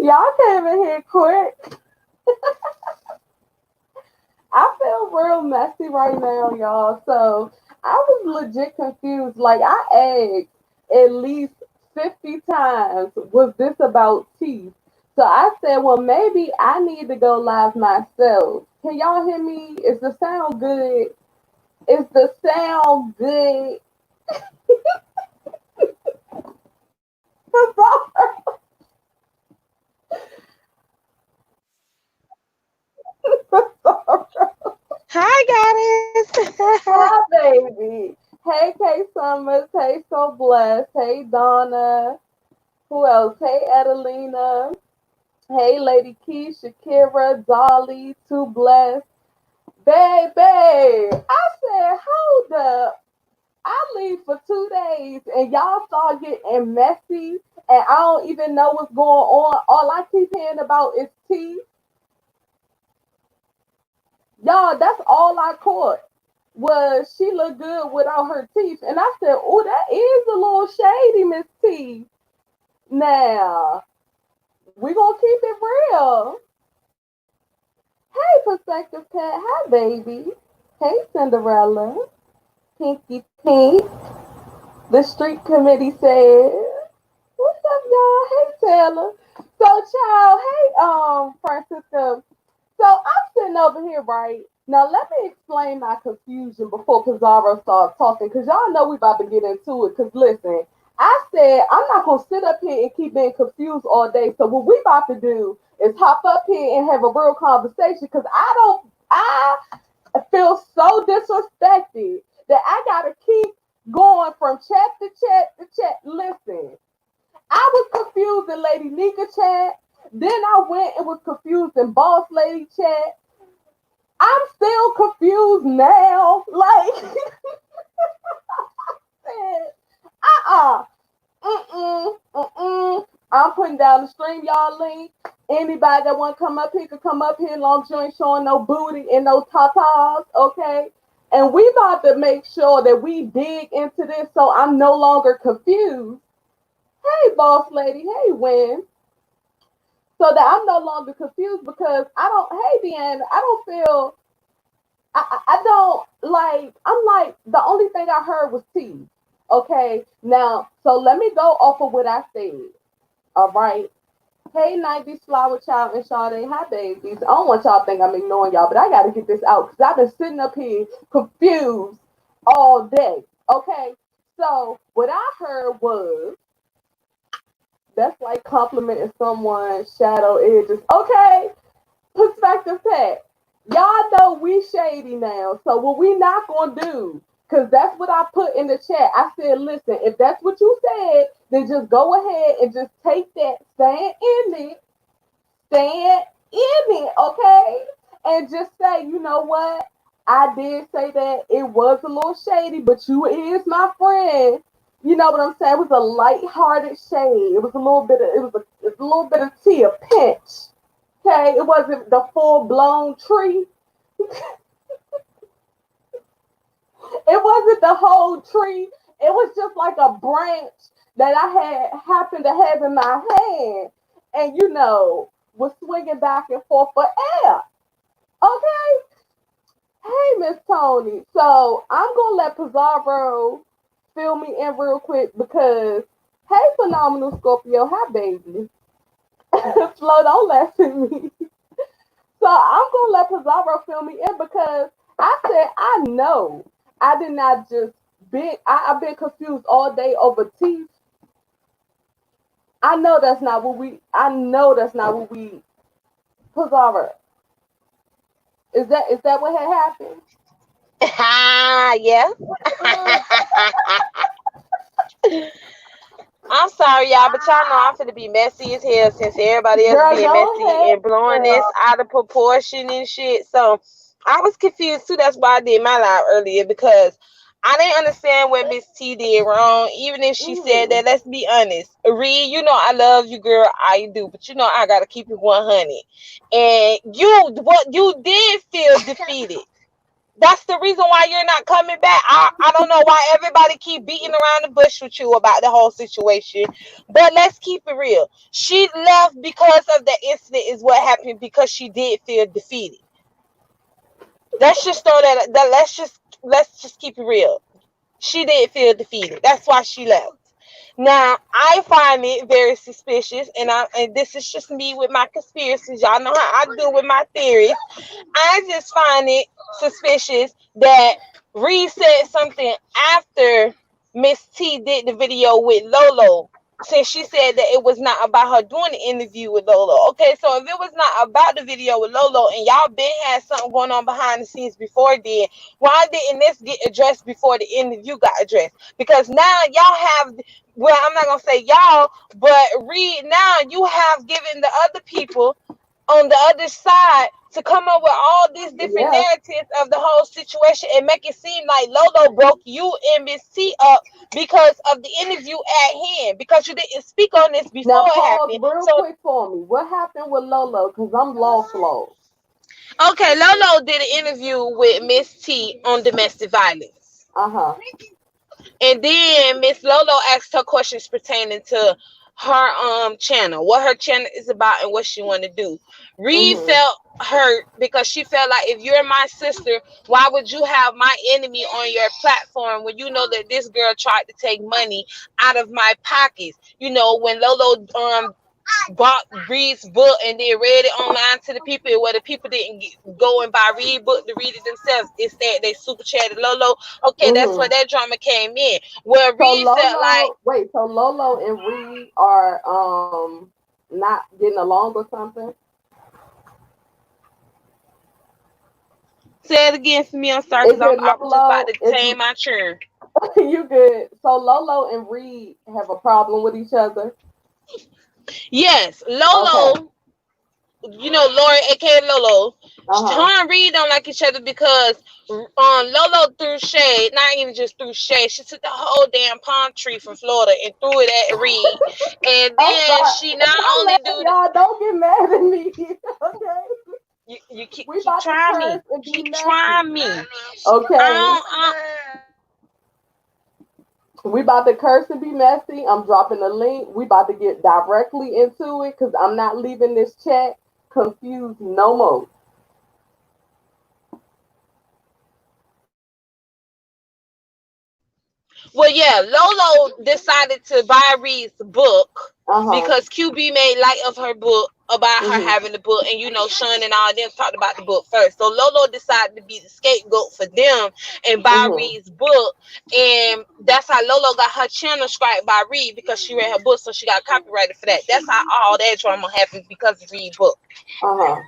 Y'all came in here quick. I feel real messy right now, y'all. So I was legit confused. Like I asked at least 50 times, was this about teeth? So I said, well, maybe I need to go live myself. Can y'all hear me? Is the sound good? Is the sound good? Hi, goddess. Hi, baby. Hey, K Summers. Hey, So Blessed. Hey, Donna. Who else? Hey, Adelina. Hey, Lady Keisha, Kira, Dolly, Too Blessed. Baby, I said, hold up. I leave for 2 days and y'all start getting messy and I don't even know what's going on. All I keep hearing about is tea. Y'all, that's all I caught was she looked good without her teeth. And I said, oh, that is a little shady, Miss T. Now, we gonna keep it real. Hey, Perspective Cat. Hi, baby. Hey, Cinderella. Pinky Pink. The Street Committee says, what's up, y'all? Hey, Taylor. So, child, hey, Francisco. So, I'm sitting over here, right? Now, let me explain my confusion before Pizarro starts talking, because y'all know we about to get into it. Because, listen, I said I'm not going to sit up here and keep being confused all day. So, what we about to do is hop up here and have a real conversation, because I feel so disrespected that I got to keep going from chat to chat to chat. Listen, I was confused in Lady Nika chat. Then I went and was confused in Boss Lady chat. I'm still confused now. Like, uh-uh. I'm putting down the stream, y'all link. Anybody that want to come up here could come up here, long as you ain't showing no booty and no tatas, okay? And we about to make sure that we dig into this so I'm no longer confused. Hey, boss lady. Hey, Win. So that I'm no longer confused because I don't, hey, Deanna, I don't feel, I don't like, I'm like, the only thing I heard was T. Okay, now, so let me go off of what I said. All right. Hey, 90s Flower Child and Sade. Hi, babies. I don't want y'all to think I'm ignoring y'all, but I got to get this out because I've been sitting up here confused all day. Okay. So, what I heard was that's like complimenting someone's shadow edges. Okay. Perspective Pat. Y'all know we shady now. So, what we not going to do, because that's what I put in the chat. I said, listen, if that's what you said, then just go ahead and just take that, stand in it, stand in it, okay? And just say, you know what? I did say that it was a little shady, but you is my friend. You know what I'm saying? It was a light-hearted shade. It was a little bit of it was a little bit of tea, a pinch. Okay, it wasn't the full blown tree. It wasn't the whole tree. It was just like a branch that I had happened to have in my hand, and was swinging back and forth for air. Okay. Hey, Miss Tony. So I'm gonna let Pizarro fill me in real quick because hey, phenomenal Scorpio, hi baby. Flo, don't laugh at me. So I'm gonna let Pizarro fill me in because I said I know I did not just I've been confused all day over teeth. I know that's not what we Pizarro. Is that what had happened? Yeah. I'm sorry, y'all, but y'all know I'm finna be messy as hell since everybody else Girl, being go messy ahead, and blowing this girl. out of proportion and shit. So I was confused too. That's why I did my live earlier because I didn't understand what Miss T did wrong. Even if she said Mm. that, let's be honest. Reed, you know I love you, girl. I do, but you know I gotta keep it 100. And you, what you did feel defeated. That's the reason why you're not coming back. I don't know why everybody keep beating around the bush with you about the whole situation. But let's keep it real. She left because of the incident is what happened, because she did feel defeated. Let's just throw that let's just keep it real. She did feel defeated. That's why she left. Now, I find it very suspicious, and this is just me with my conspiracies. Y'all know how I do with my theories. I just find it suspicious that Reed said something after Miss T did the video with Lolo, since she said that it was not about her doing the interview with Lolo. Okay, so if it was not about the video with Lolo and y'all been had something going on behind the scenes before then, why didn't this get addressed before the interview got addressed? Because now y'all have, well, I'm not gonna say y'all, but Reed, now you have given the other people on the other side to come up with all these different Yeah. narratives of the whole situation and make it seem like Lolo broke you and Miss T up because of the interview at hand, because you didn't speak on this before Now it pause happened. real So, quick for me. What happened with Lolo? Because I'm lost. okay, Lolo did an interview with Miss T on domestic violence. Uh-huh. And then Miss Lolo asked her questions pertaining to her channel, what her channel is about and what she want to do. Reed Mm-hmm. felt hurt because she felt like, if you're my sister, why would you have my enemy on your platform when you know that this girl tried to take money out of my pockets? You know, when Lolo bought Reed's book and then read it online to the people, where the people didn't go and buy Reed's book to read it themselves. Instead, they super chatted Lolo. Okay, that's where Mm-hmm. that drama came in. Where So Reed felt like, Lolo, wait, so Lolo and Reed are not getting along or something? say it again for me. I'm sorry, Is because it I was just about Lolo? to Is tame my churn. you good? So Lolo and Reed have a problem with each other? Yes, Okay. Lolo, you know, Lori, aka Lolo, Uh-huh. her and Reed don't like each other because Lolo threw shade, not even just threw shade. She took the whole damn palm tree from Florida and threw it at Reed, and I'm then sorry. she not My only love, do y'all. Don't get mad at me. Okay. you We keep about to trying me, curse and be keep trying messy. me. Okay. I We about to curse and be messy. I'm dropping the link. We about to get directly into it because I'm not leaving this chat confused no more. Well, yeah, Lolo decided to buy Reed's book Uh-huh. because QB made light of her book about her Mm-hmm. having the book, and you know, Sean and all them talked about the book first. So Lolo decided to be the scapegoat for them and buy Mm-hmm. Reed's book, and that's how Lolo got her channel striked by Reed, because she read her book, so she got copyrighted for that. That's how all that drama happened, because of Reed's book. Uh-huh.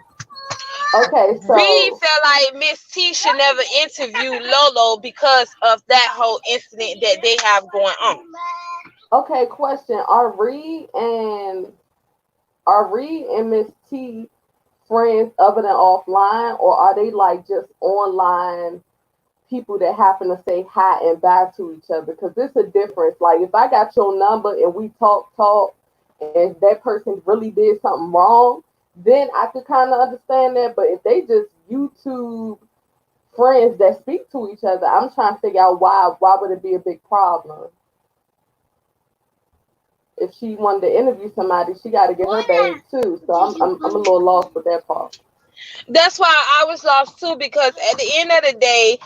Okay, Reed so felt like Miss T should never interview Lolo because of that whole incident that they have going on. okay, question. Are Reed and Miss T friends other than offline, or are they like just online people that happen to say hi and bye to each other? Because there's a difference. Like if I got your number and we talk, and that person really did something wrong, then I could kind of understand that. But if they just YouTube friends that speak to each other, I'm trying to figure out why would it be a big problem? If she wanted to interview somebody, she got to get her bag too. So I'm a little lost with that part. That's why I was lost too, because at the end of the day,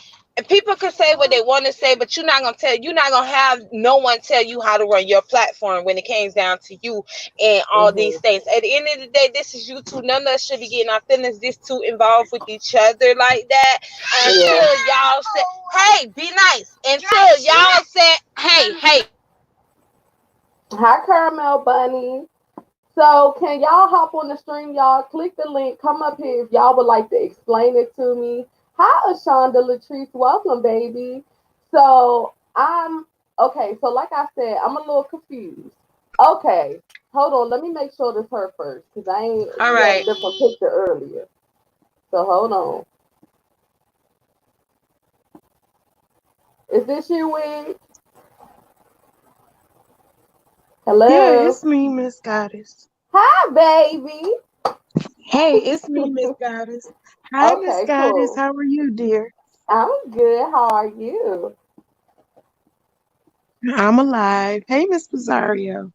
people can say what they want to say, but you're not gonna have no one tell you how to run your platform when it comes down to you and all these Hmm. things. At the end of the day, this is YouTube. None of us should be getting our feelings this too involved with each other like that Yeah. until y'all say, hey, be nice. Until y'all say, hey. Hi, Caramel Bunny. So can y'all hop on the stream, y'all? Click the link. Come up here if y'all would like to explain it to me. Hi, Ashonda Latrice. Welcome, baby. So I'm okay. So like I said, I'm a little confused. Okay, hold on. Let me make sure this her first because I ain't. All She had a right. different picture earlier. So hold on. Is this you, Wig? Yeah, Hello. it's me, Miss Goddess. Hi, baby. Hey, it's me, Miss Goddess. Hi, Miss Okay, Goddess. cool. How are you, dear? I'm good. How are you? I'm alive. Hey, Miss Rosario.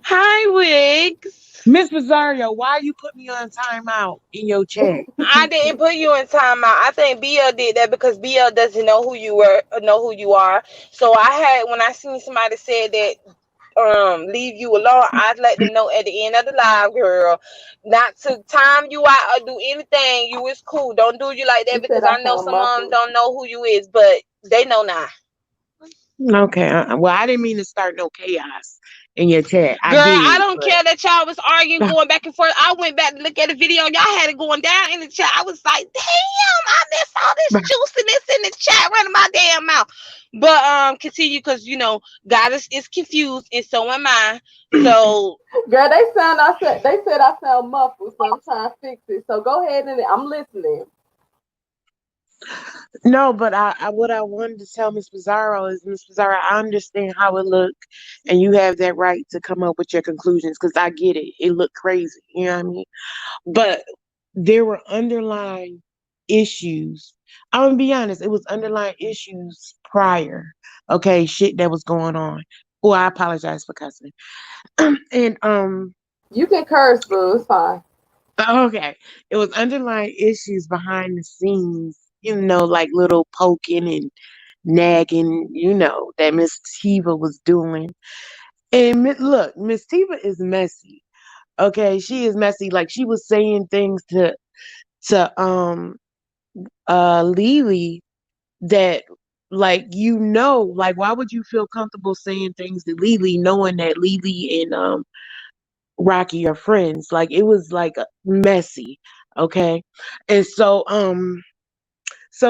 Hi, Wiggs. Miss Rosario, why you put me on timeout in your chat? I didn't put you in timeout. I think BL did that because BL doesn't know who you were, know who you are. So I had when I seen somebody said that leave you alone, I'd let them know at the end of the live, girl, not to time you out or do anything. You is cool. Don't do you like that You said because I I know sound some of them muffled. don't know who you is, but they know now. Okay. Well, I didn't mean to start no chaos in your chat. I Girl, I did, don't care that y'all was arguing, going back and forth. I went back to look at the video. Y'all had it going down in the chat. I was like, damn, I missed all this but juiciness in the chat running my damn mouth. But continue because God is confused and so am I. So Girl, they said I sound muffled, so I'm trying to fix it. So go ahead and I'm listening. no, but I what I wanted to tell Miss Pizarro is, Miss Pizarro, I understand how it look, and you have that right to come up with your conclusions because I get it. It looked crazy, you know what I mean? But there were underlying issues. I'm gonna be honest, it was underlying issues prior. Okay, shit that was going on. Oh, I apologize for cussing. And You can curse, boo. It's fine. okay, it was underlying issues behind the scenes, like little poking and nagging, that Miss Tiva was doing. And look, Miss Tiva is messy. Okay, she is messy. Like she was saying things to Lily that, like, like, why would you feel comfortable saying things to Lily knowing that Lily and Rocky are friends? Like it was like messy. Okay. And so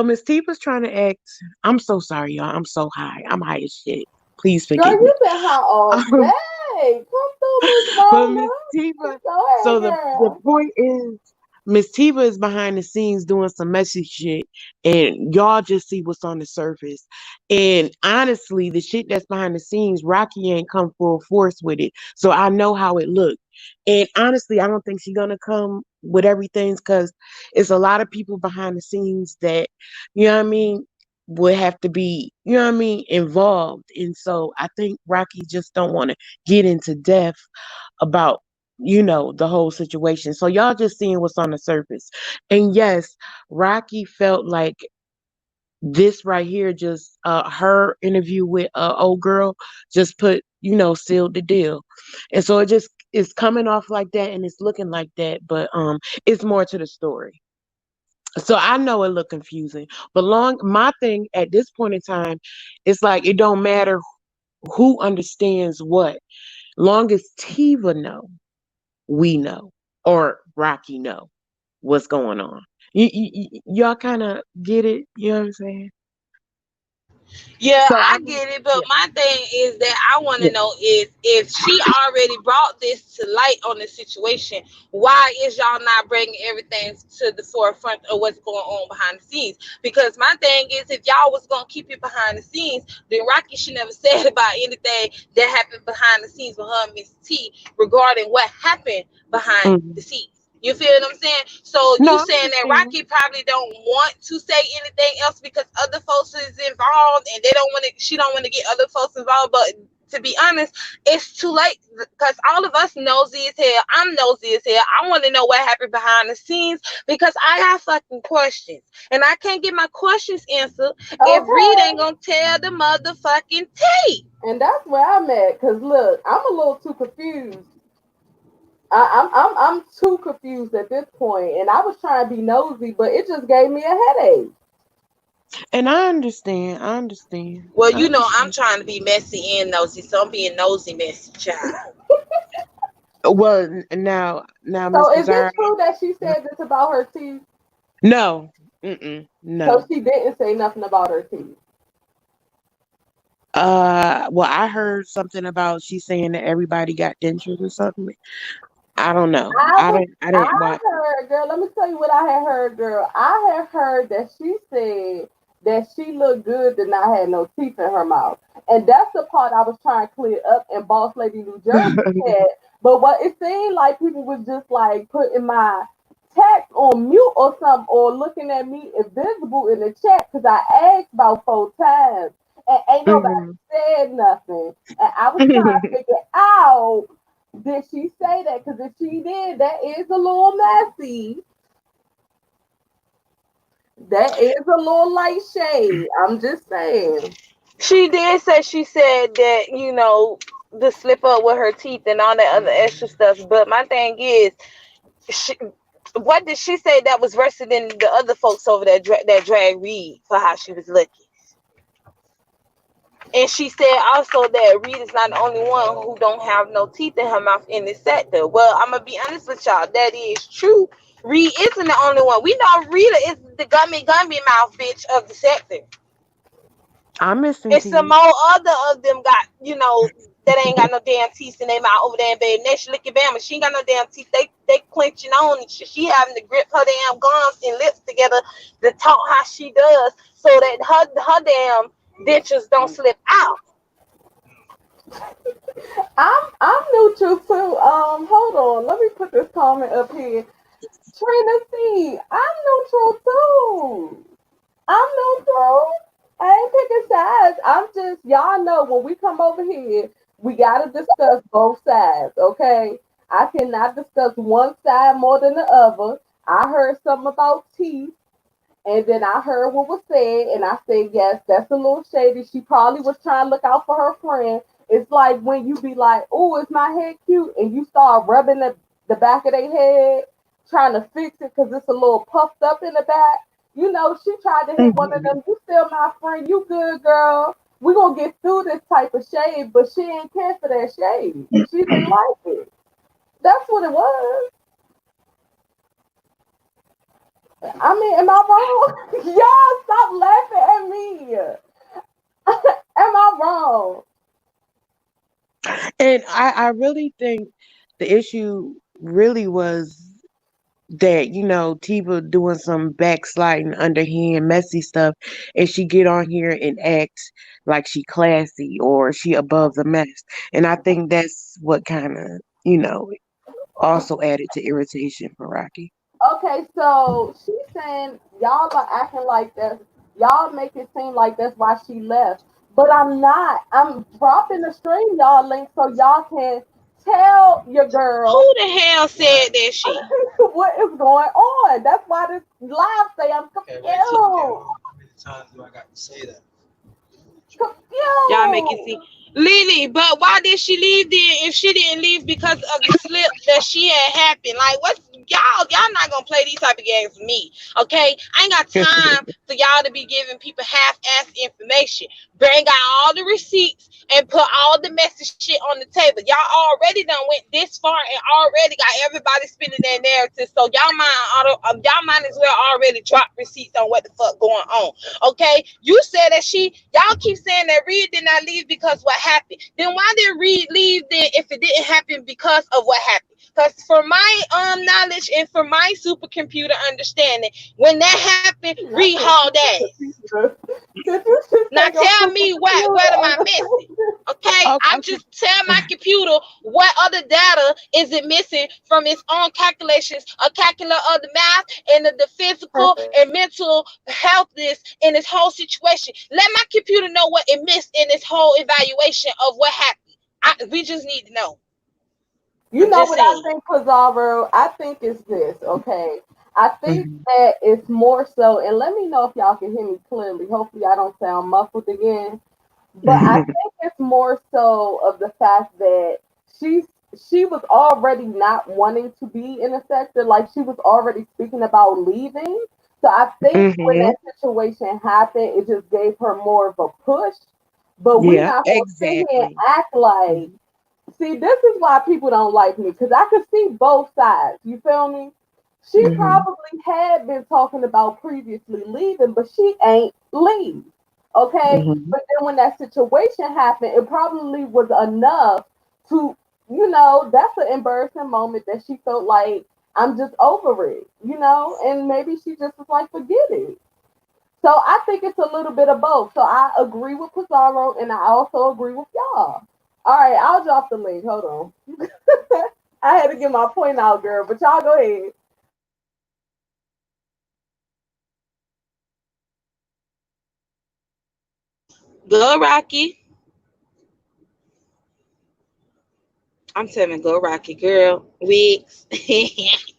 Miss T was trying to act. I'm so sorry, y'all. I'm so high. I'm high as shit. Please Girl, forgive me. you been hot all day. Come through, Miss But Rhonda. Miss Tiva, Go so ahead, the girl. point is, Miss Tiva is behind the scenes doing some messy shit, and y'all just see what's on the surface. And honestly, the shit that's behind the scenes, Rocky ain't come full force with it, so I know how it looked. And honestly, I don't think she's gonna come with everything because it's a lot of people behind the scenes that, you know what I mean, would have to be, involved. And so I think Rocky just don't want to get into depth about the whole situation. So y'all just seeing what's on the surface. And yes, Rocky felt like this right here, just her interview with old girl, just put, sealed the deal. And so it just is coming off like that and it's looking like that, but it's more to the story. So I know it look confusing, but my thing at this point in time, it's like it don't matter who understands what, long as Tiva know, we know, or Rocky know what's going on. Y'all kind of get it, you know what I'm saying? yeah, So I I'm get it, but yeah, my thing is that I want to yeah. know is if she already brought this to light on the situation, why is y'all not bringing everything to the forefront of what's going on behind the scenes? Because my thing is, if y'all was gonna keep it behind the scenes, then Rocky should never said about anything that happened behind the scenes with her and Miss T regarding what happened behind the Mhm. scenes. You feel what I'm saying? So No, you I saying that understand. Rocky probably don't want to say anything else because other folks is involved and they don't want to. She don't want to get other folks involved. But to be honest, it's too late because all of us nosy as hell. I'm nosy as hell. I want to know what happened behind the scenes because I got fucking questions and I can't get my questions answered if Reed ain't Okay. gonna tell the motherfucking tea. And that's where I'm at. Cause look, I'm a little too confused. I'm too confused at this point, and I was trying to be nosy, but it just gave me a headache. And I understand. I understand. Well, I I'm understand. trying to be messy and nosy, so I'm being nosy messy, child. Well, now, So Miss is it Bizarre, true that she said this about her teeth? no, So no. she didn't say nothing about her teeth. Well, I heard something about she saying that everybody got dentures or something. I don't know. I I was didn't. I didn't I watch. heard, girl, let me tell you what I had heard, girl. I had heard that she said that she looked good to not have no teeth in her mouth. And that's the part I was trying to clear up in Boss Lady New Jersey said. But what it seemed like people was just like putting my text on mute or something, or looking at me invisible in the chat because I asked about 4 times and ain't nobody Mhm. said nothing. And I was trying to figure out, did she say that? Because if she did, that is a little messy. That is a little light shade. I'm just saying. She did say, she said that, the slip up with her teeth and all that other extra stuff. But my thing is, she, what did she say that was worse than the other folks over there that drag Reed for how she was looking? And she said also that Reed is not the only one who don't have no teeth in her mouth in this sector. Well, I'm gonna be honest with y'all, that is true. Reed isn't the only one. We know Rita is the gummy mouth bitch of the sector. I'm missing And some teeth. more other of them got, that ain't got no damn teeth in their mouth over there in Baby Nation. Look at Bama. She ain't got no damn teeth. They clenching on and she having to grip her damn gums and lips together to talk how she does so that her damn dentures don't slip out. I'm neutral too. Hold on. Let me put this comment up here. Trina C. I'm neutral too. I'm neutral. I ain't picking sides. I'm just, y'all know when we come over here, we gotta discuss both sides, okay? I cannot discuss one side more than the other. I heard something about teeth, and then I heard what was said, and I said, yes, that's a little shady. She probably was trying to look out for her friend. It's like when you be like, oh, is my head cute? And you start rubbing the back of their head, trying to fix it because it's a little puffed up in the back. You know, she tried to hit one of Mhm. them. You still my friend. You good, girl. We gonna get through this type of shade, but she ain't care for that shade. She didn't like it. That's what it was. I mean, am I wrong? Y'all stop laughing at me. Am I wrong? And I really think the issue really was that, Tiva doing some backsliding, underhand, messy stuff, and she get on here and act like she classy or she above the mess. And I think that's what kind of, also added to irritation for Rocky. Okay, so she's saying y'all are acting like that. Y'all make it seem like that's why she left. But I'm not. I'm dropping the stream y'all link so y'all can tell your girl Who the hell said that shit? what is going on. That's why this live say I'm confused. Y'all make it see. Confused. Lily, but why did she leave then if she didn't leave because of the slip that she had happened? Like, what's y'all not gonna play these type of games with me, okay? I ain't got time for y'all to be giving people half-ass information. Bring out all the receipts and put all the messy shit on the table. Y'all already done went this far and already got everybody spinning their narrative. So y'all might as well already drop receipts on what the fuck going on. Okay, you said that y'all keep saying that Reed did not leave because what happened. Then why did Reed leave then if it didn't happen because of what happened? Because for my knowledge and for my supercomputer understanding, when that happened, Reed Not your hauled ass. supercomputer. Did you just Now say your tell me what am I supercomputer? missing? Okay, Okay. I'm just tell my computer what other data is it missing from its own calculations, a calculator of the math and the physical and mental healthness in this whole situation. Let my computer know what it missed in this whole evaluation of what happened. We just need to know. You I'm know just what I saying. think, Pizarro? I think it's this, okay? I think Mhm. that it's more so, and let me know if y'all can hear me clearly. Hopefully, I don't sound muffled again. But I think it's more so of the fact that she's she was already not wanting to be in a sector, like she was already speaking about leaving. So I think when Mhm. that situation happened, it just gave her more of a push. But we Yeah, not gonna sit here and exactly. act like, see, this is why people don't like me because I could see both sides. You feel me? She Mhm. probably had been talking about previously leaving, but she ain't leave. Okay? Mhm. But then when that situation happened, it probably was enough to, that's an embarrassing moment that she felt like, I'm just over it, and maybe she just was like, forget it. So I think it's a little bit of both. So I agree with Pizarro and I also agree with y'all. All right, I'll drop the link. Hold on. I had to get my point out, girl, but y'all go ahead. Go Rocky. I'm telling go Rocky, girl. Wigs. It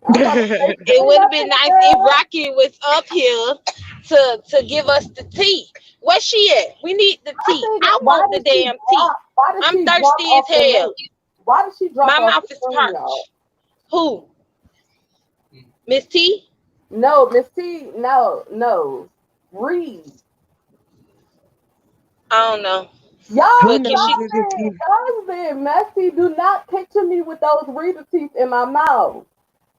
I'm about to say, clean would have up been here, nice if girl. Rocky was up here to give us the tea. Where's she at? We need the I tea. think I why want the did she damn tea. drop? Why did I'm she drop thirsty as off the hell. link? Why did she drop My off the mouth is screen, y'all? parched. Who? Miss T? No, Miss T, no, no. Read. I don't know. Y'all, Who But can knows she? if it's you? y'all is being messy. Do not picture me with those Rita teeth in my mouth.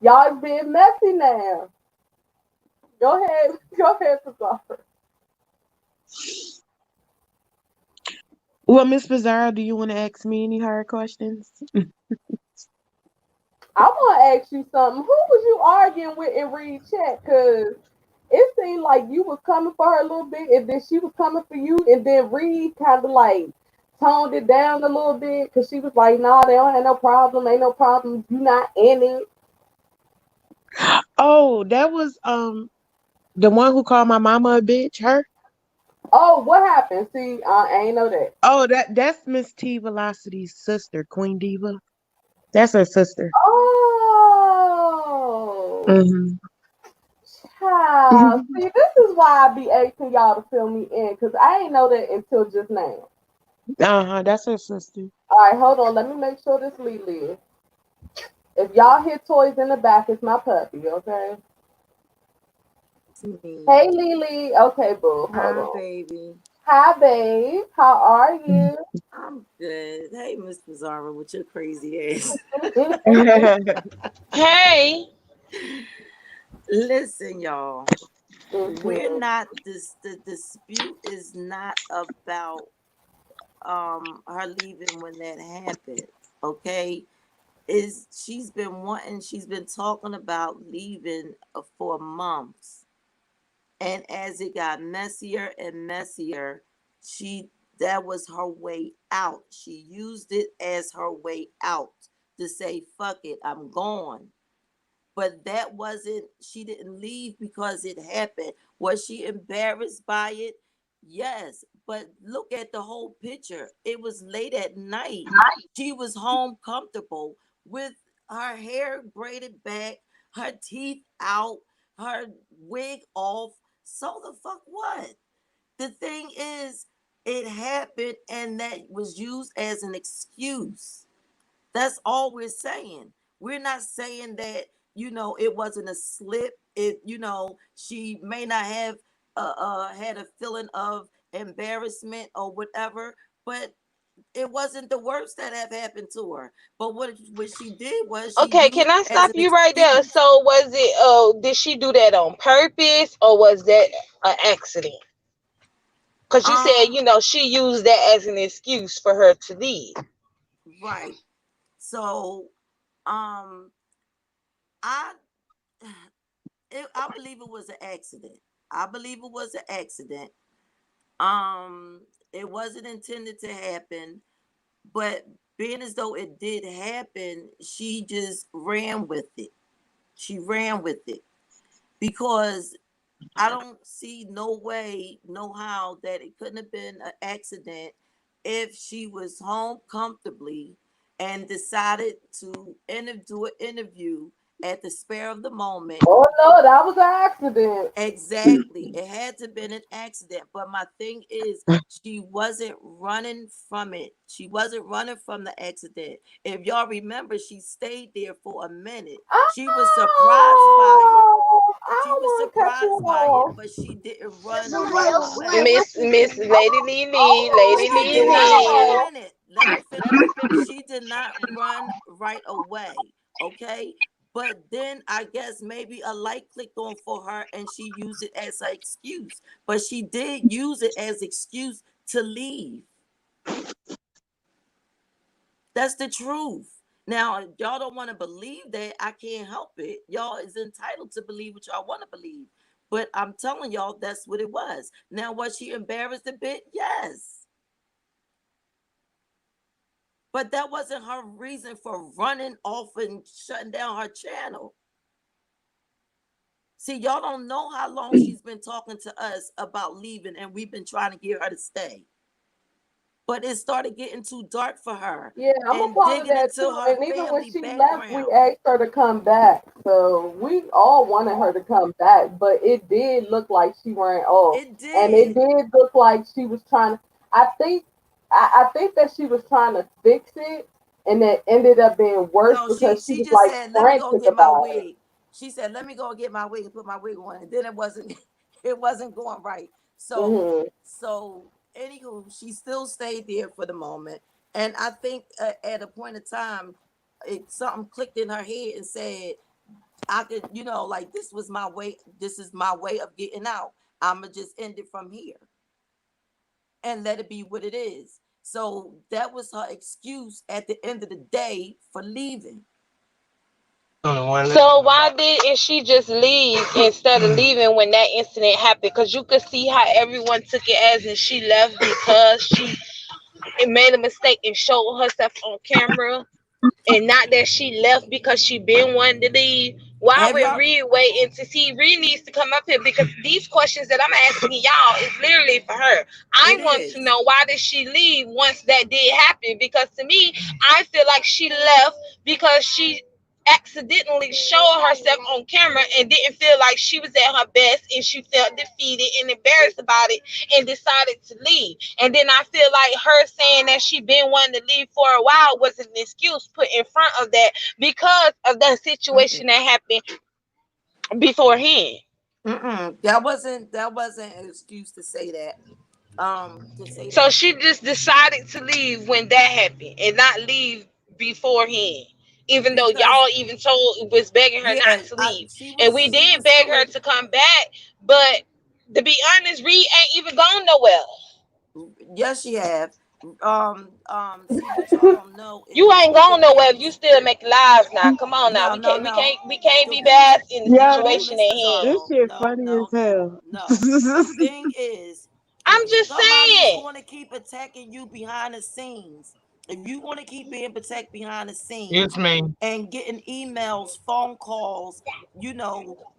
Y'all is being messy now. Go ahead, go ahead, Pizarro. Well, Miss Bizarre, do you want to ask me any hard questions? I want to ask you something. Who was you arguing with in Reed chat? Cause it seemed like you was coming for her a little bit, and then she was coming for you, and then Reed kind of like toned it down a little bit because she was like, "Nah, they don't have no problem. Ain't no problem. You not in it." Oh, that was the one who called my mama a bitch. Her. Oh, what happened? See, I ain't know that. Oh, that's Miss T Velocity's sister, Queen Diva. That's her sister. Oh, Hmm. child. See, this is why I be asking y'all to fill me in because I ain't know that until just now. Uh-huh, that's her sister. All right, hold on. Let me make sure this Lily. If y'all hear toys in the back, it's my puppy. Okay. It's me. Hey, Lily. Okay, boo. Hold Hi, on. baby. Hi, babe. How are you? I'm good. Hey, Miss Bizarro, with your crazy ass. Hey, Listen, y'all. We're Mhm. not this. The dispute is not about her leaving when that happened. Okay, is she's been wanting. She's been talking about leaving for months. And as it got messier and messier, she that was her way out. She used it as her way out to say, fuck it, I'm gone. But that wasn't, she didn't leave because it happened. Was she embarrassed by it? Yes. But look at the whole picture. It was late at night. She was home comfortable with her hair braided back, her teeth out, her wig off. So the fuck what? The thing is, it happened and that was used as an excuse. That's all we're saying. We're not saying that, it wasn't a slip. She may not have had a feeling of embarrassment or whatever, but it wasn't the worst that have happened to her. But what she did was she okay, used can I it as stop an you right there? excuse. So was it? Did she do that on purpose or was that an accident? Because you said, Um, she used that as an excuse for her to leave. right. So, um, I I believe it was an accident. I believe it was an accident. Um, it wasn't intended to happen, but being as though it did happen, she just ran with it. She ran with it because I don't see no way, no how that it couldn't have been an accident if she was home comfortably and decided to do an interview at the spare of the moment. Oh no, that was an accident. Exactly. It had to been an accident. But my thing is, she wasn't running from it. She wasn't running from the accident. If y'all remember, she stayed there for a minute. She was surprised by it. I She don't was want to cut you surprised by it, off. but she didn't run right away. Miss Lady Lily, I Lady She want to did cut not. you Wait a Lily. off. minute. Let me finish. She did not run right away. Okay. But then I guess maybe a light clicked on for her and she used it as an excuse. But she did use it as excuse to leave. That's the truth. Now, y'all don't want to believe that. I can't help it. Y'all is entitled to believe what y'all want to believe. But I'm telling y'all that's what it was. Now, was she embarrassed a bit? Yes. But that wasn't her reason for running off and shutting down her channel. See, y'all don't know how long she's been talking to us about leaving, and we've been trying to get her to stay. But it started getting too dark for her Yeah, I'm a and part of digging that into too. her And even when family she left, we background. asked her to come back. So we all wanted her to come back, but it did look like she ran off, It and it did. did look like she was trying to. I think, I think that she was trying to fix it, and it ended up being worse No, because she she was just like said, "Let me go frantic get my about it. wig." She said, "Let me go get my wig and put my wig on," and then it wasn't, it wasn't going right. So, Hmm. anywho, she still stayed there for the moment, and I think at a point in time, something clicked in her head and said, "I could, like this was my way. This is my way of getting out. I'ma just end it from here and let it be what it is." So that was her excuse at the end of the day for leaving. So why didn't she just leave instead of leaving when that incident happened? Because you could see how everyone took it as if she left because she made a mistake and showed herself on camera, and not that she left because she been wanting to leave. Why Have would y'all? Reed wait and to see? Reed needs to come up here because these questions that I'm asking y'all is literally for her. I It want to is. know, why did she leave once that did happen? Because to me, I feel like she left because she accidentally showed herself on camera and didn't feel like she was at her best, and she felt defeated and embarrassed about it and decided to leave. And then I feel like her saying that she been wanting to leave for a while was an excuse put in front of that because of that Mm-mm. situation that happened beforehand. Mm-mm. That wasn't an excuse to say that. To say So that. she just decided to leave when that happened and not leave beforehand. Even though Because y'all even told was begging her yeah, not to leave. And we she did was beg her feeling. to come back, but to be honest, Reed ain't even gone nowhere. Yes, she have. See, what y'all don't know You is ain't the going nowhere if you things. still making lives now. Come on now. No, no, no. We can't The be reason, bad in the Yeah, no, situation at Mr. hand. this Darko, shit no, funny as no, no, hell. no. The thing is, if I'm just somebody is saying. going to keep attacking you behind the scenes, if you want to keep being protected behind the It's scenes me. and getting emails, phone calls,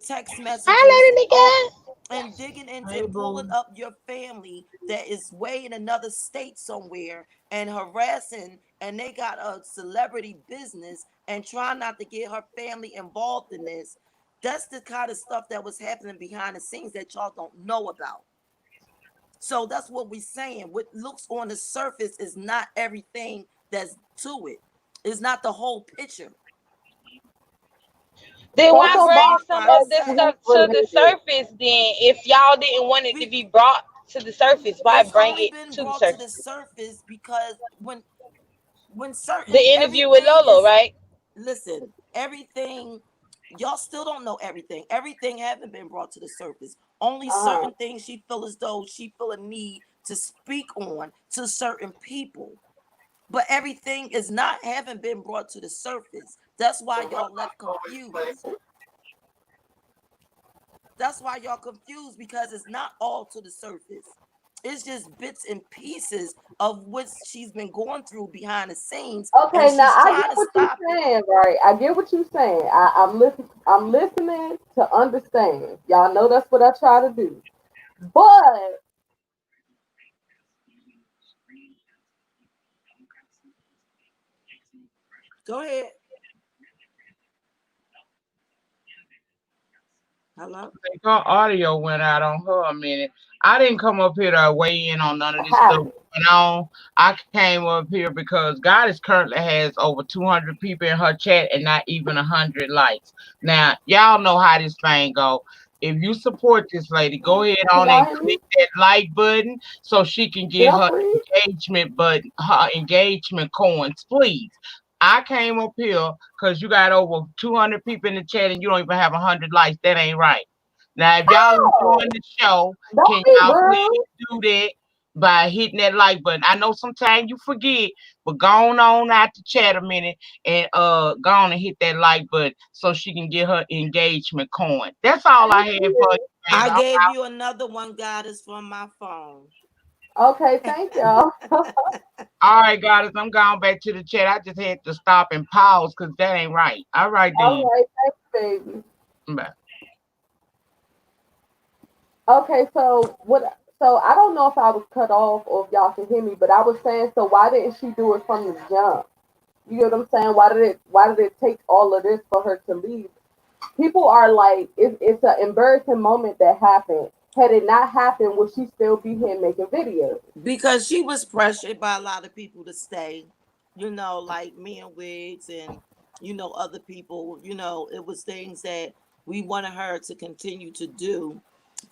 text Hi, messages, lady all nigga. and digging into Hey, and boo. pulling up your family that is way in another state somewhere and harassing, and they got a celebrity business and trying not to get her family involved in this. That's the kind of stuff that was happening behind the scenes that y'all don't know about. So that's what we're saying. What looks on the surface is not everything that's to it. It's not the whole picture. Then So why That's Bob what bring I'm some trying to said of this say. police stuff to the related. surface then? If y'all didn't want it to We be brought to the surface, why It's bring only it been to the brought to the surface? surface because when The certain interview with everything Lolo, is, right? listen, everything, y'all still don't know everything. Everything haven't been brought to the surface. Only Uh-huh. certain things she feel as though she feel a need to speak on to certain people. But everything is not haven't been brought to the surface. That's why y'all left confused. That's why y'all confused because it's not all to the surface. It's just bits and pieces of what she's been going through behind the scenes, and Okay, now she's I get trying to what you're stop it. saying, right? I get what you're saying. I'm listening. I'm listening to understand. Y'all know that's what I try to do. But Go ahead. Hello. Think her audio went out on her a minute. I didn't come up here to weigh in on none of this stuff how? going on. I came up here because Goddess currently has over 200 people in her chat and not even 100 likes. Now, y'all know how this thing go. If you support this lady, go ahead Can on y'all and hear me? click that like button so she can Did get I her freeze? engagement button, her engagement coins, please. I came up here because you got over 200 people in the chat and you don't even have 100 likes. That ain't right. Now, if y'all Oh, enjoying the show, don't can be y'all please rude. do that by hitting that like button? I know sometimes you forget, but go on out the chat a minute and go on and hit that like button so she can get her engagement coin. That's all I Thank had for you. you, baby. I gave you another one, Goddess, from my phone. Okay, thank y'all. All right, guys, I'm going back to the chat. I just had to stop and pause because that ain't right. All right, All then. right, thanks, baby. Bye. Okay, so what? So I don't know if I was cut off or if y'all can hear me, but I was saying, so why didn't she do it from the jump? You get what I'm saying? Why did it take all of this for her to leave? People are like, it's an embarrassing moment that happened. Had it not happened, would she still be here making videos? Because she was pressured by a lot of people to stay, like me and Wiggs and other people. It was things that we wanted her to continue to do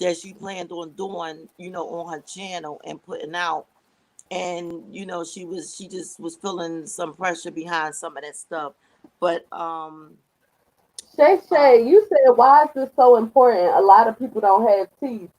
that she planned on doing, on her channel and putting out. And she just was feeling some pressure behind some of that stuff. But Shay uh Shay, you said why is this so important? A lot of people don't have teeth.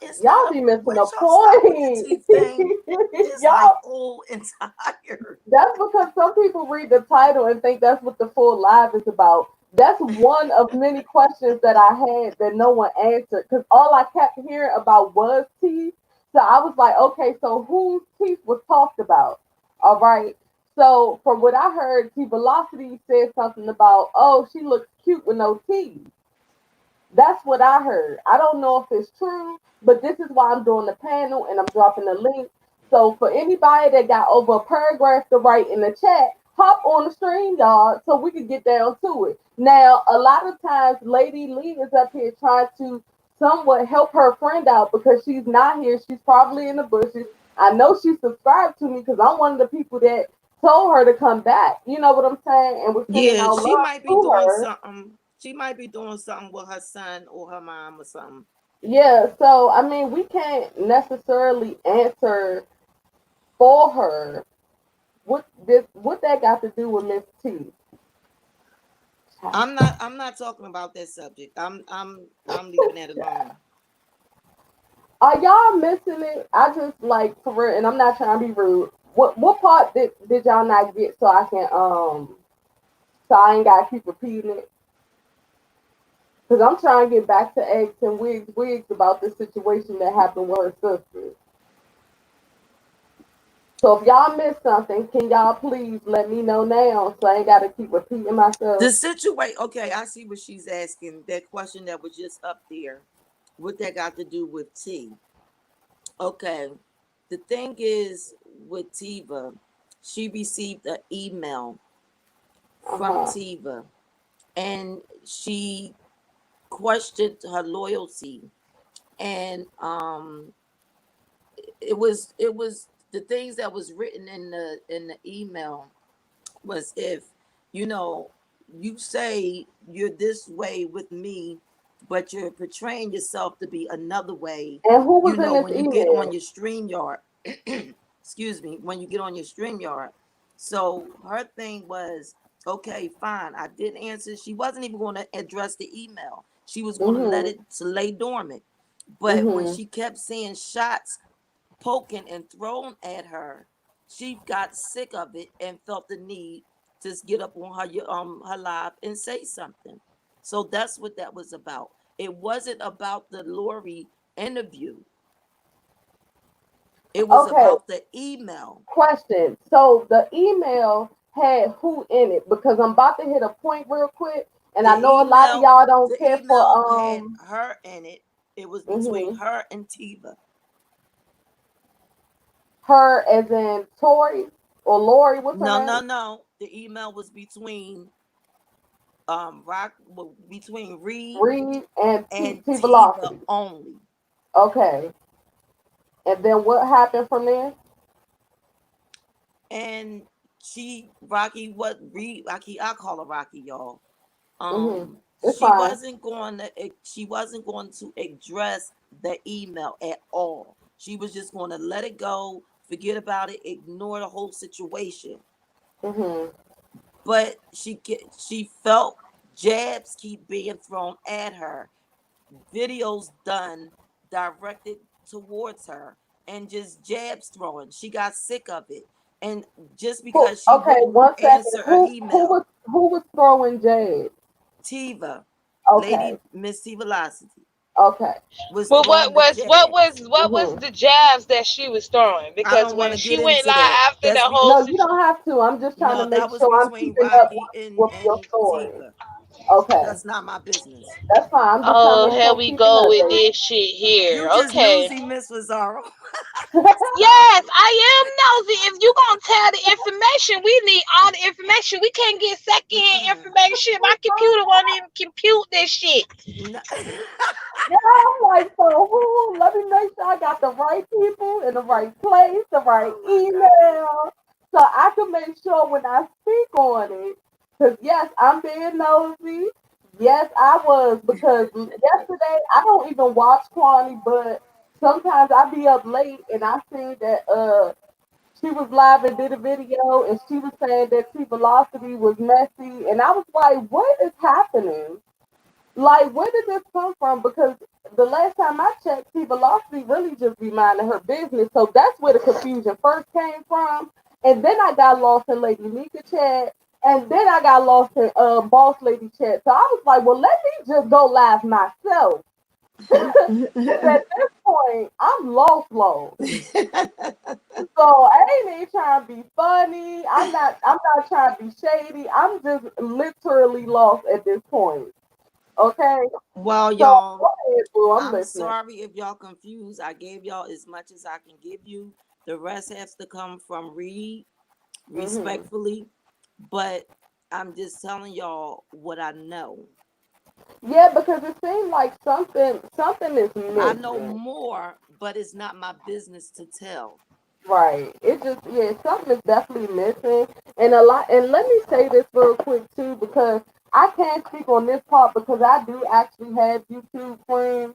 it's Y'all not be a missing Would the y'all stop with the point. teeth thing. It's like Y'all, old and tired. that's because some people read the title and think that's what the full live is about. That's one of many questions that I had that no one answered because all I kept hearing about was teeth. So I was like, okay, so whose teeth was talked about? All right. So from what I heard, T Velocity said something about, oh, she looks cute with no teeth. That's what I heard. I don't know if it's true, but this is why I'm doing the panel and I'm dropping the link. So for anybody that got over a paragraph to write in the chat, hop on the stream, y'all, so we can get down to it. Now, a lot of times, Lady Lee is up here trying to somewhat help her friend out because she's not here. She's probably in the bushes. I know she subscribed to me because I'm one of the people that told her to come back. You know what I'm saying? And was sending Yeah, out she love might be to doing her. something. She might be doing something with her son or her mom or something. Yeah, so I mean, we can't necessarily answer for her. What that got to do with Miss T? I'm not talking about that subject. I'm leaving that alone. Are y'all missing it? I just like for real, and I'm not trying to be rude. What part did y'all not get so I can so I ain't gotta keep repeating it? Cause I'm trying to get back to eggs and wigs about this situation that happened with her sister. So if y'all missed something, can y'all please let me know now so I ain't gotta keep repeating The myself? situation, okay, I see what she's asking. That question that was just up there, what that got to do with T? Okay, the thing is with Tiva, she received an email Uh from huh. Tiva, and she questioned her loyalty, and it was the things that was written in the email was, if you know you say you're this way with me, but you're portraying yourself to be another way, And who was in this when you get on email? your StreamYard. Excuse me, when you get on your StreamYard. So her thing was, okay, fine, I did answer. She wasn't even going to address the email. She was going to let Mhm. it to lay dormant. But when Mhm. she kept seeing shots poking and thrown at her, she got sick of it and felt the need to get up on her live and say something. So that's what that was about. It wasn't about the Lori interview. It was Okay. about the email. Question. So the email had who in it? Because I'm about to hit a point real quick, and The I know a lot of email, y'all don't the care for email had her in it. It was between mhm, her and Tiva. her as in Tori or Lori. What's No, her no, name? no. The email was between Rock, between Reed Reed and and T Tiva Velocity. only. Okay. And then what happened from there? And Rocky, what Reed, Rocky, I call her Rocky, y'all. Mhm. um It's she fine. wasn't going to she wasn't going to address the email at all. She was just going to let it go, forget about it, ignore the whole situation. Mhm. But she felt jabs keep being thrown at her, videos done directed towards her, and just jabs throwing. She got sick of it. And just Who? because she Okay. wouldn't 1 second. answer an Who email. was throwing Jade? Tiva, Okay. Lady Miss T Velocity, Okay. was But what throwing the was what was jabs. what was Mhm. the jabs that she was throwing? I Because don't want when to she get went into live that. after the That's whole No, you situation, don't have to. I'm just trying to No, make that was sure I'm between keeping up Rocky and with your story. Tiva. Okay, That's not my business. that's fine. I'm just trying to Oh, make here sure I'm we keeping go up, with baby. this shit here. You just Okay. nosy, Miss Lazaro. Yes, I am nosy. If you gonna tell the information, we need all the information. We can't get secondhand information. My computer won't even compute this shit. No. Yeah, I'm like, so let me make sure I got the right people in the right place, the right Oh my God. email, so I can make sure when I speak on it. Because yes, I'm being nosy. Yes, I was because yesterday I don't even watch Kwani, but sometimes I be up late and I see that she was live and did a video and she was saying that T Velocity was messy, and I was like, what is happening? Like, where did this come from? Because the last time I checked, T Velocity really just be minding her business. So that's where the confusion first came from. And then I got lost in Lady Nika chat. And then I got lost in Boss Lady chat. So I was like, well, let me just go live myself. Because at this point, I'm lost. So I ain't even trying to be funny. I'm not trying to be shady. I'm just literally lost at this point. Okay. Well, So y'all, go ahead, boo. I'm I'm listening. sorry if y'all confused. I gave y'all as much as I can give you. The rest has to come from Reed, Hmm. respectfully. But I'm just telling y'all what I know. Yeah, because it seems like something is I know missing. more, but it's not my business to tell. Right. It just, yeah, something is definitely missing. And a lot, and let me say this real quick too, because I can't speak on this part because I do actually have YouTube friends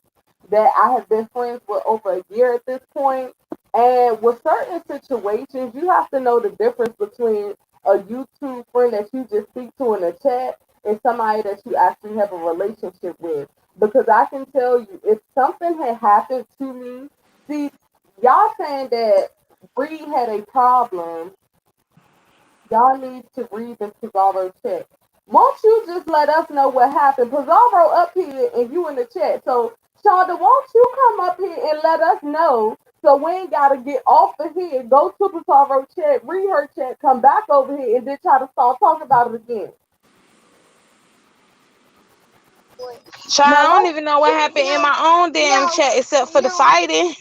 that I have been friends with over a year at this point. And with certain situations, you have to know the difference between a YouTube friend that you just speak to in a chat and somebody that you actually have a relationship with. Because I can tell you, if something had happened to me, see, y'all saying that Bree had a problem, y'all need to read the Pizarro chat. Won't you just let us know what happened? Pizarro up here and you in the chat. So, Shonda, won't you come up here and let us know so we ain't got to get off of here, go to Pizarro chat, read her chat, come back over here, and then try to start talking about it again. Child, Now, I don't even know what happened in my own damn chat except for the fighting.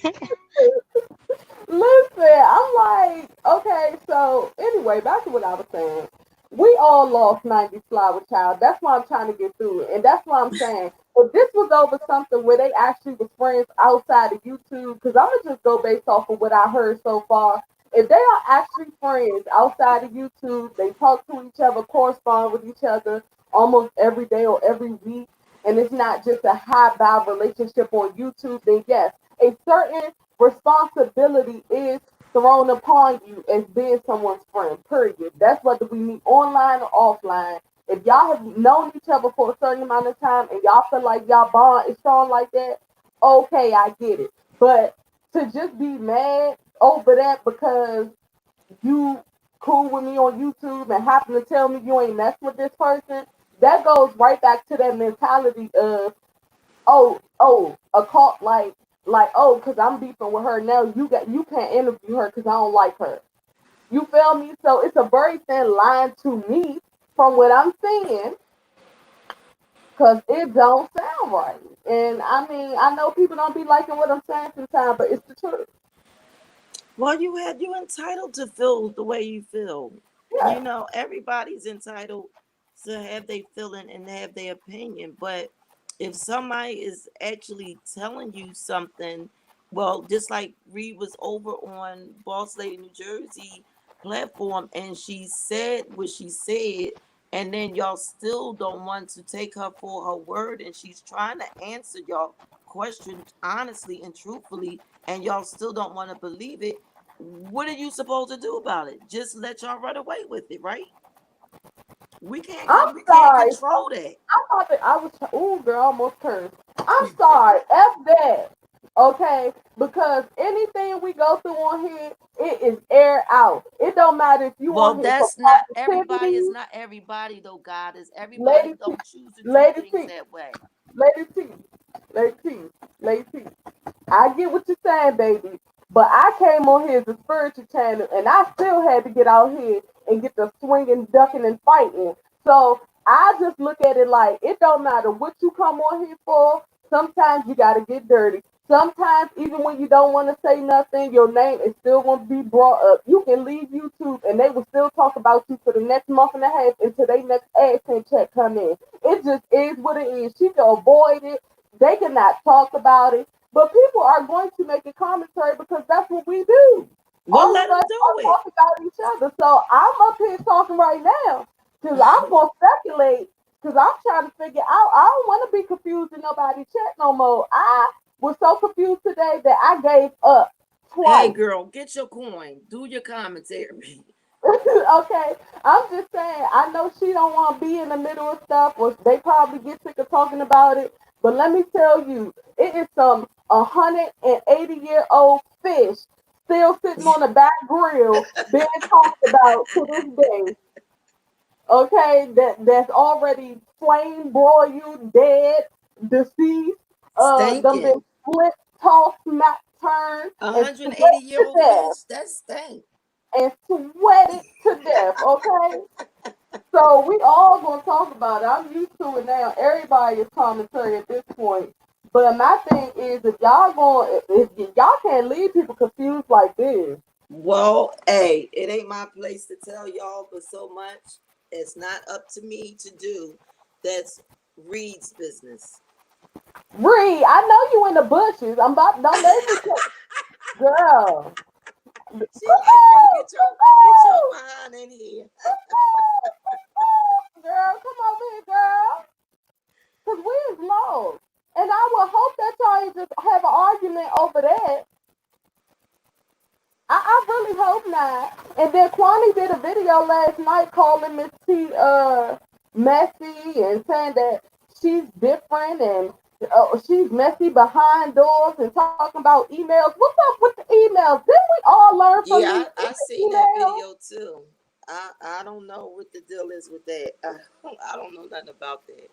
listen, I'm like, okay, so anyway, back to what I was saying. We all lost 90s Flower Child. That's why I'm trying to get through it. And that's why I'm saying, if this was over something where they actually was friends outside of YouTube, because I'm going to just go based off of what I heard so far. If they are actually friends outside of YouTube, they talk to each other, correspond with each other almost every day or every week, and it's not just a high vibe relationship on YouTube, then yes, a certain responsibility is thrown upon you as being someone's friend, period. That's whether we meet online or offline. If y'all have known each other for a certain amount of time and y'all feel like y'all bond is strong like that, okay, I get it. But to just be mad over that because you cool with me on YouTube and happen to tell me you ain't mess with this person, that goes right back to that mentality of a cult oh, because I'm beefing with her now. You can't interview her because I don't like her. You feel me? So it's a very thin line to me from what I'm seeing, because it don't sound right. And I mean, I know people don't be liking what I'm saying sometimes, but it's the truth. Well, you entitled to feel the way you feel. Yeah. Everybody's entitled to have their feeling and have their opinion. But if somebody is actually telling you something, well, just like Reed was over on Boss Lady New Jersey platform and she said what she said, and then y'all still don't want to take her for her word, and she's trying to answer y'all question honestly and truthfully, and y'all still don't want to believe it, what are you supposed to do about it? Just let y'all run away with it, right? I'm We can't sorry. control that. I thought that I was. Ooh, girl, I almost cursed. I'm sorry. F that. Okay, because anything we go through on here, it is air out. It don't matter if you Well, on here for that's not everybody. positivity, Is not everybody though. God is everybody lady, T, don't choose to do lady things T, that way. lady T, lady T, lady T. I get what you're saying, baby. But I came on here as a spiritual channel, and I still had to get out here and get the swinging, ducking, and fighting. So I just look at it like it don't matter what you come on here for. Sometimes you gotta get dirty. Sometimes even when you don't want to say nothing, your name is still gonna be brought up. You can leave YouTube and they will still talk about you for the next month and a half until they next AdSense check come in. It just is what it is. She can avoid it. They cannot talk about it. But people are going to make a commentary because that's what we do. Well, All let of them us do are it. talking about each other. So I'm up here talking right now. Because I'm going to speculate. Because I'm trying to figure out. I don't want to be confused in nobody's chat no more. I was so confused today that I gave up Hey, twice. girl, get your coin. Do your commentary. Okay, I'm just saying. I know she don't want to be in the middle of stuff, or they probably get sick of talking about it. But let me tell you, it is some 180-year-old fish still sitting on the back grill being talked about to this day. Okay, that's already flame broiled, dead, deceased, them been Stinking. split, tossed, smacked, turned, and sweat 180-year to old death, fish? That stink. and sweated to death. Okay, so we all gonna talk about it. I'm used to it now. Everybody is commentary at this point. But my thing is, if y'all can't leave people confused like this, Well, hey, it ain't my place to tell y'all, but so much it's not up to me to do. That's Reed's business. Bree, I know you in the bushes. I'm about don't let me girl. She like, Reed, get your behind in here. Girl, come over here, girl. Cause we is lost. And I would hope that y'all ain't just have an argument over that. I really hope not. And then Kwani did a video last night calling Miss T messy and saying that she's different and she's messy behind doors and talking about emails. What's up with the emails? Didn't we all learn from Yeah, these I seen that emails? video too. I don't know what the deal is with that. I don't know nothing about that.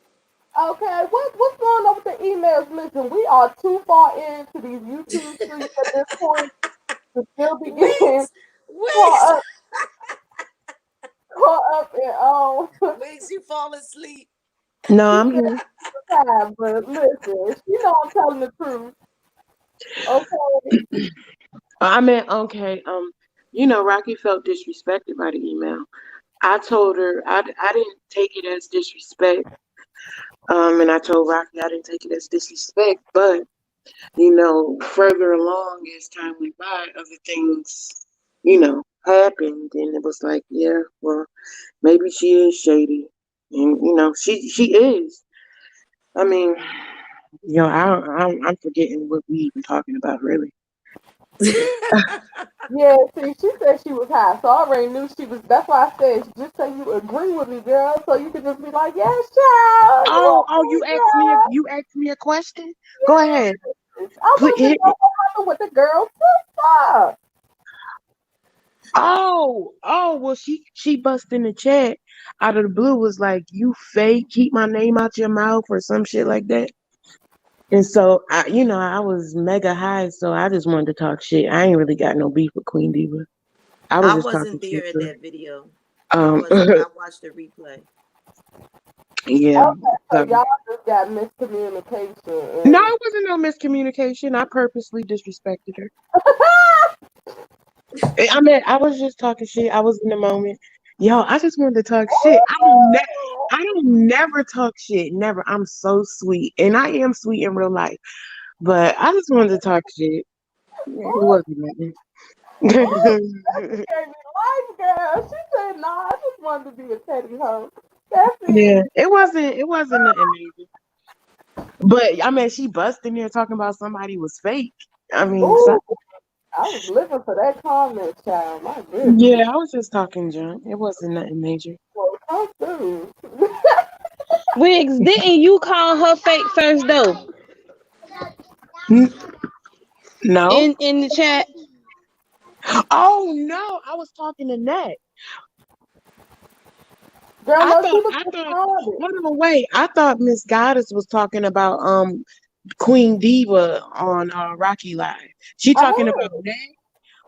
Okay, what's going on with the emails? Listen, we are too far into these YouTube streets at this point to still be getting Wigs, Wigs, caught up, caught up in Wigs, you fall asleep. No, she I'm said here. time, but listen, she know I'm telling the truth. Okay, I mean, okay. Rocky felt disrespected by the email. I told her I didn't take it as disrespect. And I told Rocky I didn't take it as disrespect, but further along as time went by, other things, happened, and it was like, yeah, well, maybe she is shady, and she is. I mean, I'm forgetting what we even talking about, really. yeah. See, she said she was high, so I already knew she was. That's why I said just say you agree with me, girl, so you can just be like, yes, child, you Oh, okay, girl? you asked me a question. Go ahead, Yes. I please want to hit know me. what happened with the girl's sister. Oh, well, she bust in the chat out of the blue, was like, "You fake, keep my name out your mouth," or some shit like that. And so I was mega high, so I just wanted to talk shit. I ain't really got no beef with Queen Diva. I was I just talking wasn't there shit at to that video. I her. wasn't. I watched the replay. Yeah. Okay, so So y'all just got miscommunication no, and it wasn't no miscommunication. I purposely disrespected her. I mean, I was just talking shit. I was in the moment. Yo, I just wanted to talk shit. I don't never talk shit. Never. I'm so sweet. And I am sweet in real life. But I just wanted to talk shit. It wasn't nothing. gave me life, girl. She said, "Nah, I just wanted to be a petty hoe." That's Yeah. it. It wasn't nothing major. But I mean, she busted in there talking about somebody was fake. I mean, so, Ooh, I was living for that comment, child. My goodness. yeah, I was just talking junk. It wasn't nothing major. Well, come through. Wiggs, didn't you call her fake first though? N- No. In the chat. Oh no, I was talking to Nat. Girl, I no, she thought was I thought responding. hold on, wait. I thought Miss Goddess was talking about Queen Diva on Rocky Live. She talking about Uh-huh. Nat?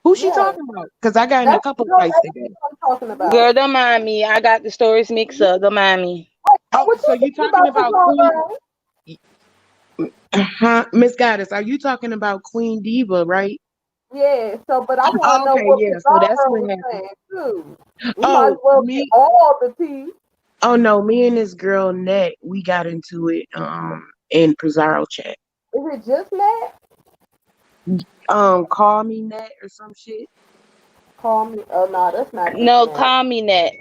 Who she Yeah, talking about? Because I got in a that's couple no, fights that's today. what I'm talking about. Girl, don't mind me. I got the stories mixed up. Don't mind me. Oh, What so you you think talking about about Queen? Cesaro? Miss Goddess? Are you talking about Queen Diva, right? Yeah, so but I want to Oh, know okay, what yeah. So that's Cesaro what was happened. saying too. We might as Oh, well get me. all the tea. Oh no, me and this girl Net, we got into it in Pizarro chat. Is it just that? Call me Net or some shit. Call me. Oh no, that's not just No, that. call me that.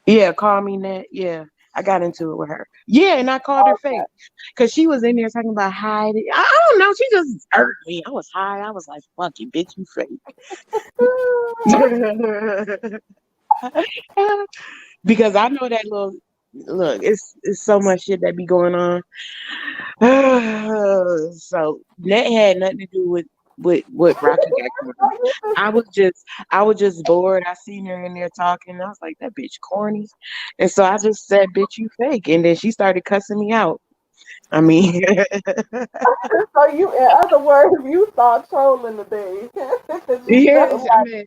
Yeah, call me Net. Yeah, I got into it with her. Yeah, and I called her Okay. fake because she was in there talking about hiding. I don't know. She just irked me. I was high. I was like, "Fuck you, bitch, you fake." Because I know that little look. It's so much shit that be going on. So that had nothing to do with what Rocky got going on. I was just bored. I seen her in there talking. I was like, that bitch corny. And so I just said, bitch, you fake. And then she started cussing me out. I mean, So you, in other words, you start trolling today because you yeah, felt I like, mean,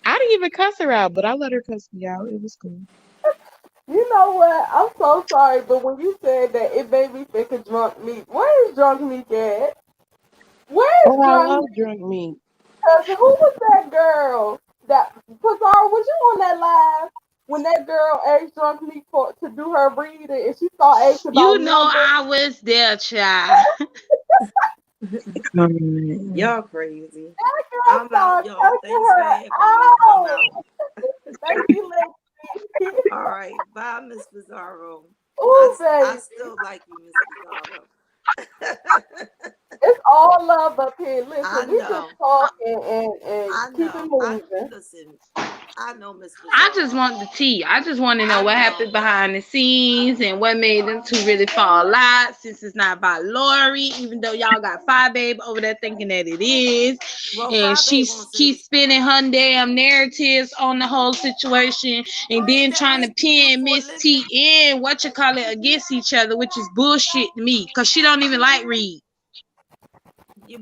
I didn't even cuss her out, but I let her cuss me out. It was cool. you know what? I'm so sorry, but when you said that, it made me think of drunk meat. Where is drunk meat at? Where Oh, is I drunk love meat? drunk meat. Because who was that girl? That Pizarro, was you on that live when that girl asked drunk meat for to do her reading and she started asking You about know numbers? I was there, child. Um, Y'all crazy. That girl I'm out, started y'all. cussing Thanks for her having me. I'm out. out. Thank you, lady. All right. Bye, Miss Pizarro. Ooh, I baby. still like you, Miss Pizarro. It's all love up here. I Listen, we just know. talking and I keep it know. moving. Listen. I know Miss I just Pizarro. want the tea. I just want to know I what know. happened behind the scenes and what made them two really fall out. Since it's not about Lori, even though y'all got Five Babe over there thinking that it is, Well, and Five she Babe won't say keeps this. spinning her damn narratives on the whole situation, and What ain't then that trying what to she do pin for a Miss living? T and what you call it against each other, which is bullshit to me, cause she don't even like Reed.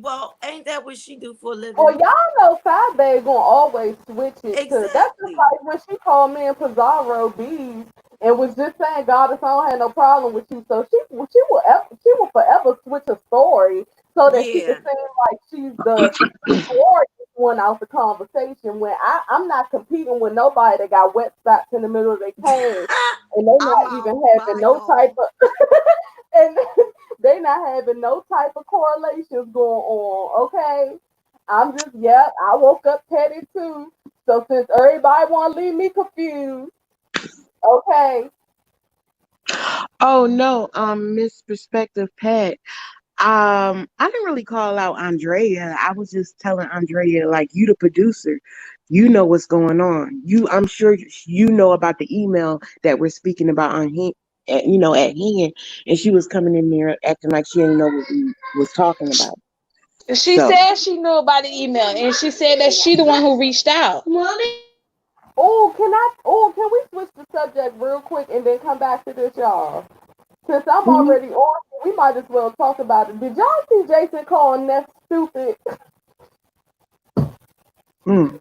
Well, ain't that what she do for a Well, living? y'all know Fat Babe gonna always switch it to. That's just Exactly. like when she called me and Pizarro Bees and was just saying, "God, if I don't have no problem with you," so she will forever switch a story so that she can Yeah. seem like she's the glorious one out the conversation. When I'm not competing with nobody that got wet spots in the middle of their cane and they I'm not out. even having Bye, no type y'all. of and they not having no type of correlations going on. Okay, I'm just I woke up petty too. So since everybody want to leave me confused, okay, oh no, Miss Perspective Pat. I didn't really call out Andrea. I was just telling Andrea, like, you the producer, you know what's going on. I'm sure you know about the email that we're speaking about on hand, at hand. And she was coming in there acting like she didn't know what we was talking about. She So, said she knew about the email, and she said that she the one who reached out. can we switch the subject real quick and then come back to this, y'all? Since I'm mhm, already on, we might as well talk about it. Did y'all see Jason calling Neff stupid? mm.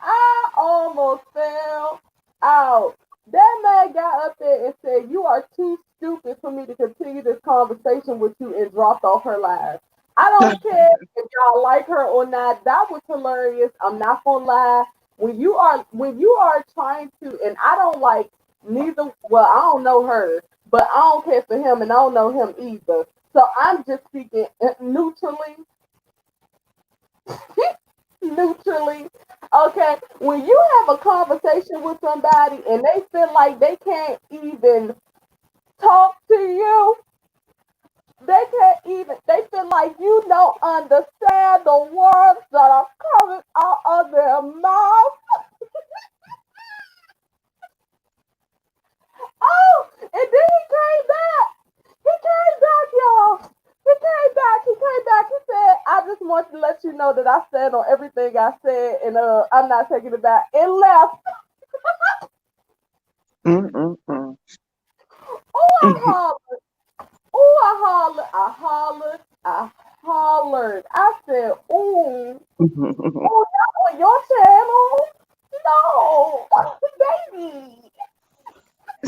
I almost fell out. That man got up there and said, "You are too stupid for me to continue this conversation with you," and dropped off her live. I don't care if y'all like her or not. That was hilarious. I'm not gonna lie. When you are trying to, and I don't like neither. Well, I don't know her, but I don't care for him, and I don't know him either. So I'm just speaking neutrally. Neutrally. Okay, when you have a conversation with somebody and they feel like they can't even talk to you, they feel like you don't understand the words that are coming out of their mouth. Oh, and then he came back. He came back, y'all. He came back. He came back. He said, "I just want to let you know that I stand on everything I said, and I'm not taking it back." And left. Mm, mm, mm. Oh, I hollered. Oh, I hollered. I hollered. I hollered. I said, "Ooh, oh, not on your channel. No, baby."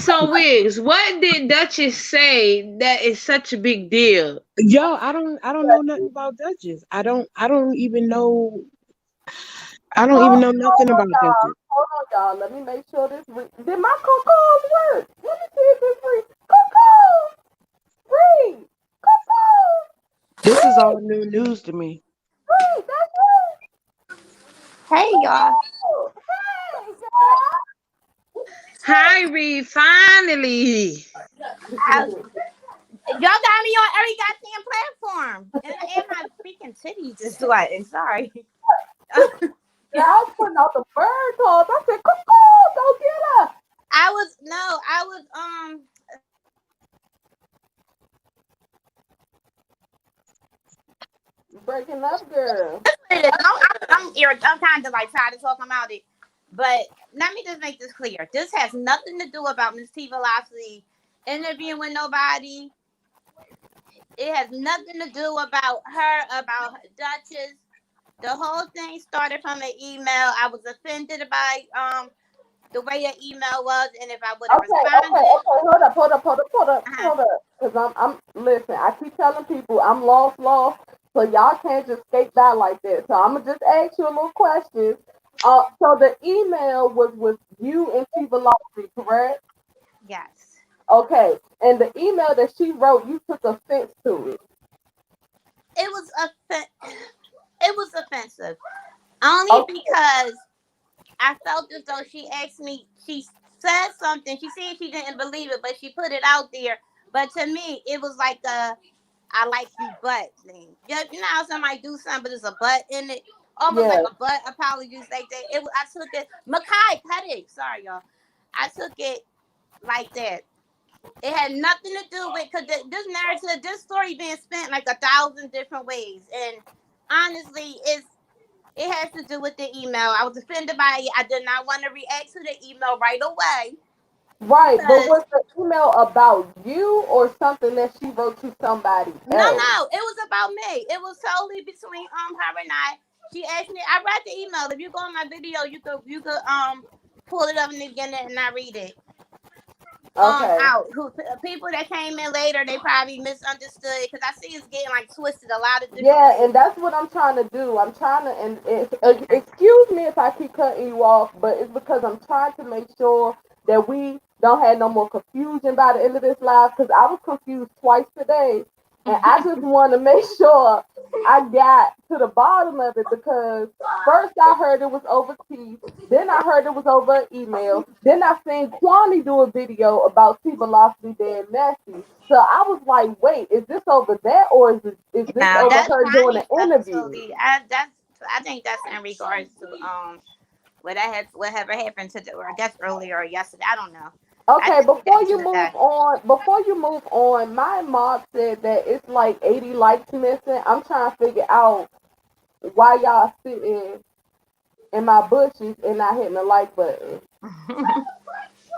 So, Wiggs, what did Duchess say that is such a big deal? Yo, I don't know nothing about Duchess. I don't even know nothing about Duchess. Hold on, y'all. Let me make sure this. Did my cocos work? Let me see if this read. Cocos! Read! Cocos! This is all new news to me. Read! That's it! Hey y'all. Oh, hey, girl! Hi, Reed, finally. I, y'all got me on every goddamn platform. And my freaking titties is sweating. Sorry. Yeah, I was putting out the bird calls. I said, Cocos, go get her! I was Breaking up, girl. I'm kind of like tired of talking about it. But let me just make this clear. This has nothing to do about Miss T Velocity interviewing with nobody. It has nothing to do about her Duchess. The whole thing started from an email. I was offended by the way your email was, and if I would have responded, Hold up. Because listen, I keep telling people I'm lost, so y'all can't just skate by like that. So I'm going to just ask you a little questions. So the email was with you and T Velocity, correct? yes, Okay. And the email that she wrote, you took offense to it. it was it was offensive only Okay. because I felt as though she asked me. She said something. She said she didn't believe it, but she put it out there. But to me, it was like a "I like you" butt thing. You know how somebody do something, but there's a butt in it, almost like Yeah. a butt apology. Like that. I took it. Makai, cut it. Sorry, y'all. I took it like that. It had nothing to do with because this narrative, this story being spent like 1,000 different ways, and honestly, it has to do with the email. I was offended by it. I did not want to react to the email right away Right. But because was the email about you or something that she wrote to somebody else? no, it was about me. It was totally between her and I. She asked me. I read the email. If you go on my video, you could pull it up in the beginning and I read it. Okay. Out. People that came in later, they probably misunderstood because I see it's getting like twisted a lot of different Yeah, ways. and that's what I'm trying to do. I'm trying to, excuse me if I keep cutting you off, but it's because I'm trying to make sure that we don't have no more confusion by the end of this live. Because I was confused twice today, and I just want to make sure I got to the bottom of it. Because first I heard it was over tea, then I heard it was over an email, then I seen Kwani do a video about T Velocity being messy. So I was like, wait, is this over that or is this Now over that's her doing Connie an stuff is interview? totally. I think that's in regards to whatever happened to or I guess earlier or yesterday. I don't know. I Okay, just think at the end of the day. before you move on, my mom said that it's like 80 likes missing. I'm trying to figure out why y'all sitting in my bushes and not hitting the like button.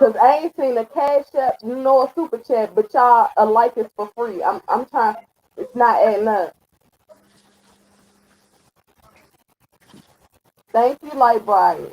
Cause I ain't seen a cash app, a super chat, but y'all a like is for free. I'm trying. It's not adding up. Thank you, Light Bright.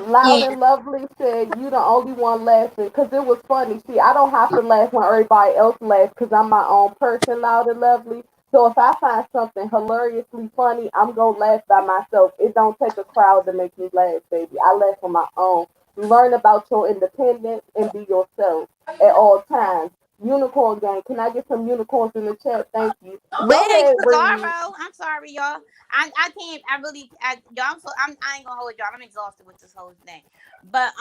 Loud Yeah. and Lovely said you the only one laughing because it was funny. See, I don't have to laugh when everybody else laughs because I'm my own person, Loud and Lovely. So if I find something hilariously funny, I'm gonna laugh by myself. It don't take a crowd to make me laugh, baby. I laugh on my own. Learn about your independence and be yourself at all times. Unicorn gang, can I get some unicorns in the chat? Thank you. Go Wig ahead, Reed. Cesaro. I'm sorry, y'all. I can't. I really. Y'all. I ain't gonna hold y'all. I'm exhausted with this whole thing. But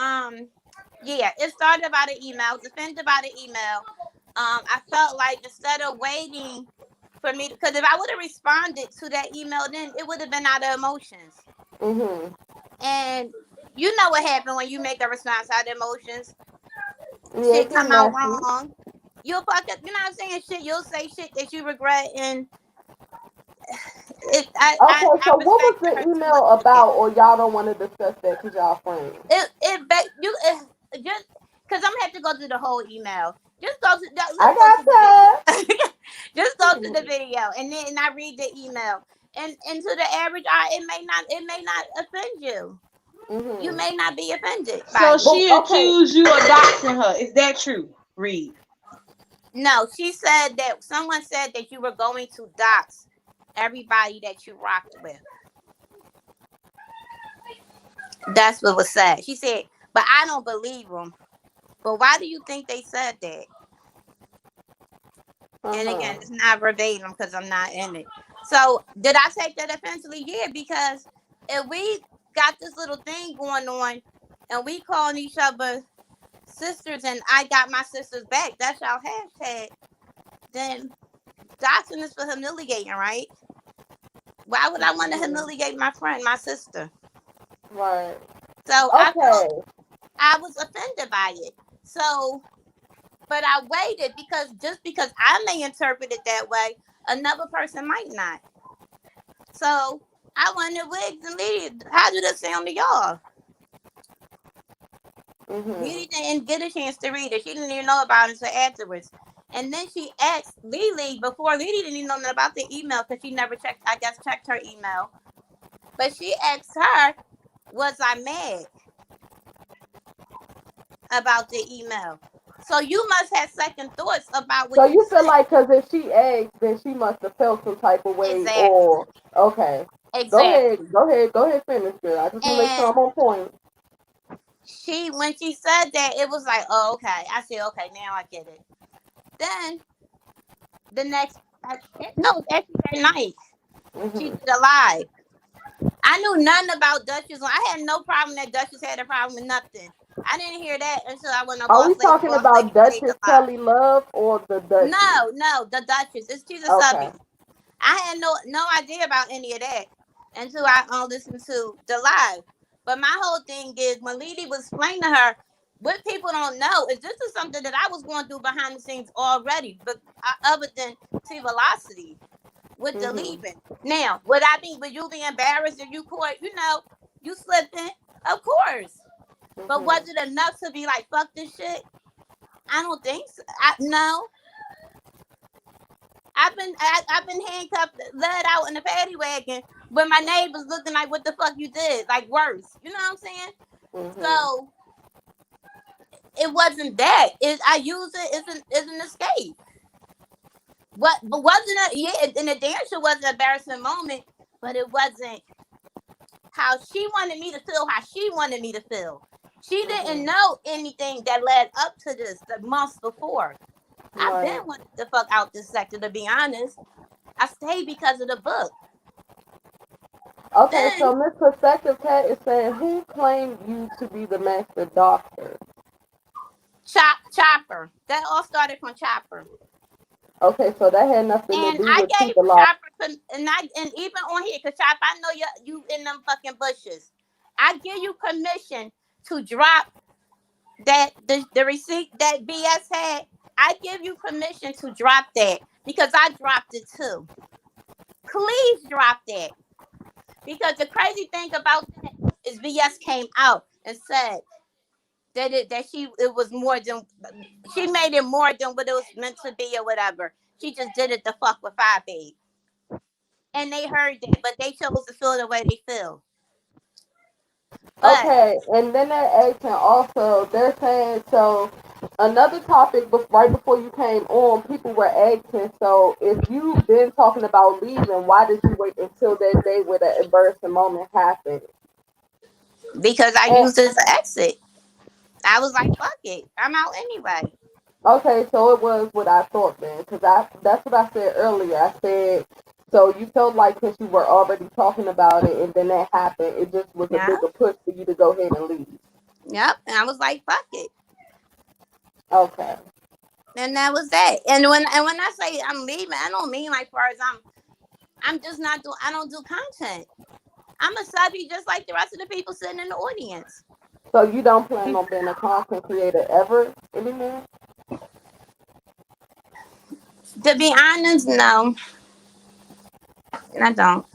yeah. It started about an email. I was offended by the email. I felt like instead of waiting for me, because if I would have responded to that email, then it would have been out of emotions. Mhm. And you know what happened when you make a response out of emotions. Yeah, Shit it get come out messy. wrong. You'll fuck up. You know what I'm saying? Shit. You'll say shit that you regret and. Okay, I so what was respect the her too much email for that. about, or y'all don't want to discuss that because y'all friends? Just because I'm gonna have to go through the whole email. Just go to I let's go to the got video. Just go to the time. video and then I read the email. And to the average eye, it may not offend you. You may not be offended by So it. she But okay, accused you of doxing her. Is that true, Reed? No, she said that someone said that you were going to dox everybody that you rocked with. That's what was said. She said, but I don't believe them. But why do you think they said that? And again, it's not verbatim because I'm not in it. So did I take that offensively? Yeah, because if we got this little thing going on and we calling each other sisters and I got my sisters back, that's our hashtag, then doxing is for humiliating, right? Why would I want to humiliate my friend, my sister? right. So I felt Okay. I was offended by it. So, but I waited because just because I may interpret it that way, another person might not. So I wanted Wigs and Liddy. How did it sound to y'all? Liddy didn't get a chance to read it. She didn't even know about it until afterwards. And then she asked Lily before Liddy didn't even know nothing about the email because she never checked, I guess, checked her email. But she asked her, was I mad about the email? So you must have second thoughts about what So you you feel said. like because if she asked, then she must have felt some type of way, Exactly. or okay. Exactly. Go ahead, finish, girl. I just want to make sure And I'm on point. when she said that, it was like, oh, okay. I said, okay, now I get it. Then the next, no, actually that night, she did a live. I knew nothing about Duchess. I had no problem that Duchess had a problem with nothing. I didn't hear that until I went on Are we Boss Lady. talking Boss about Lady played Duchess the live. Kelly Love or the Duchess? No, the Duchess. She's a Okay. subby. I had no idea about any of that until I listened to the live. But my whole thing is when Liddy was explaining to her, what people don't know is this is something that I was going through behind the scenes already, but other than T Velocity with the leaving. Now, would you be embarrassed if you caught, you slipping? Of course. But was it enough to be like, fuck this shit? I don't think so. No. I've been handcuffed, led out in the paddy wagon, but my neighbors looking like, what the fuck you did? Like worse. You know what I'm saying? So it wasn't that. I use it as an escape. But wasn't it? Yeah, and the dancer was an embarrassing moment, but it wasn't how she wanted me to feel. How she wanted me to feel. She didn't know anything that led up to this the months before. I've been wanting the fuck out this sector, to be honest. I stayed because of the book. Okay, Then, so Miss Perspective Cat is saying, who claimed you to be the master doctor? Chopper. That all started from Chopper. Okay, so that had nothing to And do I with gave people. Chopper, and even on here, because Chopper, I know you in them fucking bushes. I give you permission to drop that the receipt that BS had. I give you permission to drop that because I dropped it too. Please drop that. Because the crazy thing about that is BS came out and said that it was more than, she made it more than what it was meant to be or whatever. She just did it to fuck with 5 and they heard that, but they chose to feel the way they feel. But, okay, and then they're asking also, they're saying, so another topic right before you came on, people were asking, so if you've been talking about leaving, why did you wait until that day where the embarrassing moment happened? because I used it as an exit. I was like, fuck it. I'm out anyway. Okay, so it was what I thought then, because that's what I said earlier. I said, so you felt like since you were already talking about it and then that happened, it just was a bigger push for you to go ahead and leave. Yep. And I was like, fuck it. Okay. And that was that. And when I say I'm leaving, I don't mean like far as I'm just not doing, I don't do content. I'm a subby just like the rest of the people sitting in the audience. So you don't plan on being a content creator ever anymore? To be honest, no. I don't.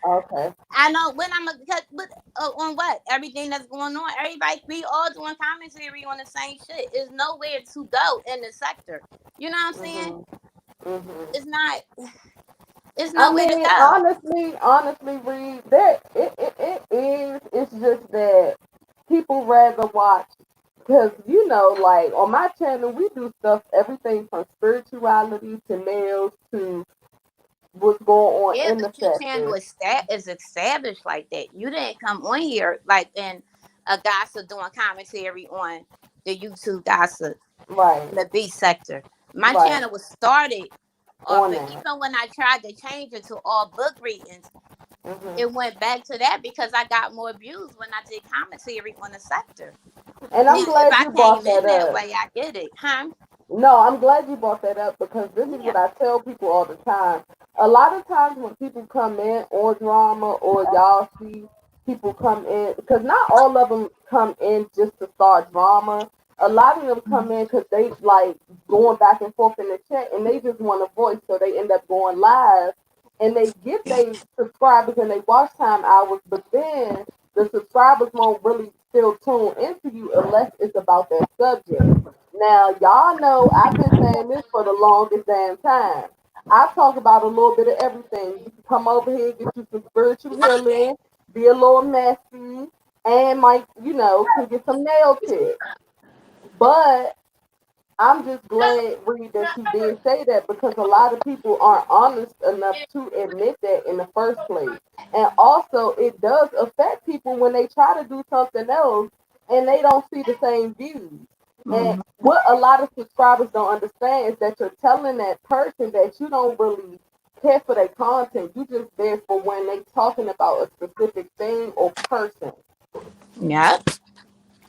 Okay. I know when I'm on what? Everything that's going on. Everybody, we all doing commentary on the same shit. There's nowhere to go in the sector. You know what I'm saying? It's not. It's nowhere to go. Honestly, Reed, it is. It's just that people rather watch because like on my channel we do stuff everything from spirituality to nails to what's going on Yeah, in the but your channel sector. is established like that. You didn't come on here like in a gossip doing commentary on the YouTube gossip, Right, the B sector. My right. channel was started off On of, that. even when I tried to change it to all book readings, Hmm. it went back to that because I got more views when I did commentary on the sector. And Now, I'm if glad I you came brought in that that up. way, I get it, huh? No, I'm glad you brought that up because this is Yeah. what I tell people all the time. A lot of times when people come in on drama or y'all see people come in, because not all of them come in just to start drama. A lot of them come in because they like going back and forth in the chat and they just want a voice, so they end up going live and they get their subscribers and they watch time hours, but then the subscribers won't really still tune into you unless it's about that subject. Now, y'all know I've been saying this for the longest damn time. I talk about a little bit of everything. You can come over here, get you some spiritual healing, be a little messy, and might, can get some nail tips. But I'm just glad, Reed, that you did say that because a lot of people aren't honest enough to admit that in the first place. And also, it does affect people when they try to do something else and they don't see the same views. And Mhm. what a lot of subscribers don't understand is that you're telling that person that you don't really care for their content. You just there for when they talking about a specific thing or person, Yeah.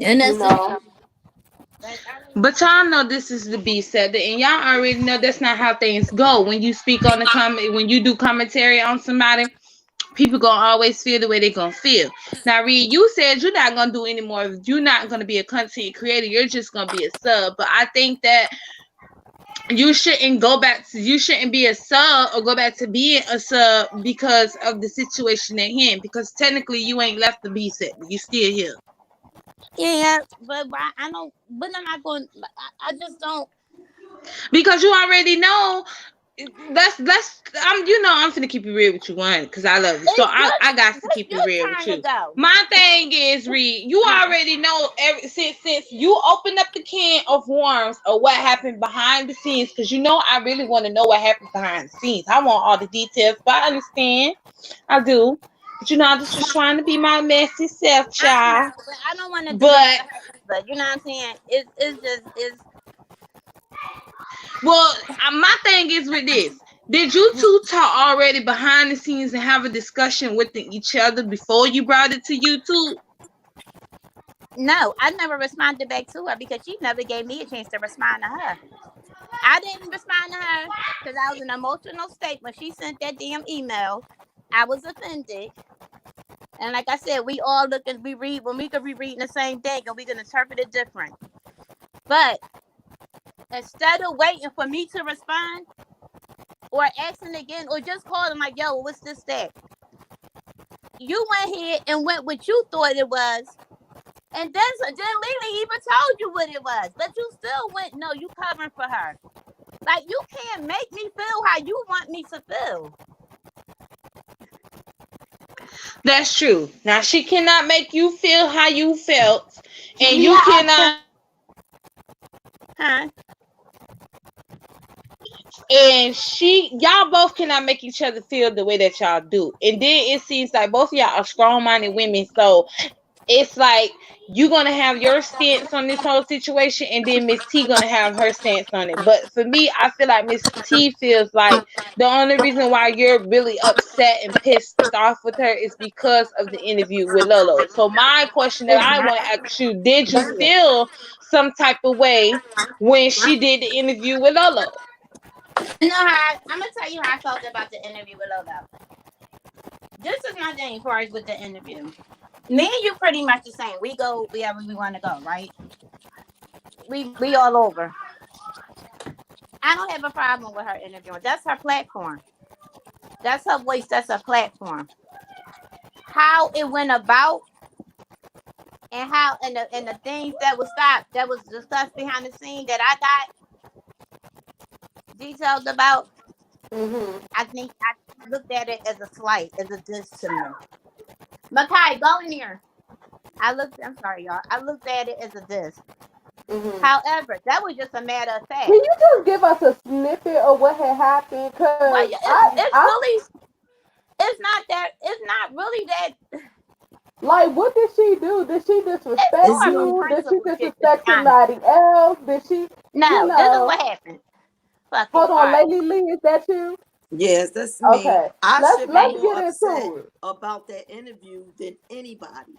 And you that's it. know? Like, I don't. But y'all know this is the B set, and y'all already know that's not how things go. When you speak on the comment, when you do commentary on somebody, people gonna always feel the way they gonna feel. Now, Reed, you said you're not gonna do any more. You're not gonna be a content creator. You're just gonna be a sub. But I think that you shouldn't go back to. You shouldn't be a sub or go back to being a sub because of the situation at hand. Because technically, you ain't left the B set. You still here. Yeah, but I don't. But I'm not going. I just don't. Because you already know that's I'm finna keep it real with you, one, because I love you. So It's I got to what's keep it your real with turn to you. go? My thing is, Reed, you Huh? already know since you opened up the can of worms of what happened behind the scenes, because I really want to know what happened behind the scenes. I want all the details, but I understand. I do. But I just was trying to be my messy self, I know, child. but I don't want to do that But to her either. You know what I'm saying? It's just it's. well, my thing is with this. Did you two talk already behind the scenes and have a discussion with each other before you brought it to YouTube? No, I never responded back to her because she never gave me a chance to respond to her. I didn't respond to her because I was in an emotional state when she sent that damn email. I was offended. And like I said, we all look and we read when we could be reading the same thing and we can interpret it different. But instead of waiting for me to respond or asking again or just calling like, yo, what's this that? You went here and went what you thought it was. And then Lily even told you what it was. But you still went, no, you covering for her. Like you can't make me feel how you want me to feel. That's true. Now she cannot make you feel how you felt, and you Yeah, cannot. Huh? And y'all both cannot make each other feel the way that y'all do. And then it seems like both of y'all are strong-minded women, so it's like you're gonna have your stance on this whole situation, and then Miss T gonna have her stance on it. But for me, I feel like Miss T feels like the only reason why you're really upset and pissed off with her is because of the interview with Lolo. So my question that I want to ask you: did you feel some type of way when she did the interview with Lolo? You know how I'm gonna tell you how I felt about the interview with Lolo. This is my thing for us with the interview. Me and you pretty much the same. We go wherever we want to go, right? We all over. I don't have a problem with her interviewing. That's her platform. That's her voice. That's her platform. How it went about and how and the things that was stopped that was discussed behind the scene that I got details about. hmm. I think I looked at it as a slight, as a diss to me. Makai, go in here. I'm sorry, y'all. I looked at it as a diss. Mhm. However, that was just a matter of fact. Can you just give us a snippet of what had happened? Well, Cause it's really, it's not really that. like, what did she do? Did she It's disrespect more some you? Did she principle shit, to be disrespect honest. somebody else? Did she, No, this is what happened. Fuck it. hold All on, right. Lady Lee, is that you? Yes, that's me. Okay, I let's should be let's more get upset into it. about that interview than anybody.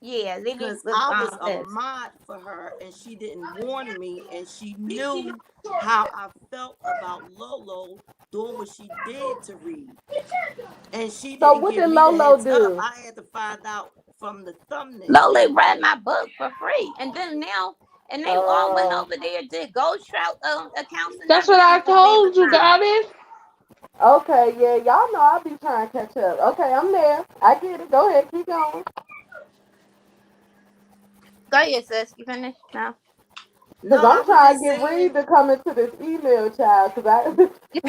Yeah, Lily Because was I was a this. mod for her and she didn't warn me and she knew how I felt about Lolo doing what she did to Reed. And she So didn't what give did me the Lolo heads up. do? I had to find out from the thumbnail. Loli read my book for free, and then now, and they all went over there, did Gold Trout accounts. And That's what I everything for told you, Amazon. Goddess. Okay, yeah, y'all know I'll be trying to catch up. Okay, I'm there. I get it. Go ahead, keep going. Go ahead, sis. You finished now? Because No, I I'm was trying just to get saying. Reed to come into this email, child. Because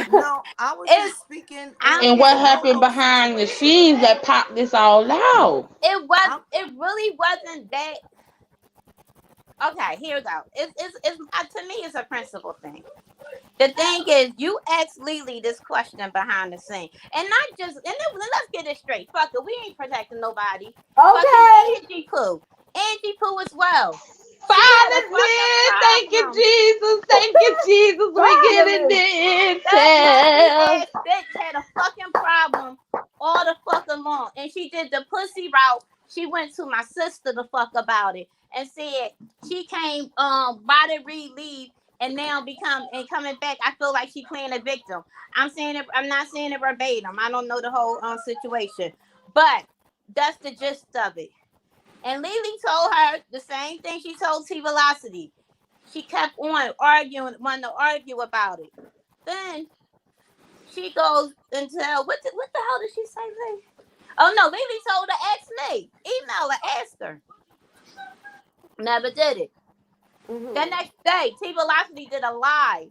No, I was It's just speaking I on don't And the what care. happened Lolo behind the situation. scenes that popped this all out? It really wasn't that. Okay, here we go. It's to me, it's a principle thing. The thing is, you asked Lily this question behind the scene, and not just. And let's get it straight. Fuck it, we ain't protecting nobody. Fucking okay. Angie Pooh as well. She had a Finally, thank fucking you, problem. Jesus. Thank you, Jesus. We getting Finally. the That nasty intel. ass bitch had a fucking problem all the fucking long, and she did the pussy route. She went to my sister to fuck about it and said she came why did Reed leave and now coming back. I feel like she playing a victim. I'm saying it. I'm not saying it verbatim. I don't know the whole situation, but that's the gist of it. And Lily told her the same thing she told T Velocity. She kept on arguing, wanting to argue about it. Then she goes and tell what the hell did she say, Lily? Oh no, Lily told her ask me. Email her, ask her. Never did it. Mm-hmm. The next day, T Velocity did a live.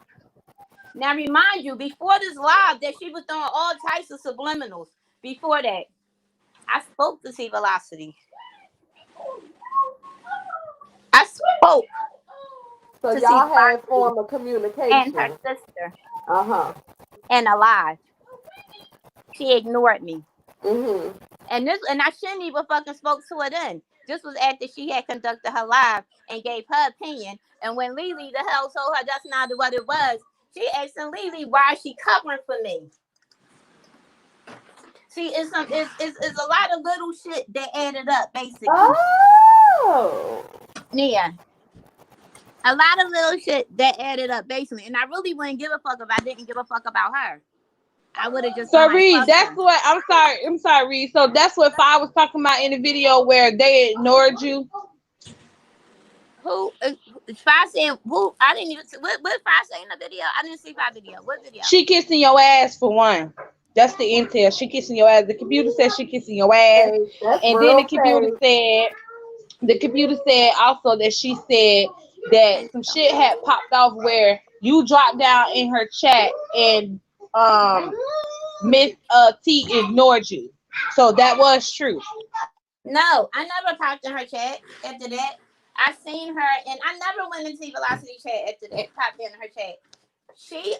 Now remind you, before this live, that she was doing all types of subliminals. Before that, I spoke to T Velocity. I spoke So to T y'all had Velocity form of and her communication. sister Uh-huh. in a live. She ignored me. Mm-hmm. And I shouldn't even fucking spoke to her then. This was after she had conducted her live and gave her opinion. And when Lily the hell told her that's not what it was, she asked Lily why is she covering for me. See, it's a lot of little shit that added up, basically. Oh. Yeah. A lot of little shit that added up, basically. And I really wouldn't give a fuck if I didn't give a fuck about her. I would have just So been like, Reed, fuck that's her. what I'm sorry, Reed. So that's what I was talking about in the video where they ignored you. Who? Fi said who? I didn't even. What Fi say in the video? I didn't see Fi video. What video? She kissing your ass for one. That's the intel. She kissing your ass. The computer said she kissing your ass. Hey, that's And then real fake. the computer said also that she said that some shit had popped off where you dropped down in her chat and Miss T ignored you. So that was true. No, I never popped in her chat after that. I seen her, and I never went into Velocity chat after that. Popped in her chat. She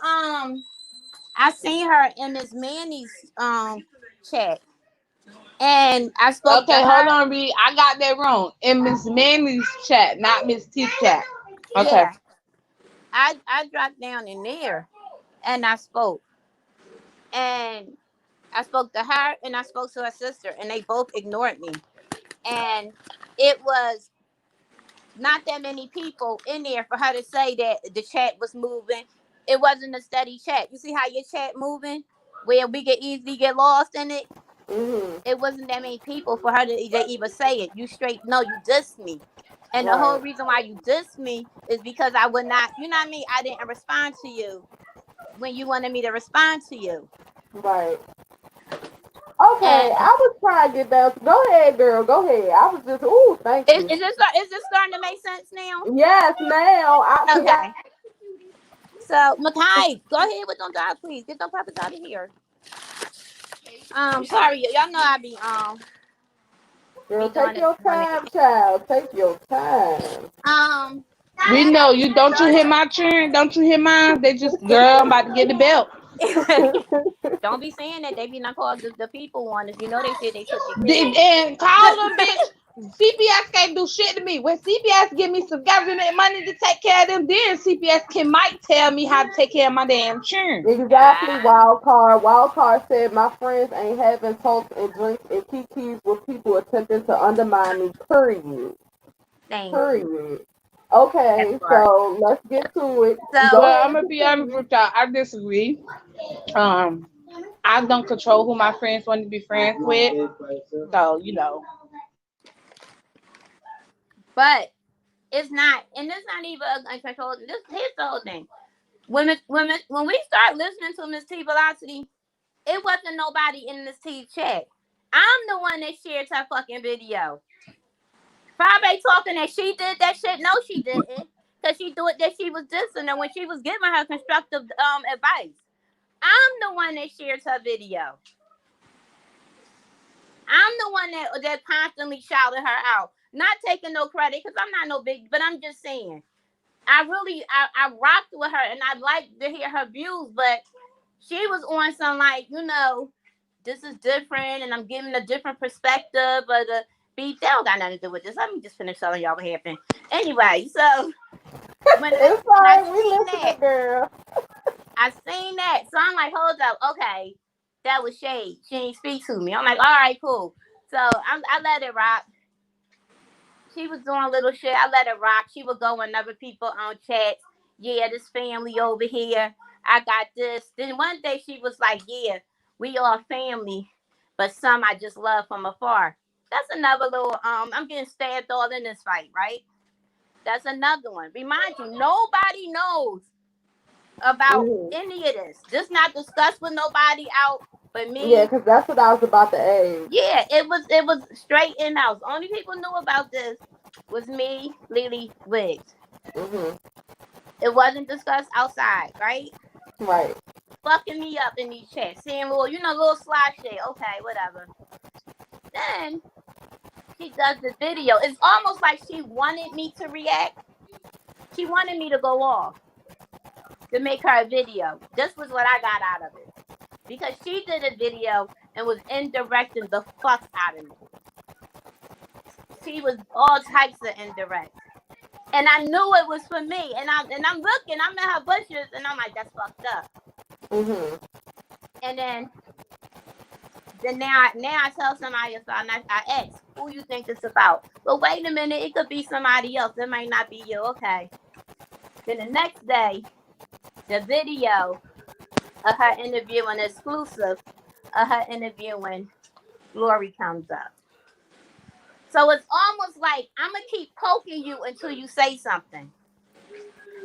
I seen her in Miss Manny's chat, and I spoke to Okay, her. hold on, Reed. I got that wrong. In Miss Manny's chat, not Miss T's chat. Okay. Yeah, I dropped down in there, and I spoke, and I spoke to her, and I spoke to her sister, and they both ignored me, and it was not that many people in there for her to say that the chat was moving. It wasn't a steady chat. You see how your chat moving, where we could easily get lost in it. Mm-hmm. It wasn't that many people for her to even say it. You straight no, you dissed me, and the whole Right. reason why you dissed me is because I would not. You know what I mean? I didn't respond to you when you wanted me to respond to you. Right. Okay, And I was trying to get down. Go ahead, girl. Go ahead. I was just, thank you. is this starting to make sense now? Yes, ma'am. Okay. So Makai, go ahead with them dogs, please. Get them puppets out of here. Sorry, y'all know I be Girl, Be doing take this your doing time, child. Take your time. that. We know you. Don't you hear my churn? Don't you hear mine? They just, girl, I'm about to get the belt. Don't be saying that. They be not called the people one. If you know they said they took your kids. And call them, bitch. CPS can't do shit to me. When CPS give me some government money to take care of them, then CPS might tell me how to take care of my damn churn. Exactly, Wild Card. Wild Card said, my friends ain't having talks and drinks and kikis with people attempting to undermine me, period. Thank you. Period. Okay, That's right. so let's get to it. So- Go Well, ahead I'm and gonna be honest continue. with y'all. I disagree. I don't control who my friends want to be friends with. So, you know. But it's not, and it's not even uncontrolled. Here's the whole thing. When we start listening to Miss T Velocity, it wasn't nobody in Miss T chat. I'm the one that shared her fucking video. Fabe talking that she did that shit. No, she didn't. Cause she thought that she was dissing her when she was giving her constructive advice. I'm the one that shared her video. I'm the one that constantly shouted her out. Not taking no credit because I'm not no big, but I'm just saying. I rocked with her and I'd like to hear her views, but she was on some like, you know, this is different and I'm giving a different perspective, but the beat that don't got nothing to do with this. Let me just finish telling y'all what happened. Anyway, so when It's I fine. We seen listening, that, girl. I seen that. So I'm like, hold up, okay. That was shade. She didn't speak to me. I'm like, all right, cool. So I let it rock. She was doing little shit. I let it rock. She would go in other people on chats. Yeah, this family over here. I got this. Then one day she was like, yeah, we all family, but some I just love from afar. That's another little, I'm getting stabbed all in this fight, right? That's another one. Remind you, nobody knows about any of this. Just not discussed with nobody out but me. Yeah, because that's what I was about to ask. Yeah, it was straight in house. Only people knew about this was me, Lily Wiggs. Mm-hmm. It wasn't discussed outside, right? Right. Fucking me up in these chats, saying, well, you know, little sly shit. Okay, whatever. Then she does the video. It's almost like she wanted me to react. She wanted me to go off to make her a video. This was what I got out of it. Because she did a video and was indirecting the fuck out of me. She was all types of indirect. And I knew it was for me. And I'm looking, I'm in her bushes, and I'm like, that's fucked up. Mm-hmm. And then now I tell somebody else, and I ask, who you think this about? But wait a minute, it could be somebody else. It might not be you. Okay. Then the next day, the video of her interviewing, exclusive of her interviewing, Lori comes up. So it's almost like I'm going to keep poking you until you say something.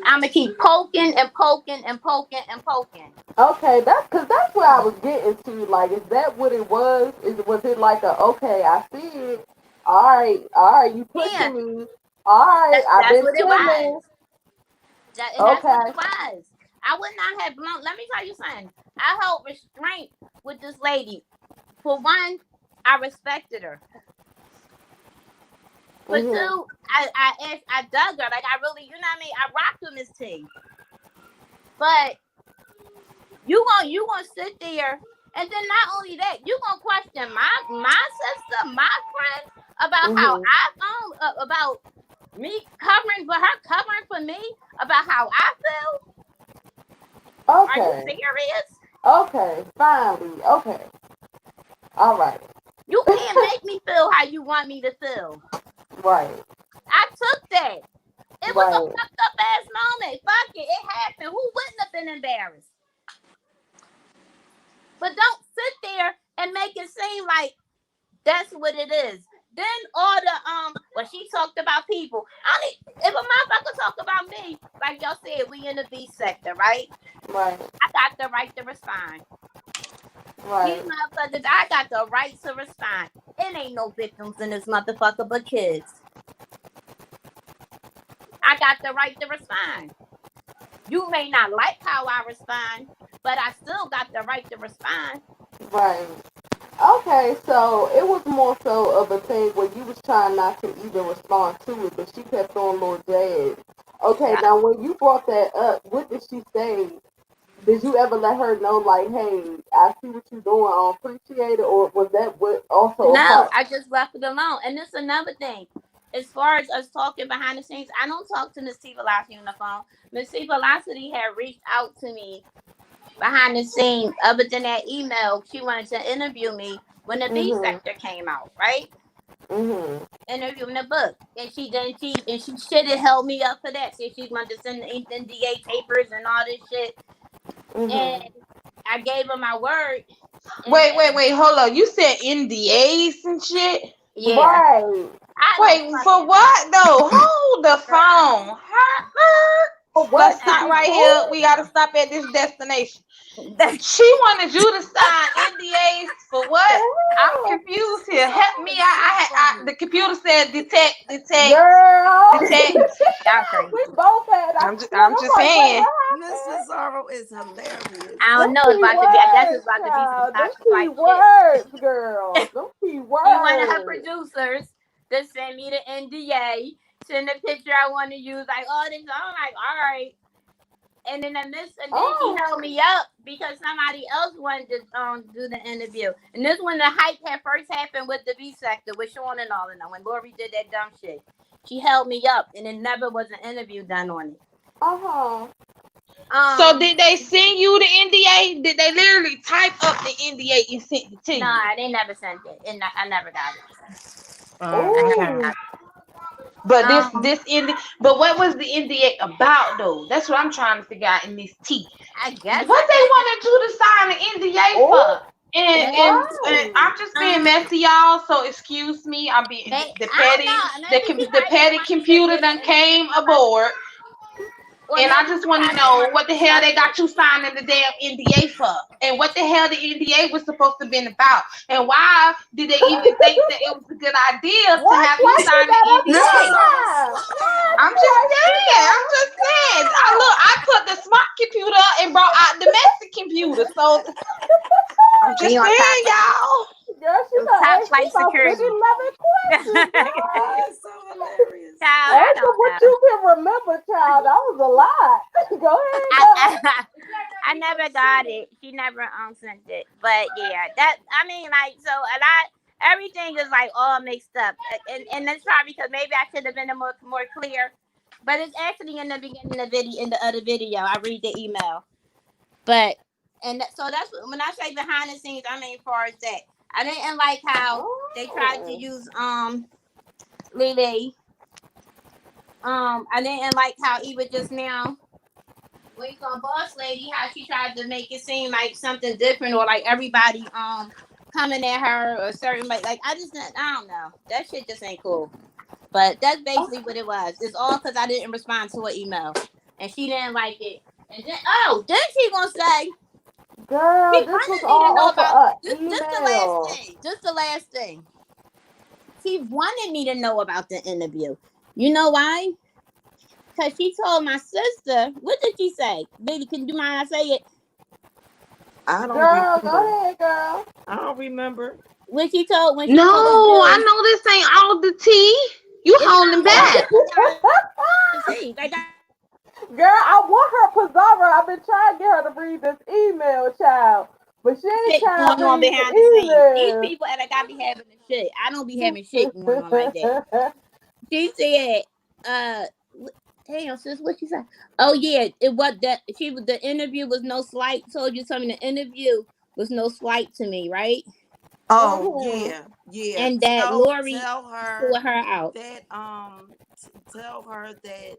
I'm going to keep poking and poking and poking and poking. Okay, that's where I was getting to. Like, is that what it was? Was it like okay, I see it. All right, you pushing me. All right, I've That's been what it chilling. was. That's Okay. what it was. I would not have blown. Let me tell you something. I held restraint with this lady. For one, I respected her. For two, I dug her. Like, I really, you know what I mean? I rocked with Miss T. But you gonna sit there, and then not only that, you gonna question my sister, my friend, about how I feel, about me covering for her, covering for me, about how I feel. Okay. Are you serious? Okay, finally. Okay. All right. You can't make me feel how you want me to feel. Right. I took that. It was a Right. fucked up ass moment. Fuck it. It happened. Who wouldn't have been embarrassed? But don't sit there and make it seem like that's what it is. Then all the when she talked about people, if a motherfucker talk about me, like y'all said, we in the B sector, right? Right. I got the right to respond. Right. These motherfuckers, I got the right to respond. It ain't no victims in this motherfucker but kids. I got the right to respond. You may not like how I respond, but I still got the right to respond. Right. Okay, so it was more so of a thing where you was trying not to even respond to it, but she kept throwing little jabs. Okay, Yeah. now when you brought that up, what did she say? Did you ever let her know, like, hey, I see what you're doing, I appreciate it, or was that what also a No, part? I just left it alone. And this another thing. As far as us talking behind the scenes, I don't talk to Miss T Velocity on the phone. Miss T Velocity had reached out to me behind the scenes. Other than that email, she wanted to interview me when the B Mhm. sector came out, right? Mhm. Interviewing the book, and she should have held me up for that. See, she wanted to send the NDA papers and all this shit, and Mhm. I gave her my word. And Wait. Hold on. You said NDAs and shit. yeah, Right. I don't Wait, for fucking what though? Hold the girl. phone. For Let's what? To stop be right here. cool? We gotta stop at this destination. The She wanted you to sign NDAs for what? I'm The confused here. So Help me. so The funny. computer said hell? Girl. detect. y'all crazy. We both had. Look, I'm I'm just like, wait, saying. what Miss happened? Cesaro is hilarious. I Them don't know. It's key about to be. I guess it's words, about to be some child. Them Tasha key like shit. words, girl. Them key She wanted her words. producers to send me the NDA, send the picture I want to use. Like, oh, this. I'm like, all right. And then and then she Oh. held me up because somebody else wanted to do the interview. And this when the hype had first happened with the B sector with Sean and all of them. When Lori did that dumb shit, she held me up, and it never was an interview done on it. Uh-huh. So Um, did they send you the NDA? Did they literally type up the NDA and send it to you? nah, they never sent it, and I never got it. I never Okay. Ooh. got But it. but what was the NDA about though? That's what I'm trying to figure out in this T. I guess What they wanted you to sign the NDA Oh. for? And Right. I'm just being messy, y'all. So excuse me. I'm being I don't know. Maybe she the probably didn't petty want me to computer give done it, came aboard, or and I maybe just she want to probably didn't know want what me the to hell discuss they it. got you signing the damn NDA for, and what the hell the NDA was supposed to be about, and why did they even think that it was a good idea to What have you question sign the that Miss NDA? Cesaro, I slow down. I'm just saying. I'm just saying. I put the smart computer up and brought out the messy computer. So I'm We just on top, saying, y'all. Girl, she done top asked you flight about 50, security. 11 questions, Child, girl. He is so hilarious. I Answer don't what know. you can remember, child. That was a lot. Go ahead, I, girl. I I never got it. She never sent it. But yeah, that I mean, like, so a lot, everything is like all mixed up, and that's probably because maybe I should have been more clear. But it's actually in the beginning of the video, in the other video. I read the email, but so that's when I say behind the scenes. I mean, as far as that, I didn't like how they tried to Oh. use Lily. I didn't like how Eva just now wait on Boss Lady, how she tried to make it seem like something different, or like everybody coming at her or certain like I don't know. That shit just ain't cool. But that's basically what it was. It's all because I didn't respond to her email, and she didn't like it. And then she gonna say Girl, she this was wanted me to all know off about of this. an This the last email. thing. This the last thing. She wanted me to know about the interview. You know why? Because she told my sister. What did she say? Baby, can you mind I say it? I don't Girl, remember. go ahead, girl. I don't remember. When she told No, I Jules, know this ain't all the tea. You it's holding not all back. the tea. Like Girl, I want her Pizarro. I've been trying to get her to read this email, child. But she ain't shit trying going to on read behind the scenes. These the people like I be having the shit. I don't be having shit going on like that. email. She said, damn sis, what she said? Oh yeah, it was that the interview was no slight. Told you something. The interview was no slight to me, right? Oh Mhm. yeah. And that Lori Tell her pulled her out. that tell her that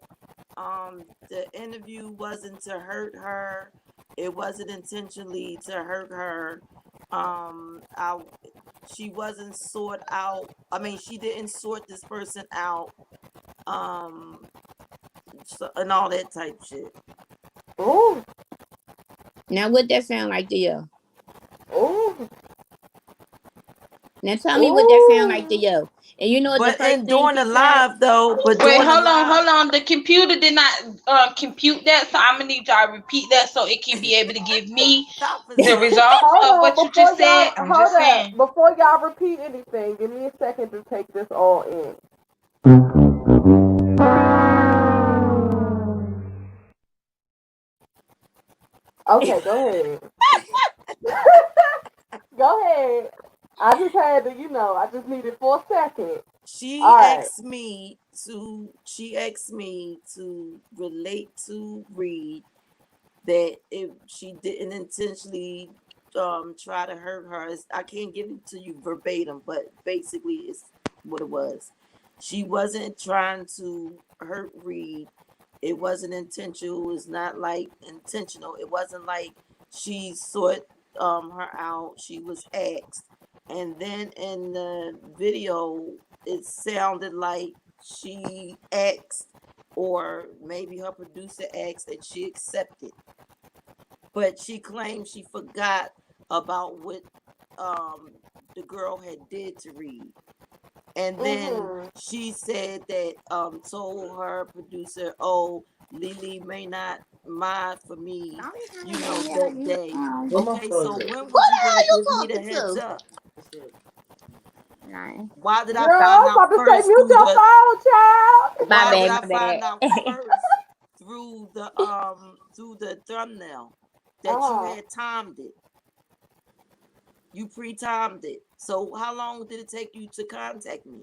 the interview wasn't to hurt her. It wasn't intentionally to hurt her. I she wasn't sort out. I mean, she didn't sort this person out. Um, and all that type shit. Ooh, Now what that sound like to you? ooh. Now tell me what that sound like to Ooh. you. And you know what the But first in thing doing she the said? live though, but Wait, doing the hold on, live, hold on. The computer did not compute that, so I'm gonna need y'all to repeat that so it can be able to give me stop for the results Hold of on, what you just before said. y'all I'm hold just up. saying. Before y'all repeat anything, give me a second to take this all in. Okay, go ahead. Go ahead. I just had to, I just needed for a second. she All right. asked me to relate to Reed that if she didn't intentionally try to hurt her. I can't give it to you verbatim, but basically it's what it was. She wasn't trying to hurt Reed. It wasn't intentional. It's not like intentional. It wasn't like she sought her out. She was asked. And then in the video it sounded like she asked, or maybe her producer asked, and she accepted. But she claimed she forgot about what the girl had did to Reed. And then she said that told her producer, "Oh, Lily may not mind for me, that day." Okay, so when Who was you the gonna hell you give me the talking heads to? up? Nah. Why did I Girl, I find was out about to say first mute through your the phone, child. My why did bad, I my find bad. out first through the thumbnail that you had timed it? You pre-timed it. So how long did it take you to contact me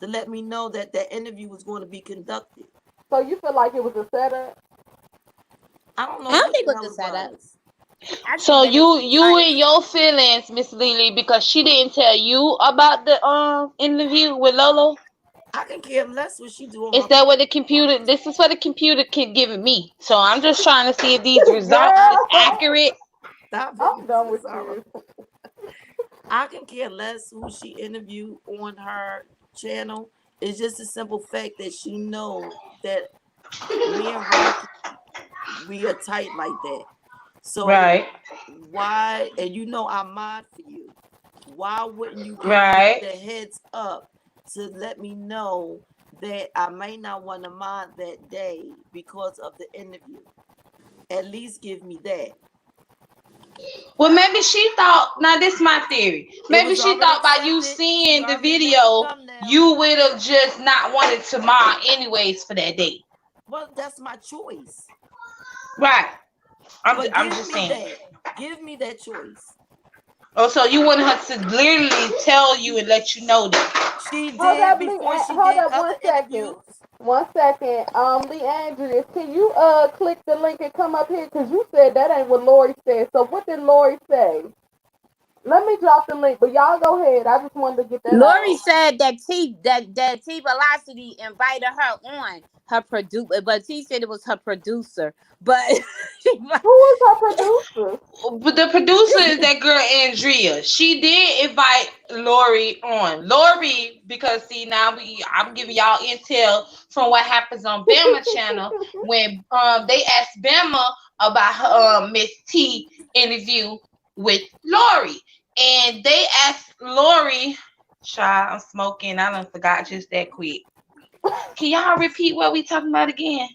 to let me know that that interview was going to be conducted? So you feel like it was a setup? I don't know I don't what think the it hell was a it setup. was. I So think that was you in your feelings, Miss Lily, because she didn't tell you about the interview with Lolo. I can care less what she do on Is her. that what the computer? This is what the computer can give me. So I'm just trying to see if these results I is Girl, accurate. stop it, I'm done Mrs. with Sarah. you. I can care less who she interviewed on her channel. It's just a simple fact that she know that me and Rocky, we are tight like that. So Right, why, and I'm mad for you. Why wouldn't you give me right. the heads up to let me know that I may not want to mind that day because of the interview? At least give me that. Well, maybe she thought. Now, this is my theory. It Maybe was she already thought by you accepted. She seeing the already made the video, thumbnail. you would have just not wanted to mind anyways for that day. Well, that's my choice. Right. I'm But I'm give just me saying. that. Give me that choice. Oh, so you want her to literally tell you and let you know that. She Hold did up, before she hold did up other one second. interviews. 1 second. Lee Andrews, can you click the link and come up here? Cause you said that ain't what Lori said. So what did Lori say? Let me drop the link, but y'all go ahead. I just wanted to get that Lori out. said that T Velocity invited her on her producer, but T said it was her producer. But Who is her producer? But the producer is that girl Andrea. She did invite Lori on. Lori, because see now I'm giving y'all intel from what happens on Bama channel when they asked Bama about her Miss T interview with Lori. And they asked Lori, child, I'm smoking. I done forgot just that quick. Can y'all repeat what we talking about again?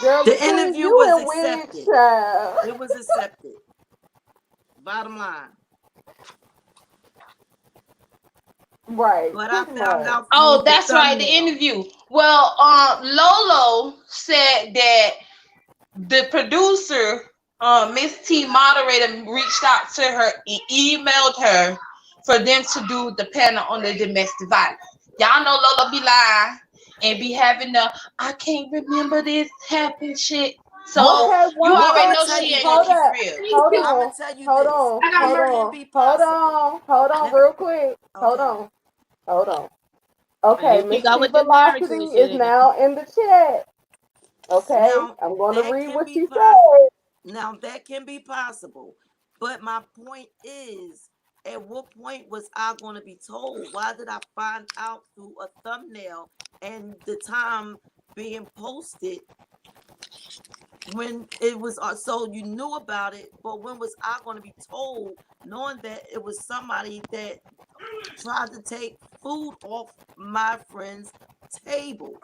Girl, The between interview you was and Wig, accepted. child. It was accepted. Bottom line. Right, But I pretty found much. out Oh, through the that's right, the thumbnail. interview. Well, Lolo said that the producer, Miss T moderator, reached out to her and emailed her for them to do the panel on the domestic violence. Y'all know Lolo be lying and be having the I can't remember this happened shit. So Okay, you Well, I'm already gonna know tell she you ain't gonna hold keep this. it up, real. hold I'm gonna on, tell you hold this. on, It hold can on, be hold possible. on, hold on, Let, real quick. Hold okay. on, hold on. and Okay, here she Miss go T with the narrative Velocity is shit. now in the chat. Okay, Now I'm going to that read can what be she possible. said. Now that can be possible. But my point is, at what point was I going to be told? Why did I find out through a thumbnail and the time being posted when it was so you knew about it, but when was I going to be told, knowing that it was somebody that tried to take food off my friend's table?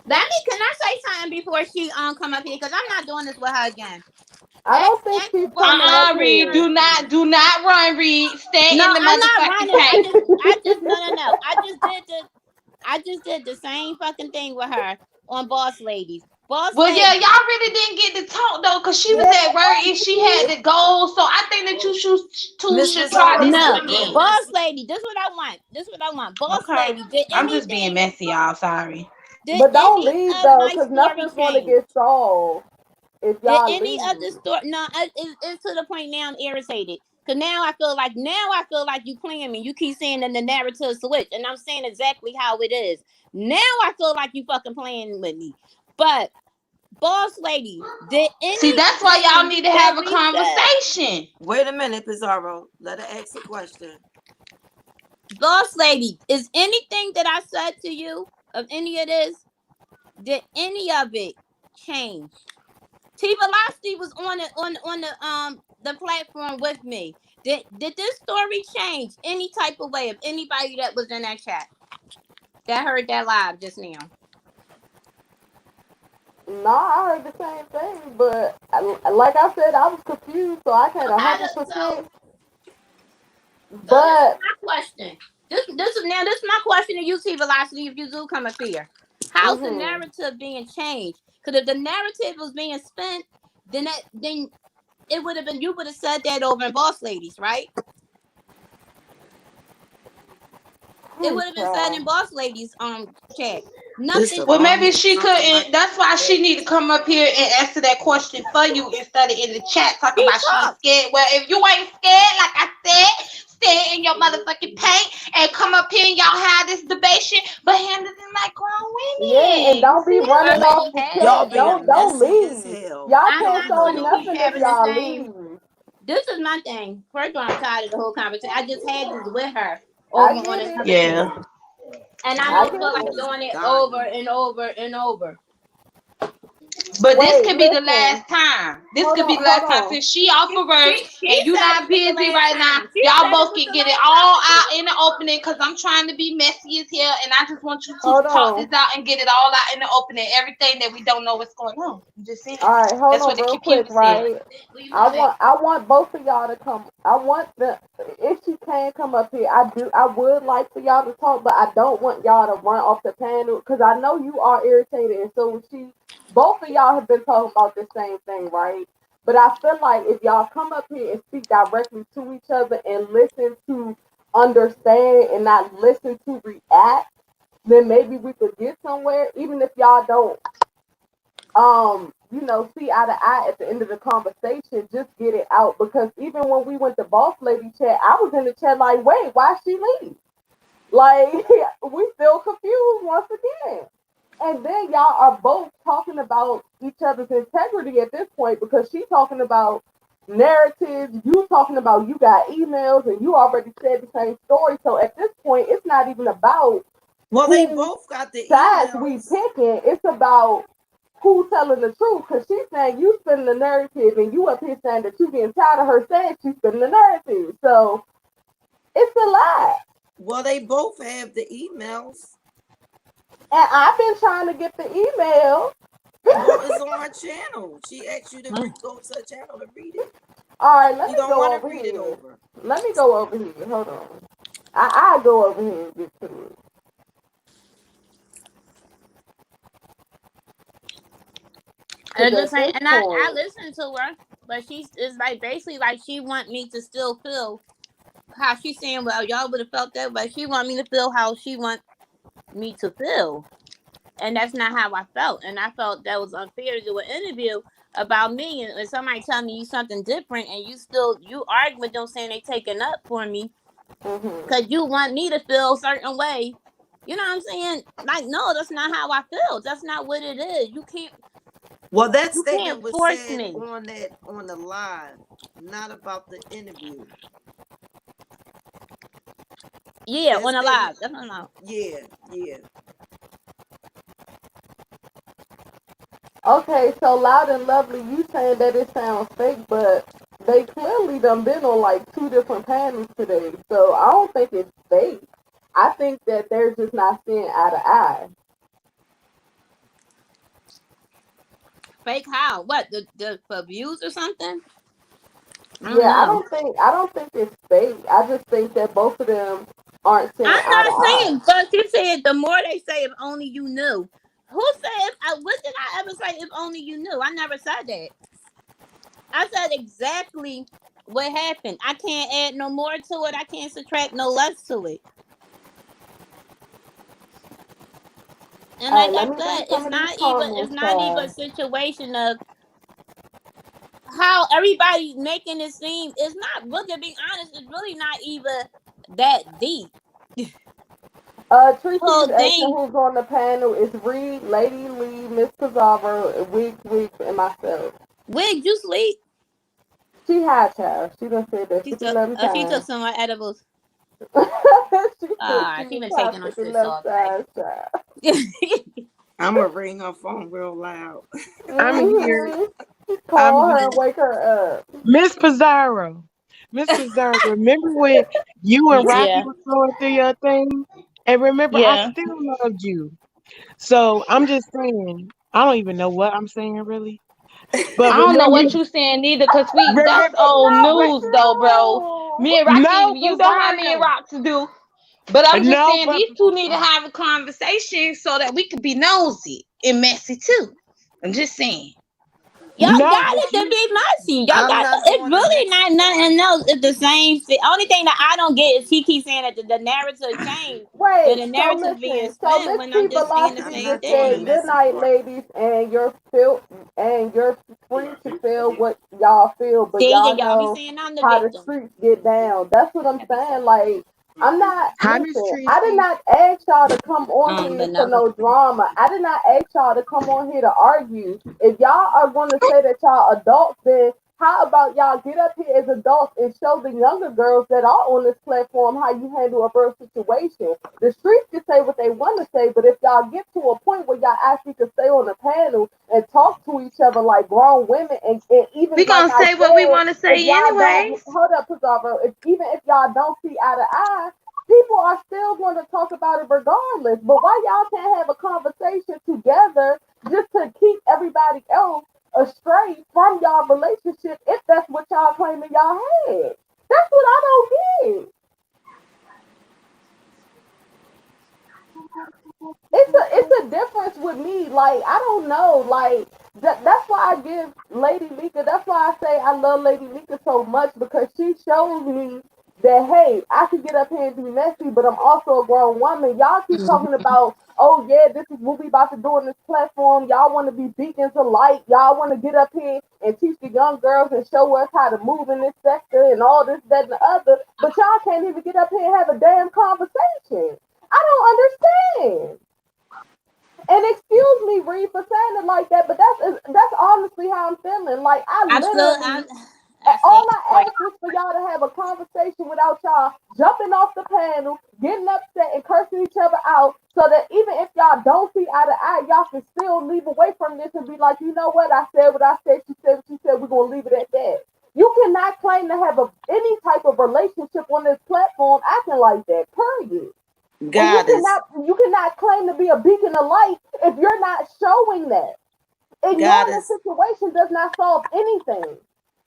Can I say something before she come up here? Because I'm not doing this with her again. I don't think she's coming up Reed, here. do not run, Reed. Stay No, in the I'm not motherfucking running. paint. No. I just did the same fucking thing with her on Boss Ladies. Well, Lady. yeah, y'all really didn't get to talk though, because she was at work and she had to go. So I think that you should try this No, again. Boss Lady. This is what I want. Boss Lady. I'm just being messy, y'all. Sorry. But don't leave though, because nothing's going to get solved if y'all Did any leave. of the story? No, it's to the point now I'm irritated. Cause now I feel like you playing me. You keep saying that the narrative switch, and I'm saying exactly how it is. Now I feel like you fucking playing with me. But Boss Lady, see, that's why y'all need to have a conversation. Wait a minute, Pizarro. Let her ask a question. Boss Lady, is anything that I said to you of any of this? Did any of it change? T Velocity was on the platform with me. Did this story change any type of way of anybody that was in that chat that heard that live just now? No, I heard the same thing, but like I said, I was confused, so I can't 100%. But my question. This is my question to you, T Velocity. If you do come up here, how's the narrative being changed? Because if the narrative was being spent, then it would have been, you would have said that over in Boss Ladies, right? It would have been said in Boss Ladies chat. Nothing. Well, maybe she couldn't. That's why she need to come up here and answer that question for you instead of in the chat talking about she's scared. Well, if you ain't scared, like I said, stay in your motherfucking paint and come up here and y'all have this debate, but handle it like grown women. Yeah, and don't be running off the chat. Don't leave. Y'all can't solve nothing if y'all leave. This is my thing. First of all, I'm tired of the whole conversation. I just had this with her. Yeah. And I don't feel like doing it over and over and over. But this could be the last time. This could be the last time. Since she off of work and you not busy right now, y'all both can get it all out in the opening, because I'm trying to be messy as hell, and I just want you to talk this out and get it all out in the opening. Everything that we don't know what's going on. I'm just saying. All right, hold on real quick, right? I want both of y'all to come. If she can come up here, I would like for y'all to talk, but I don't want y'all to run off the panel, because I know you are irritated, and so is she. Both of y'all have been talking about the same thing, right? But I feel like if y'all come up here and speak directly to each other and listen to understand and not listen to react, then maybe we could get somewhere, even if y'all don't see eye to eye at the end of the conversation. Just get it out, because even when we went to Boss Lady chat, I was in the chat like, wait, why she leave? Like, we still confused once again. And then y'all are both talking about each other's integrity at this point, because she's talking about narratives, you talking about you got emails, and you already said the same story. So at this point, it's not even about they both got the sides emails. we picking. It's about who telling the truth, because she's saying you spinning the narrative, and you up here saying that you getting tired of her saying she's spinning the narrative. So it's a lie. Well, they both have the emails. And I've been trying to get the email. Well, it's on her channel. She asked you to go to her channel to read it. All right, let me don't go want over to read here. it over. Let me go over here. Hold on. I'll go over here and get to it. I listened to her, but it's like basically like she want me to still feel how she's saying, well, y'all would have felt that, but she want me to feel how she want me to feel. And that's not how I felt. And I felt that was unfair to do an interview about me. And somebody tell me you something different, and you argue with them saying they taking up for me because you want me to feel a certain way. You know what I'm saying? Like, no, that's not how I feel. That's not what it is. You can't. Well, that statement was said on the live, not about the interview. Yeah, on the live. Definitely not. Yeah. Okay, so Loud and Lovely, you saying that it sounds fake, but they clearly done been on like two different panels today. So I don't think it's fake. I think that they're just not seeing eye to eye. Fake how? What? The for views or something? I don't Yeah, know. I don't think it's fake. I just think that both of them aren't seeing I'm eye to not eye. saying, but you said the more they say, if only you knew. Who said? What did I ever say? If only you knew. I never said that. I said exactly what happened. I can't add no more to it. I can't subtract no less to it. And All like right, let I me said, read some of these it's comments, not even a child. situation of how everybody making it seem. It's not really, to be honest, it's really not even that deep. Tracy is Whole asking thing. who's on the panel. It's Reed, Lady Lee, Miss Pizarro, Wiggs, and myself. Wig, you sleep? She had child. She done said that 50 She took times. some edibles. She said she She was been high taking those 50 shits all times, child. day. I'm gonna ring her phone real loud. I'm here. Mm-hmm. I'm Call her here. and wake her up. Miss Pizarro. Miss Pizarro, remember when you and Rocky Yeah, was going through your thing? And remember, I yeah. still loved you. So I'm just saying, I don't even know what I'm saying really. But I don't know remember, what you saying either, cause that's remember, old Not wait, with news though, bro. you. Me and Rocky, no, you know how me and Pizarro. Rox do. But I'm just No, saying but these two need to have a conversation so that we could be nosy and messy too. I'm just saying. Y'all no, got but it to you, be messy. Y'all I'm got not it's doing the really messy not part. nothing else. It's the same thing. Only thing that I don't get is he keeps saying that the narrative changed. That Wait, the so narrative being listen. So spent Miss when T I'm just saying the I'm Velocity same not just doing the said, thing. "Good messy night, part. ladies, and you're free to feel what y'all feel, but See, y'all y'all be know saying I'm the how the victim. streets get down." That's what I'm I be saying. saying Like, I'm not. hi, Miss Listen, I did Tracy. not ask y'all to come on here for benevolent. no drama. I did not ask y'all to come on here to argue. If y'all are going to say that y'all adults, then how about y'all get up here as adults and show the younger girls that are on this platform how you handle a real situation? The streets can say what they want to say, but if y'all get to a point where y'all actually can stay on the panel and talk to each other like grown women, and even We like gonna I say what we said, want to if say y'all don't anyways. hold up, Pizarro, even if y'all don't see eye to eye, people are still going to talk about it regardless. But why y'all can't have a conversation together just to keep everybody else astray from y'all relationship if that's what y'all claiming y'all had? That's what I don't get. It's a difference with me. Like I don't know. Like that's why I give Lady Mika. That's why I say I love Lady Mika so much because she shows me that hey, I can get up here and be messy, but I'm also a grown woman. Y'all keep talking about oh yeah, this is what we about to do on this platform. Y'all want to be beacons of light. Y'all want to get up here and teach the young girls and show us how to move in this sector and all this, that, and the other. But y'all can't even get up here and have a damn conversation. I don't understand. And excuse me, Reed, for saying it like that, but that's honestly how I'm feeling. Like I I still, literally, I all stand I corrected. asked was for y'all to have a conversation without y'all jumping off the panel, getting upset, and cursing each other out, so that even if y'all don't see eye to eye, y'all can still leave away from this and be like, you know what, I said what I said, she said what she said, we're gonna leave it at that. You cannot claim to have any type of relationship on this platform acting like that. Period. And Goddess, you cannot claim to be a beacon of light if you're not showing that. Ignoring the goddess, situation does not solve anything.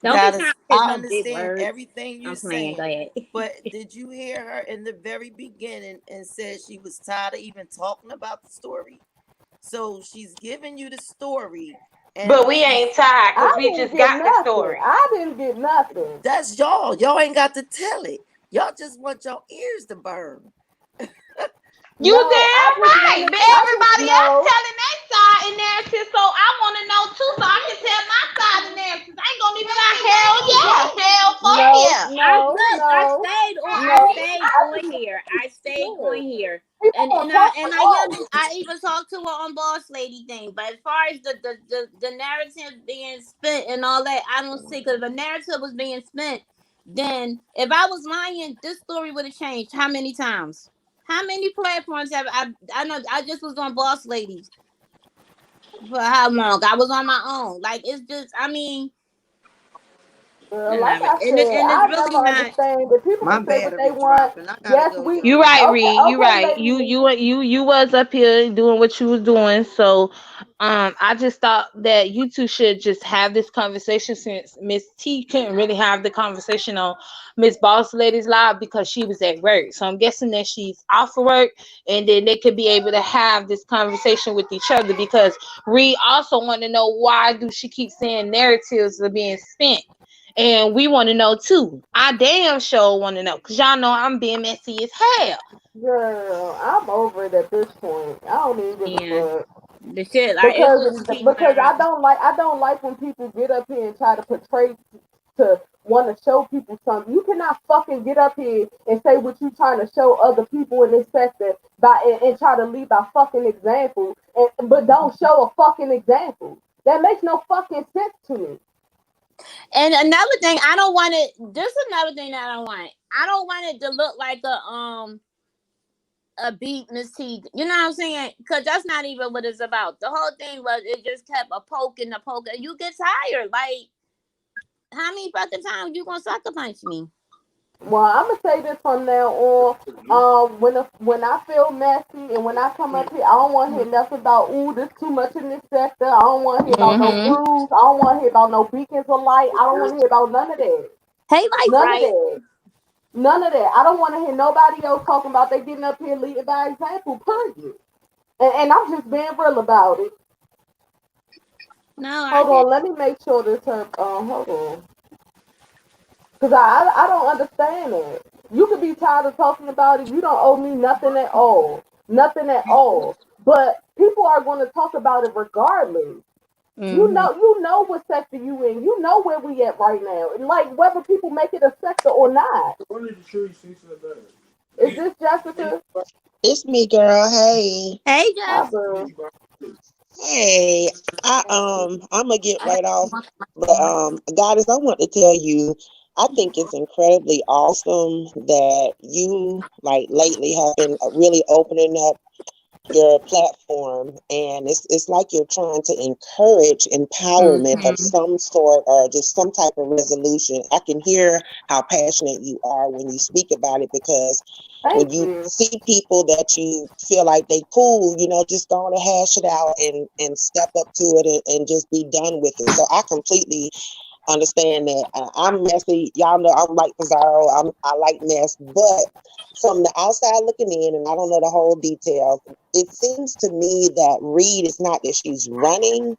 Don't be trying goddess. to say I no big understand words. everything you're I'm playing. Go saying, ahead. but did you hear her in the very beginning and said she was tired of even talking about the story? So she's giving you the story, But and we she's ain't tired I because we didn't just get got the nothing. story. I didn't get nothing. that's y'all. Y'all ain't got to tell it. Y'all just want your ears to burn. You No, I damn just right. wanted. But I just everybody else know. telling their side and narrative, so I want to know too, so I can tell my side and narrative. I ain't gonna even lie. Hell yeah, hell fuck No, yeah. no, no, I no. stayed on here. I stayed on here. People And gonna and I talk and for I even talked to her on Boss Lady thing. But as far as the narrative being spent and all that, I don't see because the narrative was being spent, then if I was lying, this story would have changed how many times? How many platforms have I know I just was on Boss Ladies. For how long? I was on my own. Like it's just, I mean, Girl, and like I said, it's I really never not. understand that people My can say what they battery want. dropping. I gotta Yes, go, we You y'all. right, okay, Reed. You okay, right. lady. You was up here doing what you was doing. So I just thought that you two should just have this conversation since Miss T couldn't really have the conversation on Miss Boss Lady's live because she was at work. So I'm guessing that she's off of work and then they could be able to have this conversation with each other because Reed also want to know why do she keep saying narratives are being spent. And we want to know too. I damn sure want to know because y'all know I'm being messy as hell. Girl, I'm over it at this point. I don't even give a Yeah, fuck. the shit. Like it Because was T because where I don't like when people get up here and try to portray to want to show people something. You cannot fucking get up here and say what you trying to show other people in this sector and try to lead by fucking example but don't show a fucking example. That makes no fucking sense to me. and another thing, I don't want it. This is another thing that I don't want. I don't want it to look like a beat Miss T. You know what I'm saying? Because that's not even what it's about. The whole thing was it just kept a poke. You get tired. Like how many fucking times you gonna sucker punch me? Well, I'm gonna say this from now on. When I feel messy and when I come up here, I don't want to hear nothing about ooh, there's too much in this sector. I don't want to hear about no Mm-hmm. rules. I don't want to hear about no beacons of light. I don't want to hear about none of that. Hey, life, None of right? that. None of that. I don't want to hear nobody else talking about they getting up here leading by example. Period. And I'm just being real about it. No, I Hold get. on, let me make sure this her. Hold on. Because I don't understand it. You could be tired of talking about it. You don't owe me nothing at all. Nothing at all. But people are going to talk about it regardless. Mm-hmm. You know what sector you in. You know where we at right now. And like whether people make it a sector or not. Is this Jessica? It's me, girl. Hey. Hey, Hi, Jess. boo. Hey. I'm gonna get right off. But Goddess, I want to tell you, I think it's incredibly awesome that you like lately have been really opening up your platform, and it's like you're trying to encourage empowerment of Mm-hmm. some sort or just some type of resolution. I can hear how passionate you are when you speak about it, because when Thank you you. see people that you feel like they cool, just go on and hash it out and step up to it and just be done with it. So I completely understand that. I'm messy. Y'all know I'm like Pizarro. I like mess, but from the outside looking in, and I don't know the whole details, it seems to me that Reed is not that she's running.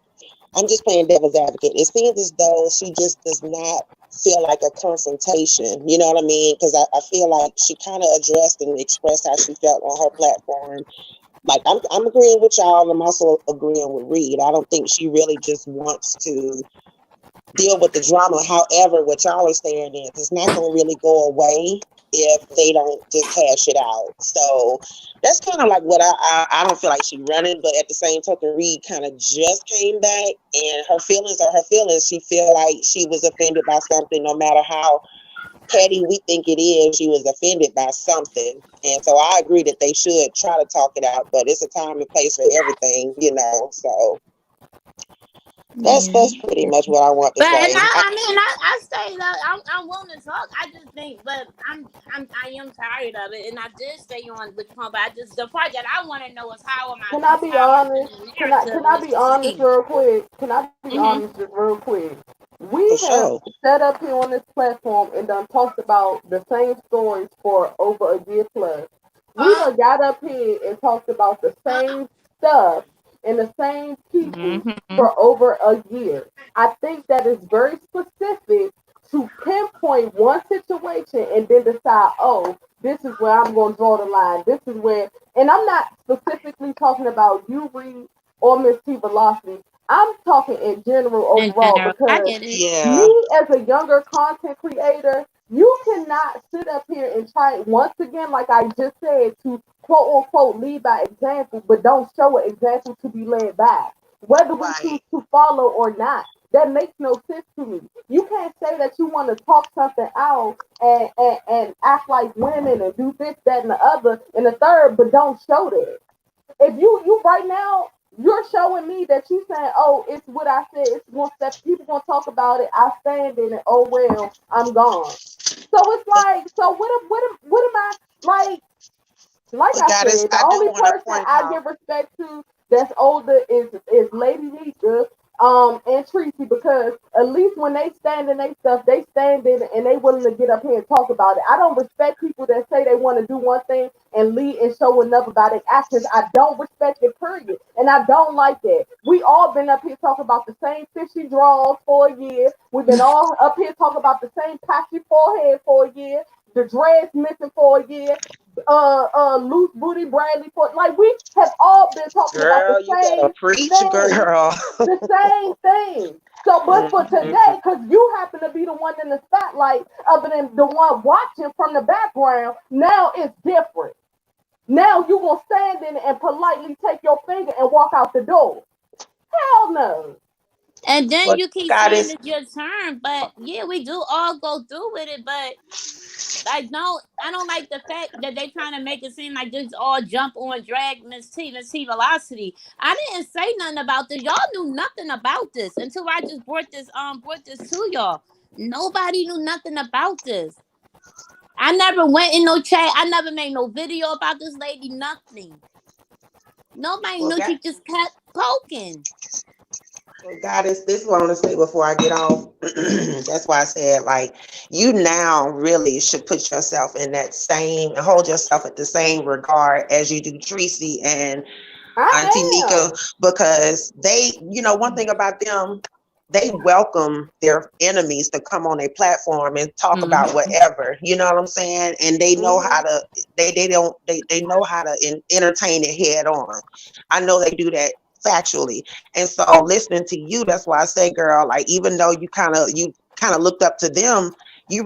I'm just playing devil's advocate. It seems as though she just does not feel like a confrontation. You know what I mean? Because I feel like she kind of addressed and expressed how she felt on her platform. Like I'm agreeing with y'all. I'm also agreeing with Reed. I don't think she really just wants to deal with the drama. However, what y'all are saying is it's not going to really go away if they don't just hash it out. So that's kind of like what I don't feel like she's running, but at the same token, Reed kind of just came back, and her feelings are her feelings. She feel like she was offended by something, no matter how petty we think it is. She was offended by something, and so I agree that they should try to talk it out. But it's a time and place for everything. So that's pretty much what I want to But and say. I mean, I say that I'm willing to talk. I just think, but I am tired of it, and I did stay on with the phone. But I just the part that I want to know is how am I Can I be honest? empowering the Can narrative, I Miss be honest T? real quick? Can I be Mm-hmm. honest just real quick? For We have sure. sat up here on this platform and done talked about the same stories for over a year plus. We done got up here and talked about the same stuff and the same people Mm-hmm. for over a year. I think that is very specific to pinpoint one situation and then decide, oh, this is where I'm going to draw the line. This is where, and I'm not specifically talking about you, Reed, or Miss T Velocity. I'm talking in general In overall general, I because get it. Yeah. me as a younger content creator, you cannot sit up here and try once again, like I just said, to quote unquote lead by example, but don't show an example to be led by. Whether we choose Right. to follow or not, that makes no sense to me. You can't say that you want to talk something out and act like women and do this, that, and the other, and the third, but don't show that. If you right now, you're showing me that you saying, oh, it's what I said. It's one step. People gonna talk about it. I stand in it. Oh well, I'm gone. So it's like, so what am I like? Like But I goddess, said, the I do only want to person point I out. give respect to that's older is Lady Nika, and Tracy, because at least when they stand in they stuff, they stand in it and they willing to get up here and talk about it. I don't respect people that say they want to do one thing and lead and show enough about their actions. I don't respect it, period. And I don't like that. We all been up here talking about the same fishy draws for a year. We've been all up here talking about the same patchy forehead for a year. The dreads missing for a year, loose booty Bradley for like we have all been talking about the Girl, you better same preach, thing. girl. The same thing. So, but for Mhm. today, because you happen to be the one in the spotlight, other than the one watching from the background, now it's different. Now you gonna stand in it and politely take your finger and walk out the door. Hell no. And then Well, you keep saying goddess, it's your turn, but yeah, we do all go through with it. But I don't like the fact that they trying to make it seem like this all jump on drag Miss T Velocity. I didn't say nothing about this. Y'all knew nothing about this until I just brought this to y'all. Nobody knew nothing about this. I never went in no chat. I never made no video about this lady. Nothing. Nobody well, knew. She just kept poking. goddess, this is what I want to say before I get off. That's why I said, like, you now really should put yourself in that same, hold yourself at the same regard as you do Tracy and Auntie I Nika, am. because they, one thing about them, they welcome their enemies to come on their platform and talk Mm-hmm. about whatever. You know what I'm saying? And they know how Mm-hmm. to. They know how to entertain it head on. I know they do that factually. And so listening to you, that's why I say, girl, like even though you kind of looked up to them, we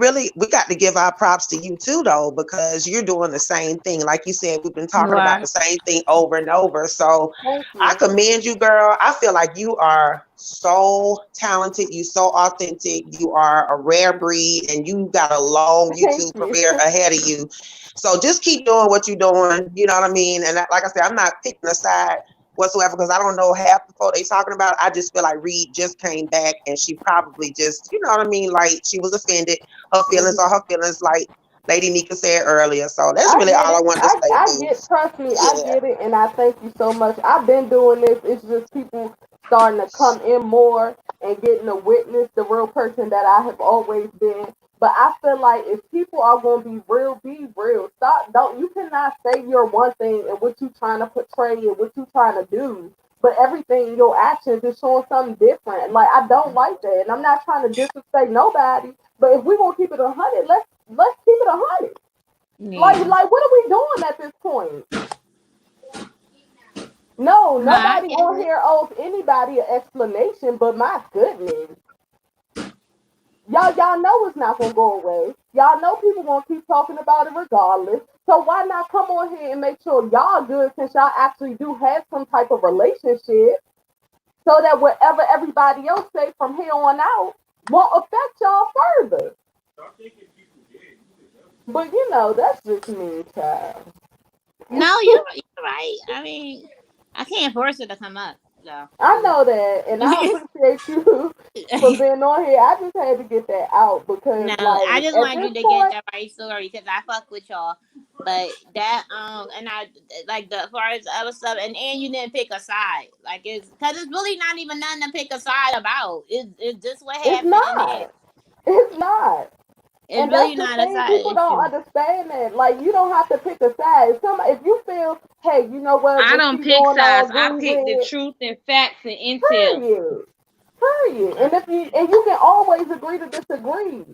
got to give our props to you too though, because you're doing the same thing. Like you said, we've been talking about the Right. same thing over and over. So Thank I you. commend you, girl. I feel like you are so talented, you so authentic, you are a rare breed, and you got a long Thank YouTube you. career ahead of you. So just keep doing what you're doing, you know what I mean? And like I said, I'm not picking a side whatsoever, because I don't know half the folk they talking about. I just feel like Reed just came back and she probably just, you know what I mean, like she was offended. Her feelings Mhm. are her feelings, like Lady Nika said earlier. So that's I really get all I it. wanted to say, I boo. get. Trust me, I Yeah. get it, and I thank you so much. I've been doing this. It's just people starting to come in more and getting to witness the real person that I have always been. But I feel like if people are going to be real, be real. Stop. Don't. You cannot say you're one thing and what you trying to portray and what you trying to do. But everything, your actions is showing something different. Like I don't like that, and I'm not trying to disrespect nobody. But if we gonna keep it 100, let's keep it 100. Yeah. Like, what are we doing at this point? No, No, I nobody get on it. here owes anybody an explanation. But my goodness, y'all know it's not gonna go away. Y'all know people gonna keep talking about it regardless. So why not come on here and make sure y'all good since y'all actually do have some type of relationship, so that whatever everybody else say from here on out won't affect y'all further. But that's just me, child. No, you're right. I mean, I can't force her to come up, so I know that, and I appreciate you for being on here. I just had to get that out because, no, I like, just at wanted this you to get point, the right story because I fuck with y'all. But that and I like the as far as other stuff, and you didn't pick a side, like it's because it's really not even nothing to pick a side about. It's just what it's happened, and not. It's not. it's And really that's the not a thing. side People don't issue. understand that. Like, you don't have to pick a side. If you feel, hey, you know I what don't she pick doing, I sides. I agree pick the with. truth and facts and intel. Period. Period. And you can always agree to disagree.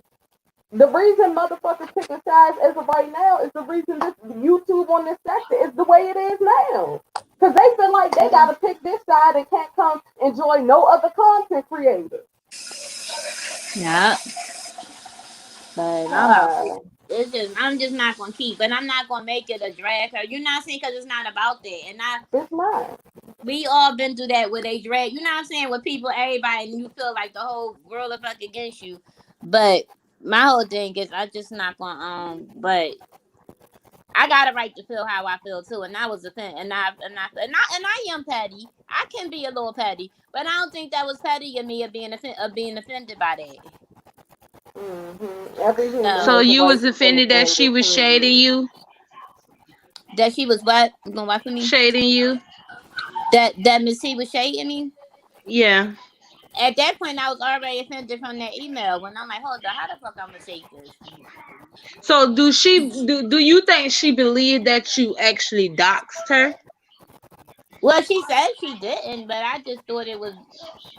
The reason motherfuckers picking sides as of right now is the reason this YouTube on this sector is the way it is now. Because they feel like they gotta pick this side and can't come enjoy no other content creator. Yeah, but Ah, I'm just not gonna keep, but I'm not gonna make it a drag her. You're not saying because it's not about that, and it's not. we all been through that with a drag. You know what I'm saying? With people, everybody, and you feel like the whole world is fuck against you. But my whole thing is, I just not gonna but I got a right to feel how I feel too, and I was offended, and I am petty. I can be a little petty, but I don't think that was petty of me of being offended by that. Every human So So has a you right was to feel offended that she offended. was shading you, that she was what? You gonna wipe for me? shading you? That Miss T was shading me. Yeah. At that point, I was already offended from that email. When I'm like, hold on, how the fuck I'm gonna take this? So do you think she believed that you actually doxed her? Well, she said she didn't, but I just thought it was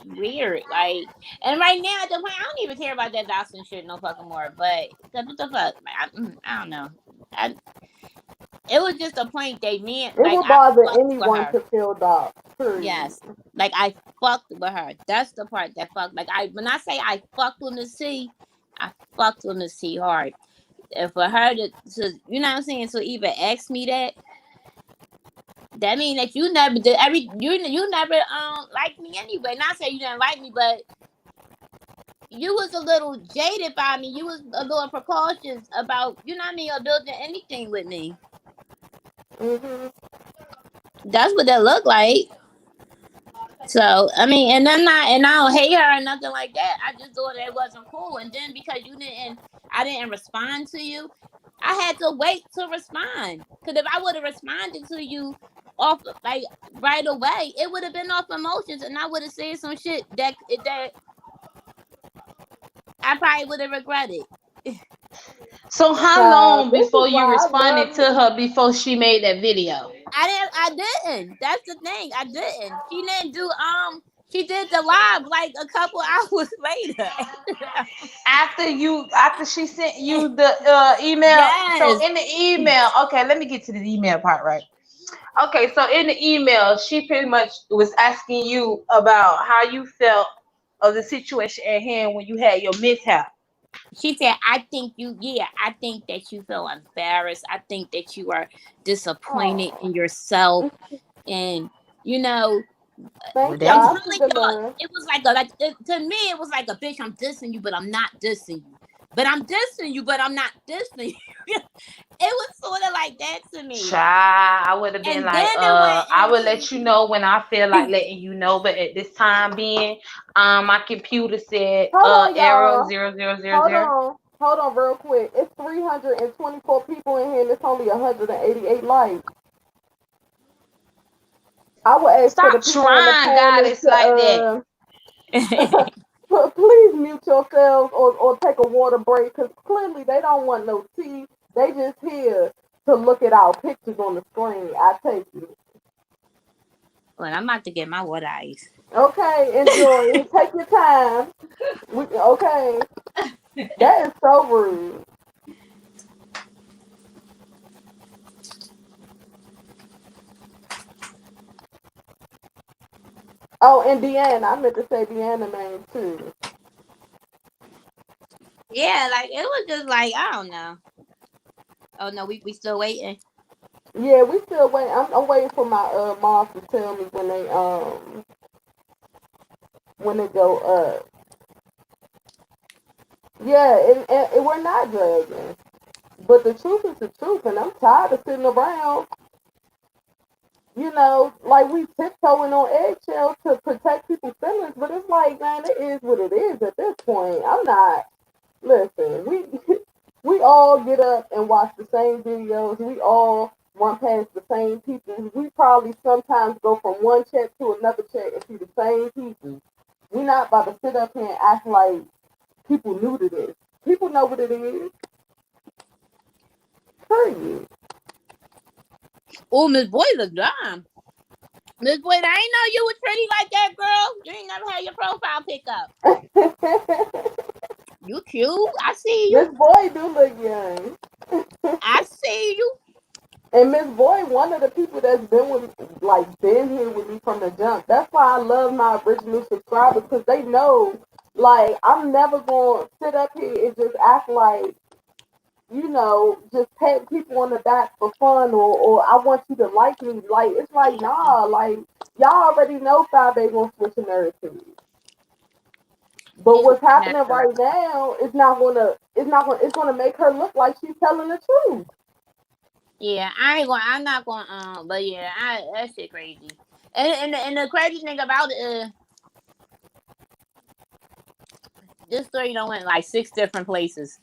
weird. Like, and right now at the point, I don't even care about that Dawson shit no fucking more. But cause what the fuck? Like, I don't know. It was just a point they meant. It Like would I bother fucked with anyone her. to feel dogs. Period. Yes, like I fucked with her. That's the part that fucked. Like when I say I fucked with Miss T, I fucked with Miss T hard. And for her to you know what I'm saying, to even ask me that mean that you never did you never liked me anyway. Not say you didn't like me, but you was a little jaded by me. You was a little precautious about, you know what I mean, or building anything with me. That's what that looked like. So I mean, and I don't hate her or nothing like that. I just thought it wasn't cool. And then because I didn't respond to you, I had to wait to respond. Because if I would have responded to you off like right away, it would have been off emotions, and I would have said some shit that I probably would have regretted. So how long This is before you why I responded to love her before she made that video? I didn't. That's the thing. I didn't. She didn't do she did the live like a couple hours later. After she sent you the email. So Yes. in the email, okay, let me get to the email part, right? Okay, so in the email, she pretty much was asking you about how you felt of the situation at hand when you had your mishap. She said, I think that you feel embarrassed. I think that you are disappointed in yourself. And, you know, Thank I'm y'all. telling Good y'all, love. it was to me, it was like a bitch, I'm dissing you, but I'm not dissing you. But I'm dissing you, but I'm not dissing you. It was sort of like that to me. Child, I would have been And like, then it went I will into let you know when I feel like letting you know. But at this time being, my computer said Hold on, error y'all. 0000. Hold on real quick. It's 324 people in here and it's only 188 likes. I would ask for the Stop people in the trying, comments goddess, like that. to please mute yourselves or take a water break because clearly they don't want no tea. They just here to look at our pictures on the screen. I take it. Well, I'm about to get my water ice. Okay, enjoy. Take your time. Okay. That is so rude. Oh, and Deanna. I meant to say Deanna name too. Yeah, like it was just like, I don't know. Oh no, we still waiting. Yeah, we still waiting. I'm waiting for my mom to tell me when they go up. Yeah, and we're not dragging. But the truth is the truth, and I'm tired of sitting around, like we tiptoeing on eggshells to protect people's feelings. But it's like, man, it is what it is at this point. I'm not. Listen, we all get up and watch the same videos. We all run past the same people. We probably sometimes go from one check to another check and see the same people. We're not about to sit up here and act like people new to this. People know what it is. Period. Oh, Miss Boy look dumb. Miss Boy, I ain't know you was pretty like that, girl. You ain't never had your profile pick up. You cute. I see you. Miss Boy do look young. I see you. And Miss Boy, one of the people that's been here with me from the jump. That's why I love my original subscribers because they know, like, I'm never gonna sit up here and just act like, just pat people on the back for fun or I want you to like me. Like, it's like, nah, like, y'all already know 5A gonna switch a narrative. But what's happening right now is it's gonna make her look like she's telling the truth. Yeah, I'm not going. But yeah, that shit crazy. And the crazy thing about it is this story don't went like 6 different places.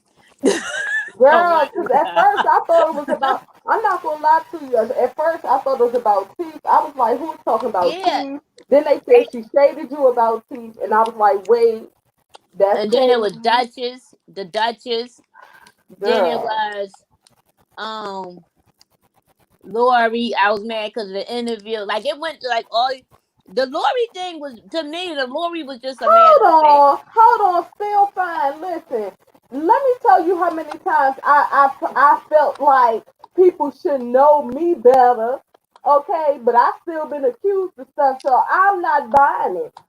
Oh Girl, my because at first I thought it was about, I'm not going to lie to you. At first I thought it was about teeth. I was like, who's talking about yeah. teeth? Then they said she shaded you about teeth. And I was like, wait, that's And then it crazy. was the Duchess. Then it Girl. was um Lori. I was mad because of the interview. Like it went like all the Lori thing was to me. The Lori was just a matter of fact. Hold on, still fine. Listen, let me tell you how many times I felt like people should know me better. Okay, but I still been accused of stuff, so I'm not buying it.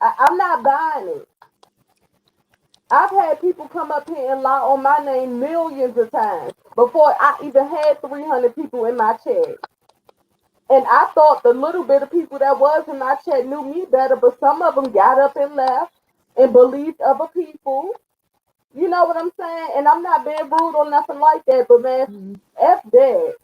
I'm not buying it. I've had people come up here and lie on my name millions of times before I even had 300 people in my chat. And I thought the little bit of people that was in my chat knew me better, but some of them got up and left and believed other people. You know what I'm saying? And I'm not being rude or nothing like that, but man, F that.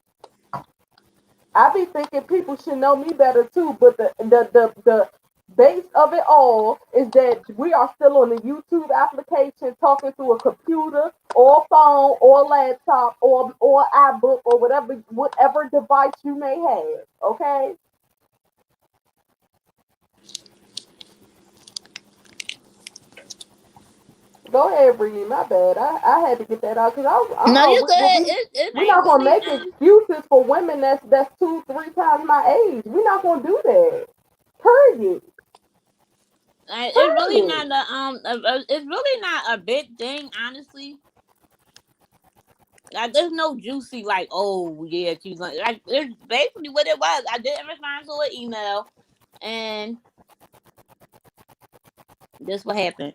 I be thinking people should know me better too, but the base of it all is that we are still on the YouTube application talking through a computer or phone or laptop or iBook or whatever device you may have. Okay? Go ahead, Reed. My bad. I had to get that out because No, you good. It we're ain't not gonna really make excuses for women that's 2-3 times my age. We're not gonna do that. Period. it's really Period. not it's really not a big thing, honestly. Like there's no juicy like, oh yeah, she's like it's basically what it was. I didn't respond to an email, and this what happened.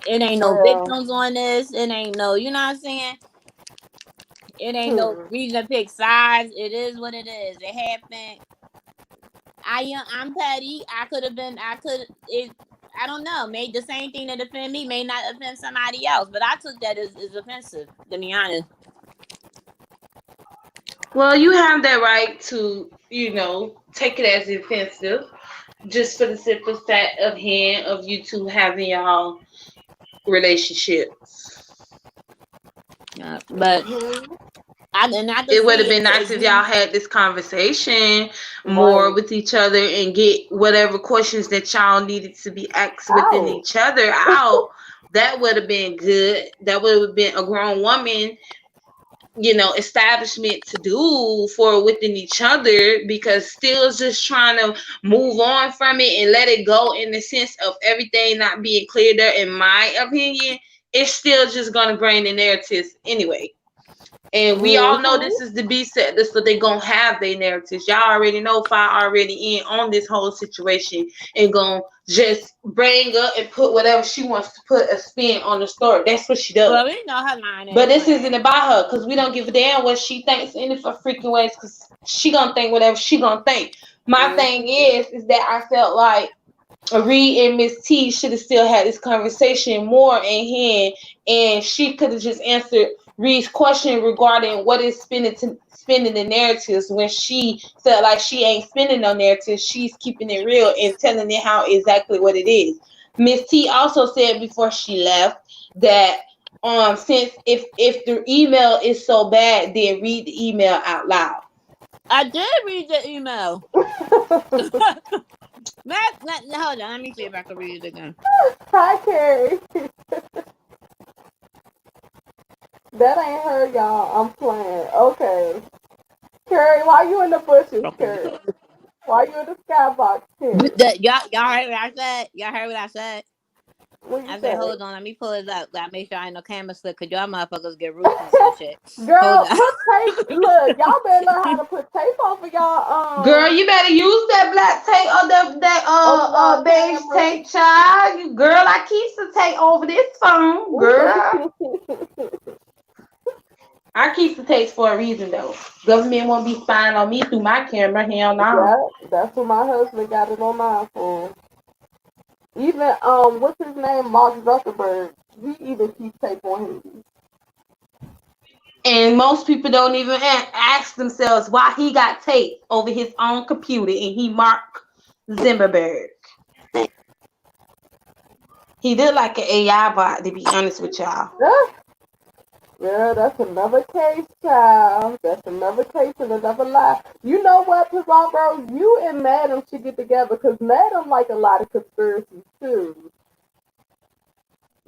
It ain't no Well, victims on this. It ain't no, you know what I'm saying? It ain't no hmm. reason to pick sides. It is what it is. It happened. I'm petty. I could have been. I could. It. I don't know. Made the same thing that offend me may not offend somebody else, but I took that as offensive. To be honest. Well, you have that right to, take it as offensive, just for the simple fact of hand of you two having y'all relationships. But Hmm. I could It would see have been nice if if y'all you had this conversation more Right. with each other and get whatever questions that y'all needed to be asked within Out. each other out. That would have been good. That would have been a grown woman, establishment to do for within each other, because still just trying to move on from it and let it go in the sense of everything not being cleared up, in my opinion, it's still just gonna bring the narratives anyway. And we all know Hmm. this is the B set, this so they gonna have their narratives. Y'all already know Fi already in on this whole situation and gonna just bring up and put whatever she wants to put a spin on the story. That's what she does. well, we know her line But is this isn't playing. about her, because we don't give a damn what she thinks in it for freaking ways, because she gonna think whatever she gonna think. My Hmm. thing is that I felt like Reed and Miss T should have still had this conversation more in hand, and she could have just answered Reed's question regarding what is spinning the narratives, when she felt like she ain't spinning no narratives. She's keeping it real and telling it how exactly what it is. Miss T also said before she left that since if the email is so bad, then read the email out loud. I did read the email. Hold on. Let me see if I can read it again. Hi, Carrie. That ain't her, y'all. I'm playing. Okay. Carrie, why you in the bushes, Okay. Carrie? Why you in the skybox, Carrie? Y'all heard what I said? Y'all heard what I said? What you I said, say? hold on, let me pull it up. Gotta make sure I ain't no camera slip, cause y'all motherfuckers get ruthless and shit. Hold Girl, on. put tape. Look, y'all better learn how to put tape over Girl, y'all you better use that black tape or that over y'all beige cameras. tape, child. Girl, I keep the tape over this phone, girl. I keep the tapes for a reason though. Government won't be spying on me through my camera. Hell no. Yeah, that's what my husband got it on mine for. Even what's his name, Mark Zuckerberg? He even keeps tape on his. And most people don't even ask themselves why he got taped over his own computer and he Mark Zimmerberg. He did like an AI bot, to be honest with y'all. Yeah, that's another case, child. That's another case and another lie. You know what, Pizarro? You and Madam should get together because Madam like a lot of conspiracies too.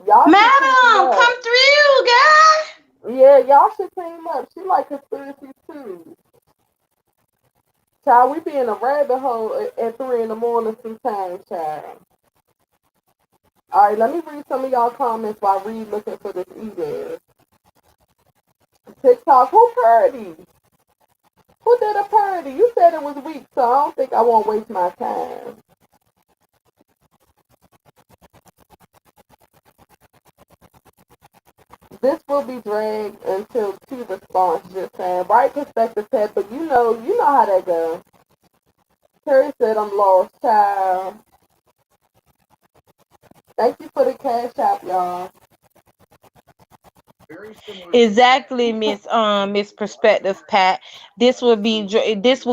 Y'all should team Madam, up. come through, girl. Yeah, y'all should team up. She like conspiracies too. Child, we be in a rabbit hole at 3 in the morning sometimes, child. All right, let me read some of y'all comments while Reed looking for this email. TikTok, who parody? Who did a parody? You said it was weak, so I don't think I won't waste my time. This will be dragged until T responds, just saying. Right perspective, Ted, but you know how that goes. Terry said I'm lost, child. Thank you for the cash app, y'all. Exactly, Miss Perspective Pat. This will be this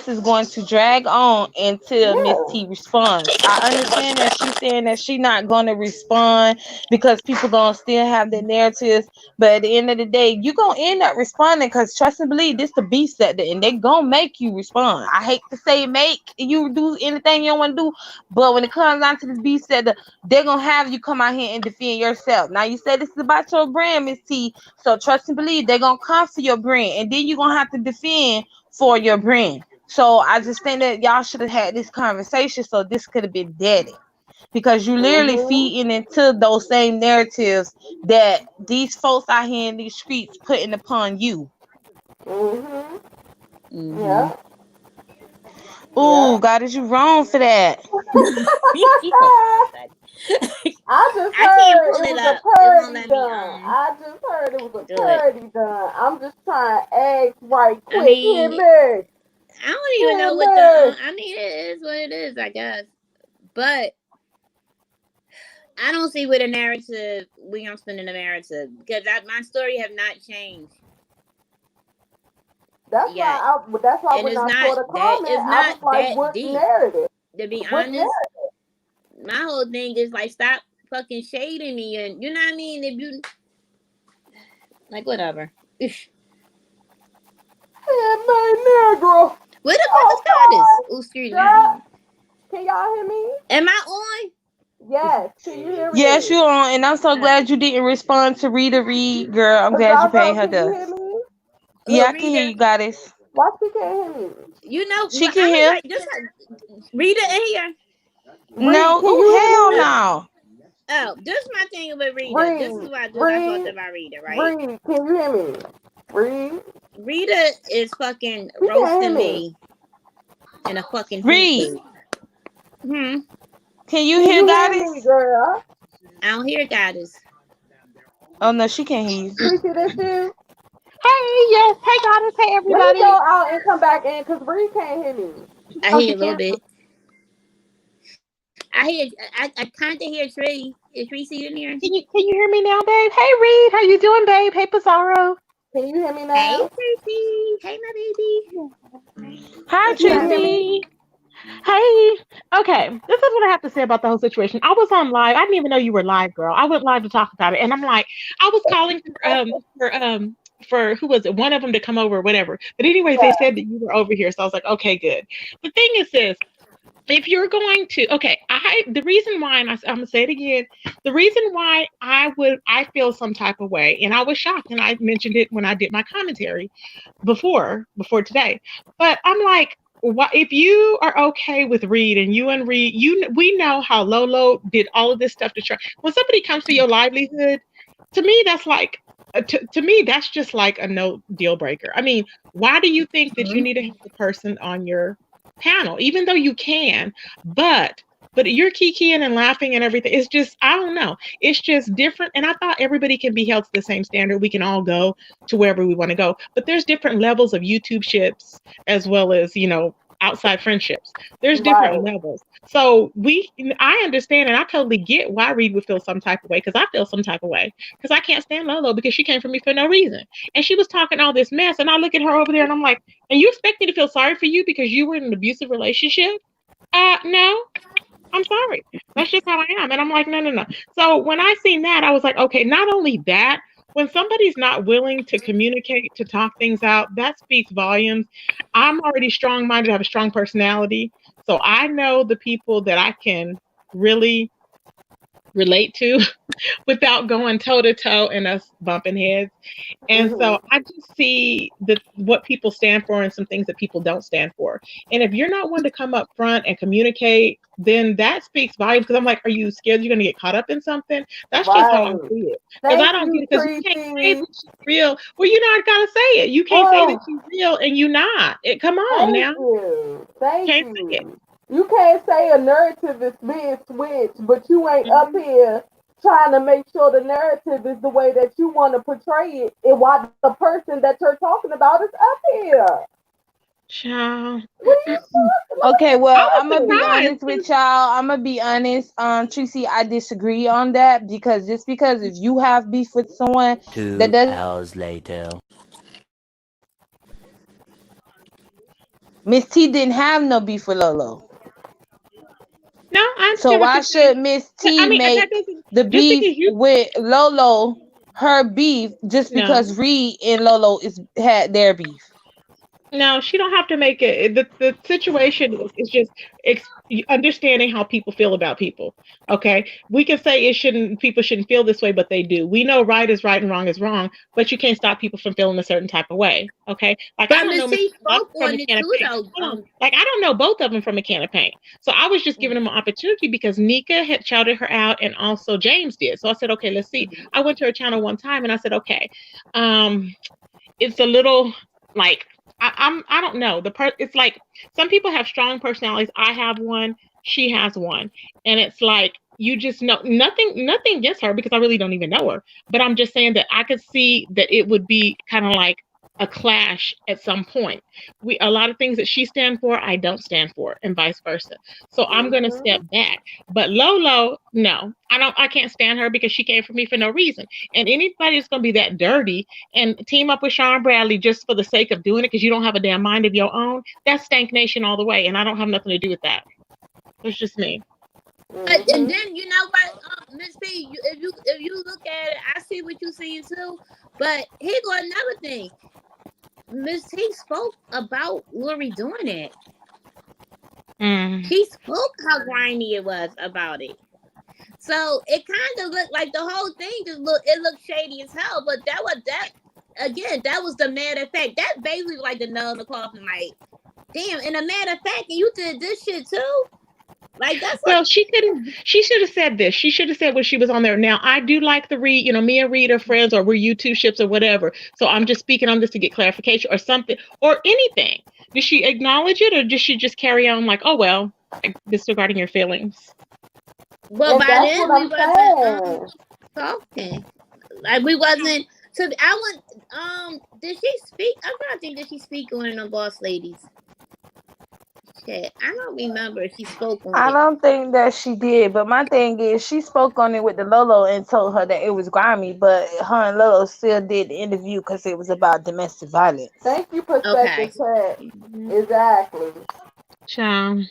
is going to drag on until Miss Yeah. T responds. I understand that she's saying that she's not going to respond because people gonna still have their narratives, but at the end of the day, you gonna end up responding because trust and believe this the beast sector and they gonna make you respond. I hate to say make you do anything you don't want to do, but when it comes down to this beast sector, they're gonna have you come out here and defend yourself. Now you said this is about your brand, Miss T. So trust and believe they're gonna come for your brand, and then you're gonna have to defend for your brand. So I just think that y'all should have had this conversation so this could have been deaded. Because you literally feeding into those same narratives that these folks out here in these streets putting upon you. Yeah. Ooh, God, is you wrong for that? I just I can't heard pull it it was up. a It won't parody let me done. I just heard it was a do it. parody done. I'm just trying to ask right quick. I mean, Hear me. I don't even know what the. I mean, it is what it is, I guess. But I don't see where the narrative we gonna spend in the narrative because my story have not changed. That's yet. why. That's why And when it's I not saw the comment, it's I not was like, that "What deep. narrative?" To be What honest, narrative? my whole thing is like stop fucking shading me, and you know what I mean. If you like, whatever. Yeah, my Negro. Where the fuck is Goddess? Oh, excuse me. Girl, can y'all hear me? Am I on? Yes. Can you hear me? Yes, you on, and I'm so glad you didn't respond to Rita Reed, girl. I'm glad you paid her Can you hear dust. me? Yeah, I can hear you, Goddess. Why she can't hear me? You know, she can hear. Like, just Rita in here. No, Reed, can you hell hear me? no. Oh, this is my thing with Rita. Reed, This is what I thought about Rita, right? Reed, can you hear me? Reed? Rita is fucking She can't hear roasting me. me in a fucking Reed. Can you hear Goddess? Me, girl? I don't hear Goddess. Oh no, she can't hear you. Preacher, that's you? Hey, yes. Hey, Goddess. Hey, everybody. Let me go out and come back in because Reed can't hear me. I hear a little bit. I kind of hear Tree. Is Tree in here? Can you hear me now, babe? Hey, Reed. How you doing, babe? Hey, Pizarro. Can you hear me now? Hey, Tracy. Hey, my baby. Hi, Tracy. Hey, okay. This is what I have to say about the whole situation. I was on live. I didn't even know you were live, girl. I went live to talk about it, and I'm like, I was calling for who was it? One of them to come over, or whatever. But anyways, they said that you were over here, so I was like, okay, good. The thing is this. If you're going to, the reason why, and I'm gonna say it again, the reason why I feel some type of way, and I was shocked, and I mentioned it when I did my commentary before today, but I'm like, if you are okay with Reed and Reed, we know how Lolo did all of this stuff to try. When somebody comes for your livelihood, to me that's like, to me that's just like a no deal breaker. I mean, why do you think that you need to have the person on your panel, even though you can, but you're kikiing and laughing and everything? It's just, I don't know, it's just different. And I thought everybody can be held to the same standard. We can all go to wherever we want to go, but there's different levels of YouTube ships as well as, outside friendships. There's different Right. levels. So I understand and I totally get why Reed would feel some type of way, because I feel some type of way. Because I can't stand Lolo because she came for me for no reason. And she was talking all this mess. And I look at her over there and I'm like, and you expect me to feel sorry for you because you were in an abusive relationship? No. I'm sorry. That's just how I am. And I'm like, no. So when I seen that, I was like, okay, not only that, when somebody's not willing to communicate, to talk things out, that speaks volumes. I'm already strong minded, I have a strong personality. So I know the people that I can really relate to without going toe to toe and us bumping heads. And so I just see what people stand for and some things that people don't stand for. And if you're not one to come up front and communicate, then that speaks volumes. Because I'm like, are you scared you're going to get caught up in something? That's just how I Right. see it. Because I Thank don't get you, it. Because you can't say Tracy. that she's real. Well, you not gotta say it. You can't say that Oh, she's real and you not. Come on thank now. you. Thank Can't say it. you. You can't say a narrative is being switched, but you ain't up Mhm. here trying to make sure the narrative is the way that you want to portray it, and while the person that you're talking about is up here. Child. What are you talking Okay, I well, was I'm gonna be surprised. honest with y'all. I'm gonna be honest. Tracy, I disagree on that because just because if you have beef with someone, that 2 doesn't hours later. Miss T didn't have no beef with Lolo. No, I So understand what why you're saying. should Miss But T I mean, that make doesn't the just beef because you with Lolo her beef just no. because Reed and Lolo had their beef? No, she don't have to make it. The situation is just understanding how people feel about people. Okay, we can say people shouldn't feel this way, but they do. We know right is right and wrong is wrong, but you can't stop people from feeling a certain type of way. Okay, like I But don't know Miss Miss T Love spoke from on a it can of too, paint. though. Hold on, like I don't know both of them from a can of paint. So I was just giving them an opportunity because Nika had shouted her out, and also James did. So I said, okay, let's see. I went to her channel one time, and I said, okay, it's a little like I don't know it's like some people have strong personalities. I have one, she has one, and it's like you just know nothing against her because I really don't even know her, but I'm just saying that I could see that it would be kind of like a clash at some point. A lot of things that she stands for I don't stand for, and vice versa. So I'm going to step back. But Lolo, no, I can't stand her because she came for me for no reason. And anybody that's going to be that dirty and team up with Sean Bradley just for the sake of doing it because you don't have a damn mind of your own, that's Stank Nation all the way. And I don't have nothing to do with that. It's just me. And then you know what, Miss P, if you look at it, I see what you're saying too. But here go another thing. Miss T spoke about Lori doing it. She spoke how grimy it was about it. So it kind of looked like the whole thing looked shady as hell. But that was the matter of fact. That basically was like the nail in the coffin. Like, damn. And a matter of fact, you did this shit too. Like that's well, she should have said this. She should have said when she was on there. Now I do like the Reed, me and Reed are friends, or we're YouTube ships or whatever. So I'm just speaking on this to get clarification or something or anything. Did she acknowledge it or did she just carry on like, oh well, disregarding your feelings? Well, by then we wasn't talking. Like we wasn't. So I went. Did she speak? I'm trying to think. Did she speak on the Boss Ladies? Shit, I don't remember if she spoke on it. I don't think that she did, but my thing is she spoke on it with the Lolo and told her that it was grimy, but her and Lolo still did the interview because it was about domestic violence. Thank you, Perspective Chat. Exactly. Child,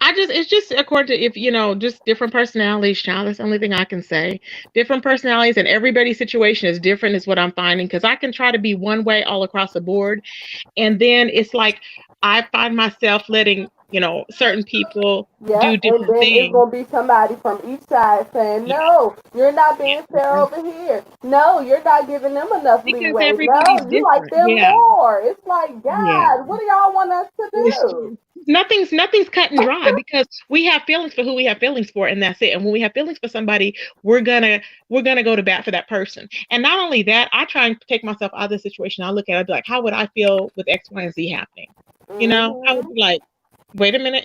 it's just according to just different personalities, child. That's the only thing I can say. Different personalities and everybody's situation is different is what I'm finding, because I can try to be one way all across the board. And then it's like I find myself letting, certain people do different and then things. it's going to be somebody from each side saying, no, you're not being fair over here. No, you're not giving them enough leeway. No, you like them more. It's like, God, what do y'all want us to do? Nothing's cut and dry because we have feelings for who we have feelings for, and that's it. And when we have feelings for somebody, we're gonna go to bat for that person. And not only that, I try and take myself out of the situation. I look at it, I'd be like, how would I feel with X, Y, and Z happening? I would be like, wait a minute,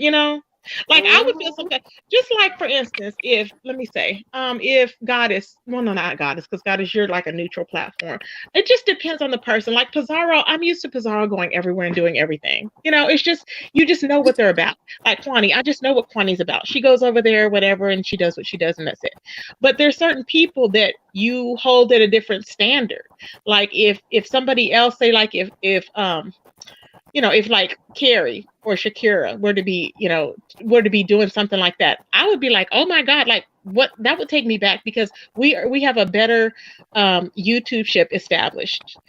Like I would feel Mhm. some kind, just like for instance, if let me say, if Goddess, well, no, not Goddess, because Goddess, you're like a neutral platform. It just depends on the person. Like Pizarro, I'm used to Pizarro going everywhere and doing everything. It's just you just know what they're about. Like Kwani, I just know what Kwani's about. She goes over there, whatever, and she does what she does, and that's it. But there's certain people that you hold at a different standard. Like if somebody else say like if like Carrie or Shakira were to be doing something like that, I would be like, oh my God, like what that would take me back because we have a better YouTube ship established.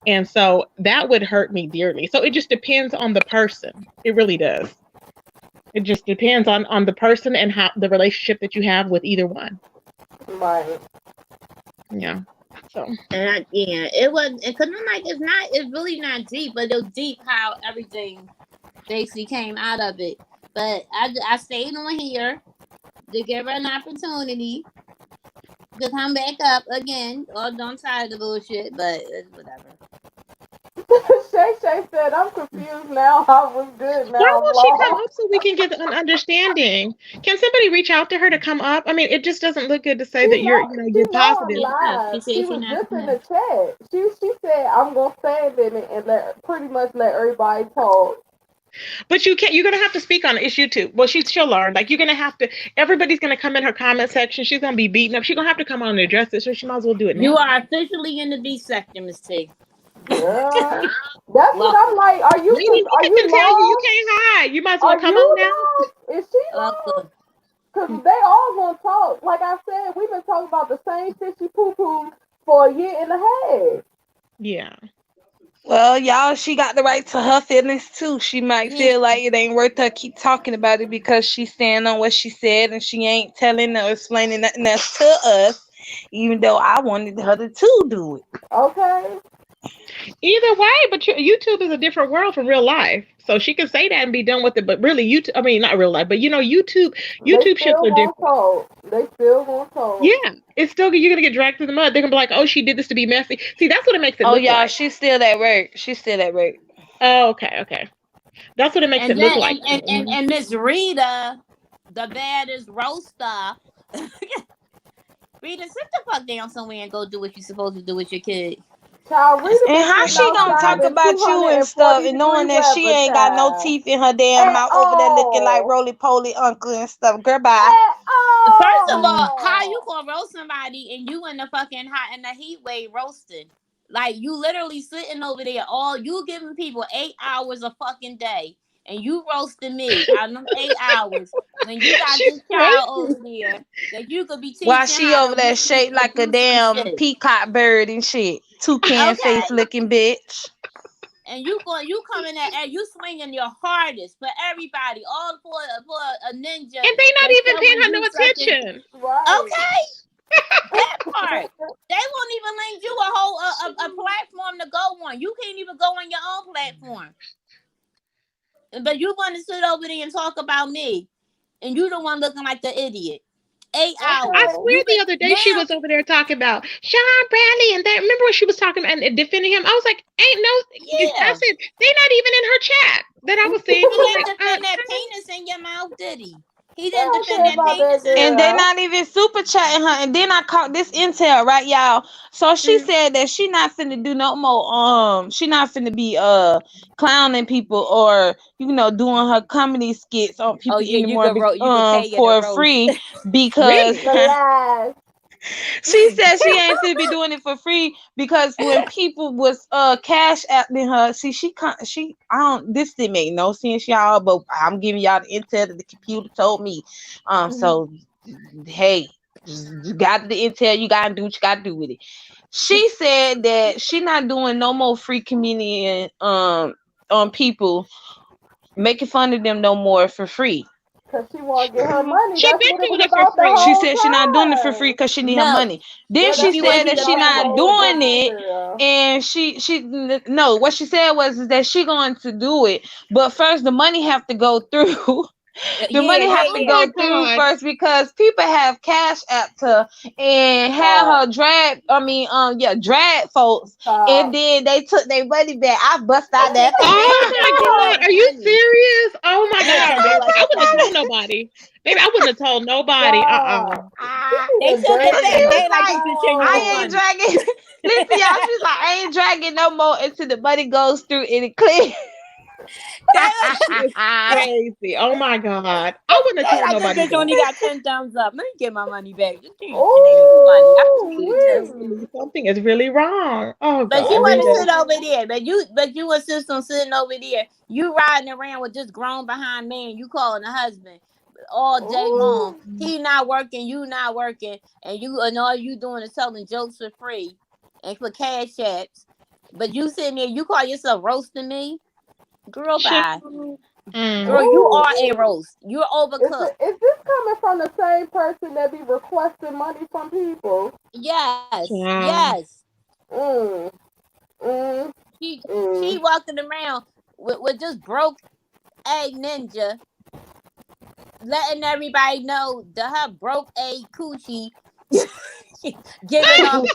And so that would hurt me dearly. So it just depends on the person. It really does. It just depends on the person and how the relationship that you have with either one. Right. Yeah. So And yeah, it was because I'm like, it's really not deep, but it was deep how everything basically came out of it. But I stayed on here to give her an opportunity to come back up again, or don't try the bullshit, but it's whatever. Shay said, I'm confused now. I was good. why Now I'm won't she come lost. up so we can get an understanding? Can somebody reach out to her to come up? I mean, it just doesn't look good to say that you're She positive. know I'm She live. said She she was not just in coming. the chat. She said I'm gonna save it and pretty much let everybody talk. But you're gonna have to speak on it. It's YouTube. Well, she'll learn. Like you're gonna have to. Everybody's gonna come in her comment section. She's gonna be beaten up. She's gonna have to come on and address it. So she might as well do it now. You are officially in the B section, Miss T. Yeah. That's what I'm like. Are you Lady, we are can you tell you lost? can't hide. You might as well Are come you on now. lost? Is she lost? Welcome. Because they all gonna talk. Like I said, we've been talking about the same fishy poo poo for a year and a half. Yeah. Well, y'all, she got the right to her feelings too. She might Yeah. feel like it ain't worth her keep talking about it because she's standing on what she said and she ain't telling or explaining nothing else to us, even though I wanted her to too do it. Okay. Either way, but YouTube is a different world from real life. So she can say that and be done with it. But really, YouTube, I mean, not real life, but YouTube They ships still are gonna different. talk. They still gonna talk. Yeah, it's still you're gonna get dragged through the mud. They're gonna be like, "Oh, she did this to be messy." See, that's what it makes it Oh, look y'all, like. she's still at work. She's still at work. Oh, okay. That's what it makes And it look then like. and Miss Rita, the baddest roaster. Rita, sit the fuck down somewhere and go do what you're supposed to do with your kid. Child, Rita And been how sitting she gonna outside talk in about you and stuff 240 and knowing degree that she weather, ain't got no child. teeth in her damn At mouth over there looking like all. roly poly uncle and stuff? Girl, bye. At First of all, how you all. gonna roast somebody and you in the fucking hot in the heat wave roasting? Like you literally sitting over there, all you giving people 8 hours a fucking day, and you roasting me out of them 8 hours when you got She's this child over there that you could be While teaching she how over to there really shaped like a do some damn shit. peacock bird and shit. Toucan Okay, face looking bitch. and you coming at you swinging your hardest for everybody, all for a ninja and they not that's even paying showing her no you something. attention. Right. Okay, that part. They won't even lend you a whole a platform to go on. You can't even go on your own platform. But you want to sit over there and talk about me, and you the one looking like the idiot. 8 hours. I Okay. swear the other day she now. was over there talking about Sean Bradley and that. Remember when she was talking and defending him? I was like, ain't no. I Yeah. said they not even in her chat that I was seeing. He I was didn't like, defend that penis in your mouth, did he? He I didn't don't defend care that about that penis in And they girl. not even super chatting her. And then I caught this intel, right, y'all? So she said that she not finna do no more. She not finna be clowning people or doing her comedy skits on people Oh yeah, you anymore. could you could pay her to For roast. free because really? The lies. she said she ain't finna be doing it for free because when people was cash apping her, see she I don't this didn't make no sense, y'all, but I'm giving y'all the intel that the computer told me. So hey, you got the intel, you gotta do what you gotta do with it. She said that she not doing no more free comedian on people, making fun of them no more for free. Because she want to get her money. She That's been what it doing was it for about the free. She whole said she not doing it for free time. because she need her No, money. Then Girl, she that's she said what wasn't that even she about the doing not it. whole doing time, it, girl. and she no. What she said was that she going to do it, but first the money have to go through. The money have to Oh go my through God. first because people have cash apped her and had her drag. Drag folks, and then they took their money back. I bust out that. Oh my God. Are you serious? Oh my Yeah, God. because I wouldn't have told nobody. Maybe I wouldn't have told nobody. God. They The took it dirty back. She was They like, you like, can share you I for ain't funny. dragging. Listen, y'all. She's like, I ain't dragging no more until the money goes through and it clear. It's crazy. Oh my God. I wouldn't have They told like, this nobody bitch only that. got 10 thumbs up. Let me get my money back. This ain't no funny. I can see it too. Ooh, Something is really wrong. Oh But you God. want to Rita. sit over there. But you insist on sitting over there. You riding around with this grown behind man. You calling a husband all day long. Ooh. He not working. You not working. And all you doing is telling jokes for free and for cash apps. But you sitting there. You call yourself roasting me, girl. Bye, girl. You Ooh. are a roast. You're overcooked. Is this coming from the same person that be requesting money from people? Yes, Yeah. yes. Mm. Mm. She Mm. walking around with just broke egg ninja, letting everybody know that her broke egg coochie giving off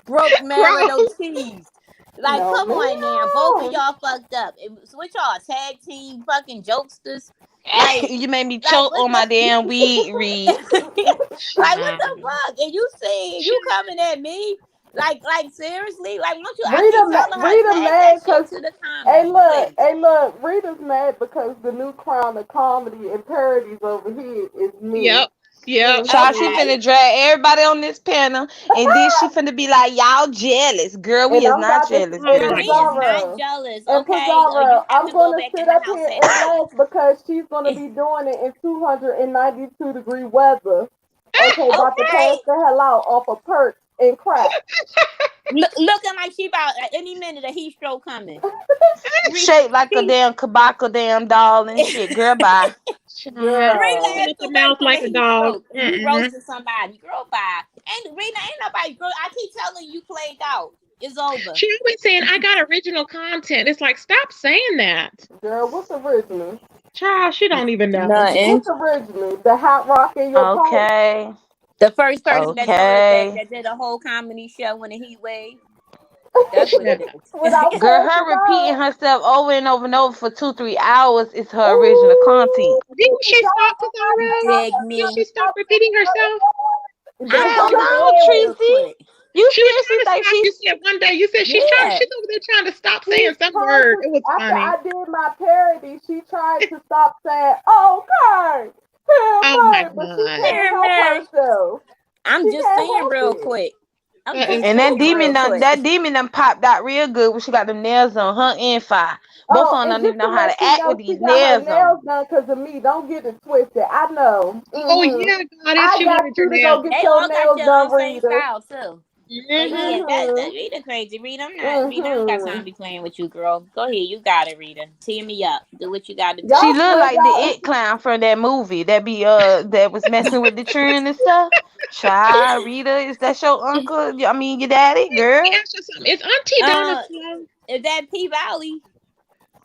broke marital cheese. Like, No, come on now, both of ma'am. y'all fucked up. So what y'all tag team fucking jokesters? Like, You made me like choke what on my the damn weed, Reed. like what the fuck? And you see, you coming at me? Like seriously? Like, won't you? I keep telling her, Rita tag mad that shit because, to the hey comments, please. look, Rita's mad because the new crown of comedy and parodies over here is me. Yep. Yep. Child, she Okay. finna drag everybody on this panel, and then she finna be like, y'all jealous. Girl, we And is I'm not about to, jealous, Oh Girl, my we baby. is God. not Pizarro, jealous, and okay? You Pizarro, have I'm to go gonna back in sit the up house here and and laugh because she's gonna be doing it in 292-degree weather. Okay, about to okay. pass the hell out off of perks and crack. Looking like she about at any minute a heat stroke coming. Shaped like a damn kabaka damn doll and shit. Girl, bye. Rena Girl. Open has up to the wait mouth for like the a heat dog. stroke. And you roasting somebody. Girl, bye. Ain't Rena, ain't nobody, girl. I keep telling you, played out. It's over. She always saying, I got original content. It's like, stop saying that. Girl, what's original? Child, she don't even know. Nothing. What's original? The hot rock in your pipe? Okay. The first person that told us Okay. that did a whole comedy show in a heat wave. That's what it is. Without Girl, passing her repeating out? herself over and over and over for 2-3 hours is her original content. Didn't she Y'all stop, act like Pizarro? Dig Didn't me. she stop repeating herself? I'm Hell gonna no, go real Tracy. quick. You She was seriously trying to think stop. You she's said one day, you said she's Yeah. over there trying to stop She saying some tried word. to, It was after funny. I did my parody, she tried to stop saying, okay, Oh my but she God. can't help herself. I'm She just can't saying help real it. quick. I'm That just is and that saying demon real quick. done popped out real good when she got them nails on her and fire. Both of them And don't just even know to how let to you act know, with she these got her nails on. nails done because of me. Don't get it twisted. I know. Oh yeah, God, I she got wanted you your to go nails. get They your all got nails your done, same Rita. style too. But yeah, that's Mm-hmm. Rita crazy. Rita, I'm not. Rita, I don't got time to be playing with you, girl. Go ahead, you got it, Rita. Tear me up. Do what you got to do. She Y'all looked still like the got it clown from that movie that was messing with the children and stuff. Child, Rita, is that your uncle? I mean your daddy, girl. Let me ask you something. Is Auntie Donna slow? Is that P Valley?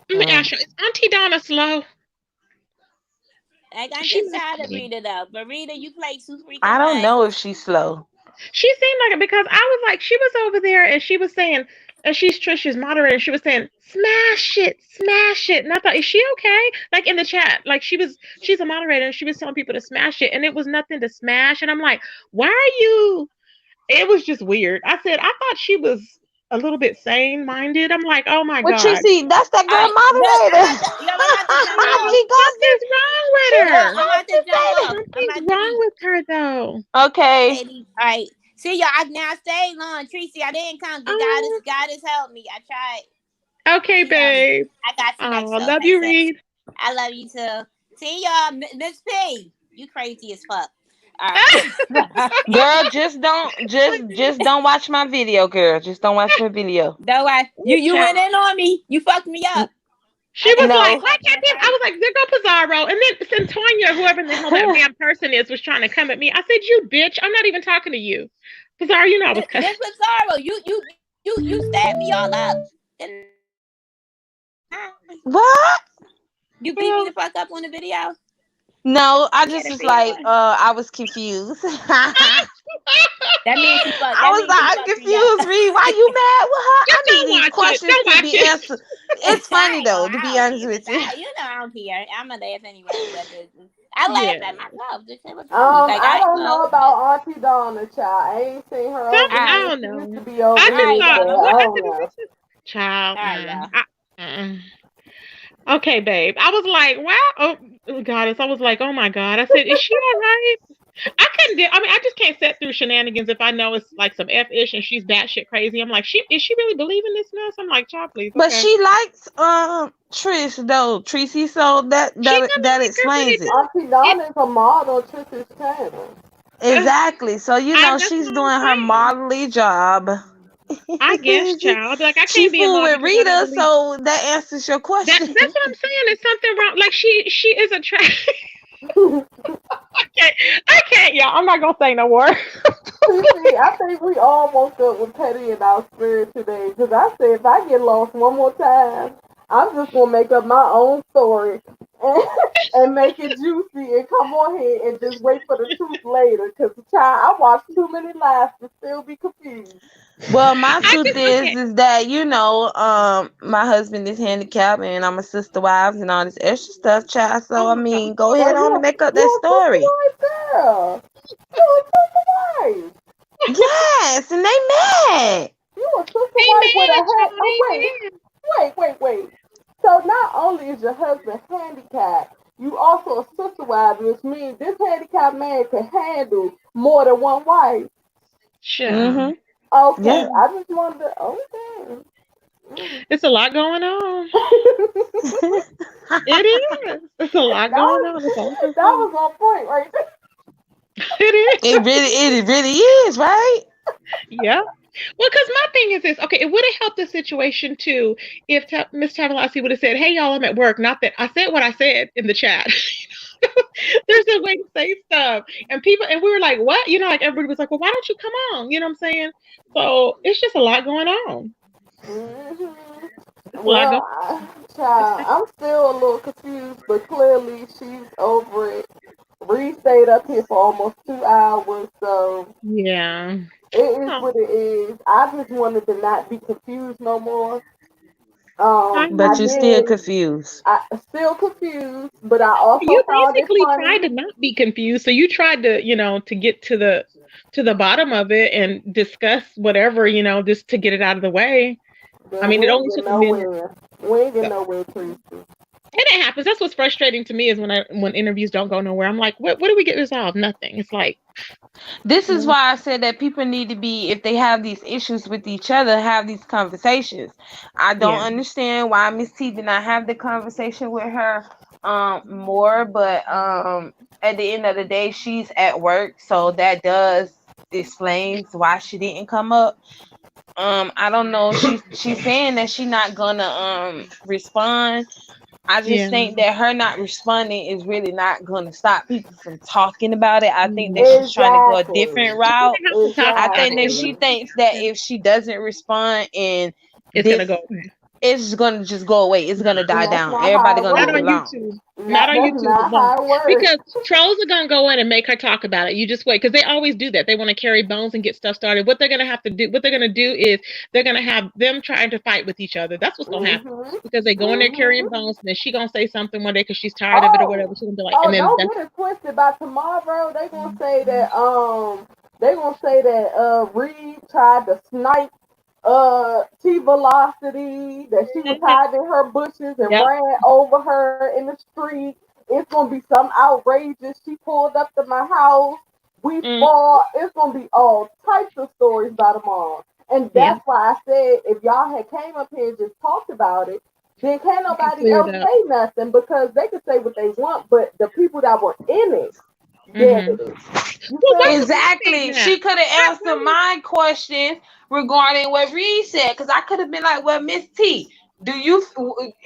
Let me ask you, is Auntie Donna slow? I got She get must tired of be. Rita though. But Rita, you play too freaking I don't much. know if she's slow. She seemed like it because I was like, she was over there and she was saying, and she's Trisha's moderator, and she was saying, smash it, smash it. And I thought, is she okay? Like in the chat, like she's a moderator and she was telling people to smash it, and it was nothing to smash. And I'm like, why are you? It was just weird. I said, I thought she was a little bit sane minded. I'm like, oh my Well, God. Tracy, that's that girl Look, moderator. I'm about to jump off. She got Something's wrong with her. I'm about to jump off. I'm Something's about to wrong with her though. Okay. Katie. All right. See y'all. I stayed long. Tracy, I didn't come. God has helped me. I tried. Okay, babe. I got you next. I love you, Reed. I love you too. See y'all, Miss P. You crazy as fuck. All right. Girl, just don't watch my video, girl. Just don't watch my video. Don't worry. You went in on me. You fucked me up. She was No. like, why can't this? I was like, there go Pizarro. And then Centonia, whoever the hell that damn person is, was trying to come at me. I said, you bitch, I'm not even talking to you. Pizarro, you know I was cussing. This Pizarro, you stabbed me all up. What? You beat me the fuck up on the video? No, I just was like, I was confused. That means you fucked. I was like, I'm confused, Reed. Why you mad with her? I need these questions to be answered. It's funny I though, ain't to gonna- be I honest don't with care. you. You know I don't care. I'm gonna laugh anyway. I laugh Yeah. at myself. This shit was funny. Like I I don't know know. about Auntie Donna, child. I ain't seen her over I here. Alright. don't She used to know. be over I All just here, right, thought, but y'all. what I I don't said, know. child. All right, y'all. Okay, babe. I was like, wow. Oh, goddess. I was like, oh my God. I said, is she all right? I couldn't do. I mean, I just can't sit through shenanigans if I know it's like some F-ish and she's batshit crazy. I'm like, is she really believing this mess? I'm like, child, please. But Okay. she likes Trish though, Tracy. So that She gonna that like her, but explains it it. don't. Auntie Donna is a model on Trish's channel. Exactly. So That's she's what I'm doing her saying. modelly job. I guess, child. Like, I She can't be fooled involved with because I don't Rita, believe. so that answers your question. That's what I'm saying. There's something wrong. Like, she is a trash. I can't, y'all. I'm not gonna say no more. See, I think we all woke up with petty in our spirit today. Because I said if I get lost one more time, I'm just gonna make up my own story and, and make it juicy and come on here and just wait for the truth later. Because child, I watched too many lives to still be confused. Well, my I truth just okay. is that my husband is handicapped and I'm a sister wives and all this extra stuff, child. So Oh I my mean, God. go So ahead on and make up that you're a sister story. wife girl. You're a sister wife. Yes, and they mad. You a sister wife with a Amen, head. child. Oh Amen. wait. So not only is your husband handicapped, you also a sister wife, which means this handicapped man can handle more than one wife. Child. Okay, Yeah. I just wanted to. Okay. Mm. It's a lot going on. It It is. It's a lot going on. It's all That was on point right there. It is. really is, right? Yeah. Well, because my thing is this. Okay, it would have helped the situation too if Miss Tavalasi would have said, "Hey, y'all, I'm at work." Not that I said what I said in the chat. There's a way to say stuff, and we were like, "What?" Like everybody was like, "Well, why don't you come on?" You know what I'm saying? So it's just a lot going on. Mhm. It's a lot Well, going. child, I'm still a little confused, but clearly she's over it. Reed stayed up here for almost 2 hours, so Yeah. it is Oh, what it is. I just wanted to not be confused no more. I But you still I confused. still confused, but I also You found it basically tried funny. to not be confused. So you tried to, to get to the bottom of it and discuss whatever, just to get it out of the way. I Then mean, we it ain't only get took a minute. nowhere. We ain't get So, nowhere, Tracy. and it happens. That's what's frustrating to me is when interviews don't go nowhere. I'm like, what do we get resolved? Nothing. It's like, This is why I said that people need to be, if they have these issues with each other, have these conversations. I don't yeah. understand why Miss T did not have the conversation with her more, but at the end of the day, she's at work, so that does explains why she didn't come up. I don't know. She's saying that she's not gonna respond. I just Yeah. think that her not responding is really not going to stop people from talking about it. I think that Mm. she's trying to go a Exactly. different We're route. gonna have to talk I about think that it. she thinks that if she doesn't respond and It's gonna this, go away. it's going to just go away. It's going to die And that's down. not Everybody how it going to Not leave it on works. alone. YouTube. Not on That's YouTube. It not won't. how it works. Because trolls are gonna go in and make her talk about it. You just wait, because they always do that. They want to carry bones and get stuff started. What they're gonna have to do, what they're gonna do is they're gonna have them trying to fight with each other. That's what's gonna happen. Mhm. Because they go in there carrying Mhm. bones, and then she gonna say something one day because she's tired of it or whatever. She's gonna be like, and then Don't that's get it twisted. By tomorrow, they gonna say that Reed tried to snipe T Velocity, that she was hiding in her bushes and yep. ran over her in the street. It's gonna be some outrageous. She pulled up to my house. We Mm, fought. It's gonna be all types of stories by tomorrow. And yeah. that's why I said if y'all had came up here and just talked about it, then can't You can nobody clear it else up. say nothing because they can say what they want, but the people that were in it get Mm-hmm. it. You Well, why feel would me? you say Exactly. that? She could have answered Why my questions regarding what Reed said, because I could have been like, well, Miss T,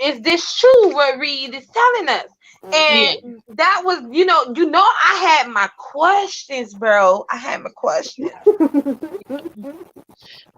is this true what Reed is telling us? yeah. And that was, I had my questions, bro. I had my questions.